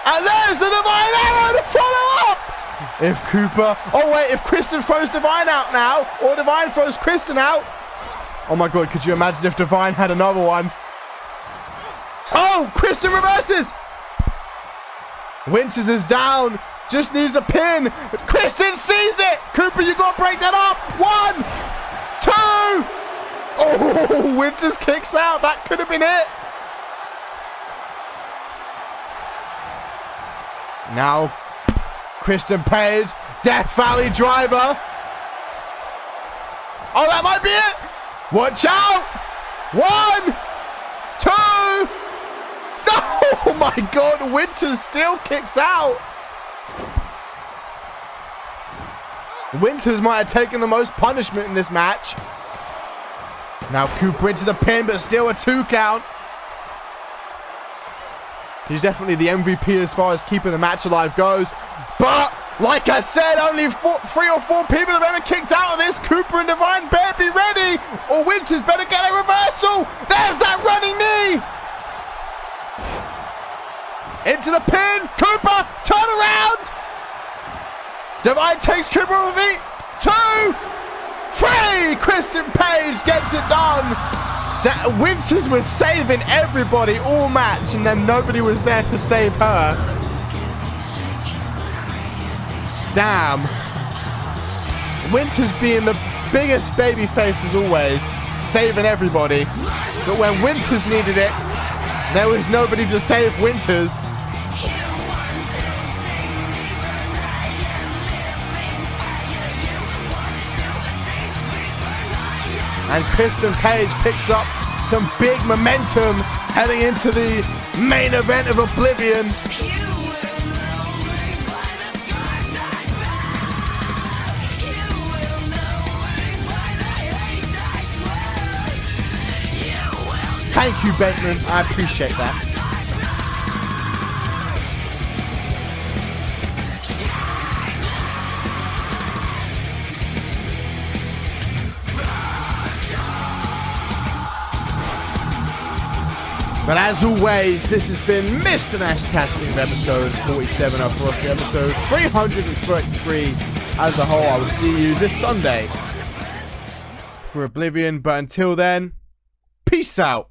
And there's the divine arrow to follow up. If Cooper, oh wait, if Kristen throws Divine out now, or Divine throws Kristen out. Oh my God, could you imagine if Divine had another one? Oh, Kristen reverses. Winters is down, just needs a pin. Kristen sees it. Cooper, you got to break that up. 1, 2. Oh, Winters kicks out. That could have been it. Now, Kristen Page, Death Valley driver. Oh, that might be it. Watch out. 1, 2. No, oh my God, Winters still kicks out. Winters might have taken the most punishment in this match. Now Cooper into the pin, but still a 2 count. He's definitely the MVP as far as keeping the match alive goes. But, like I said, only 3 or 4 people have ever kicked out of this. Cooper and Divine better be ready, or Winters better get a reversal. There's that running knee. Into the pin. Cooper, turn around. Divine takes Cooper on the feet. 2, 3. Kristen Page gets it done. Winters was saving everybody all match, and then nobody was there to save her. Damn. Winters being the biggest babyface as always, saving everybody. But when Winters needed it, there was nobody to save Winters. And Kristen Page picks up some big momentum heading into the main event of Oblivion. Thank you, Bateman. I appreciate that. But as always, this has been Mr. Nash casting of episode 47 of Ferocity, episode 333 as a whole. I will see you this Sunday for Oblivion. But until then, peace out.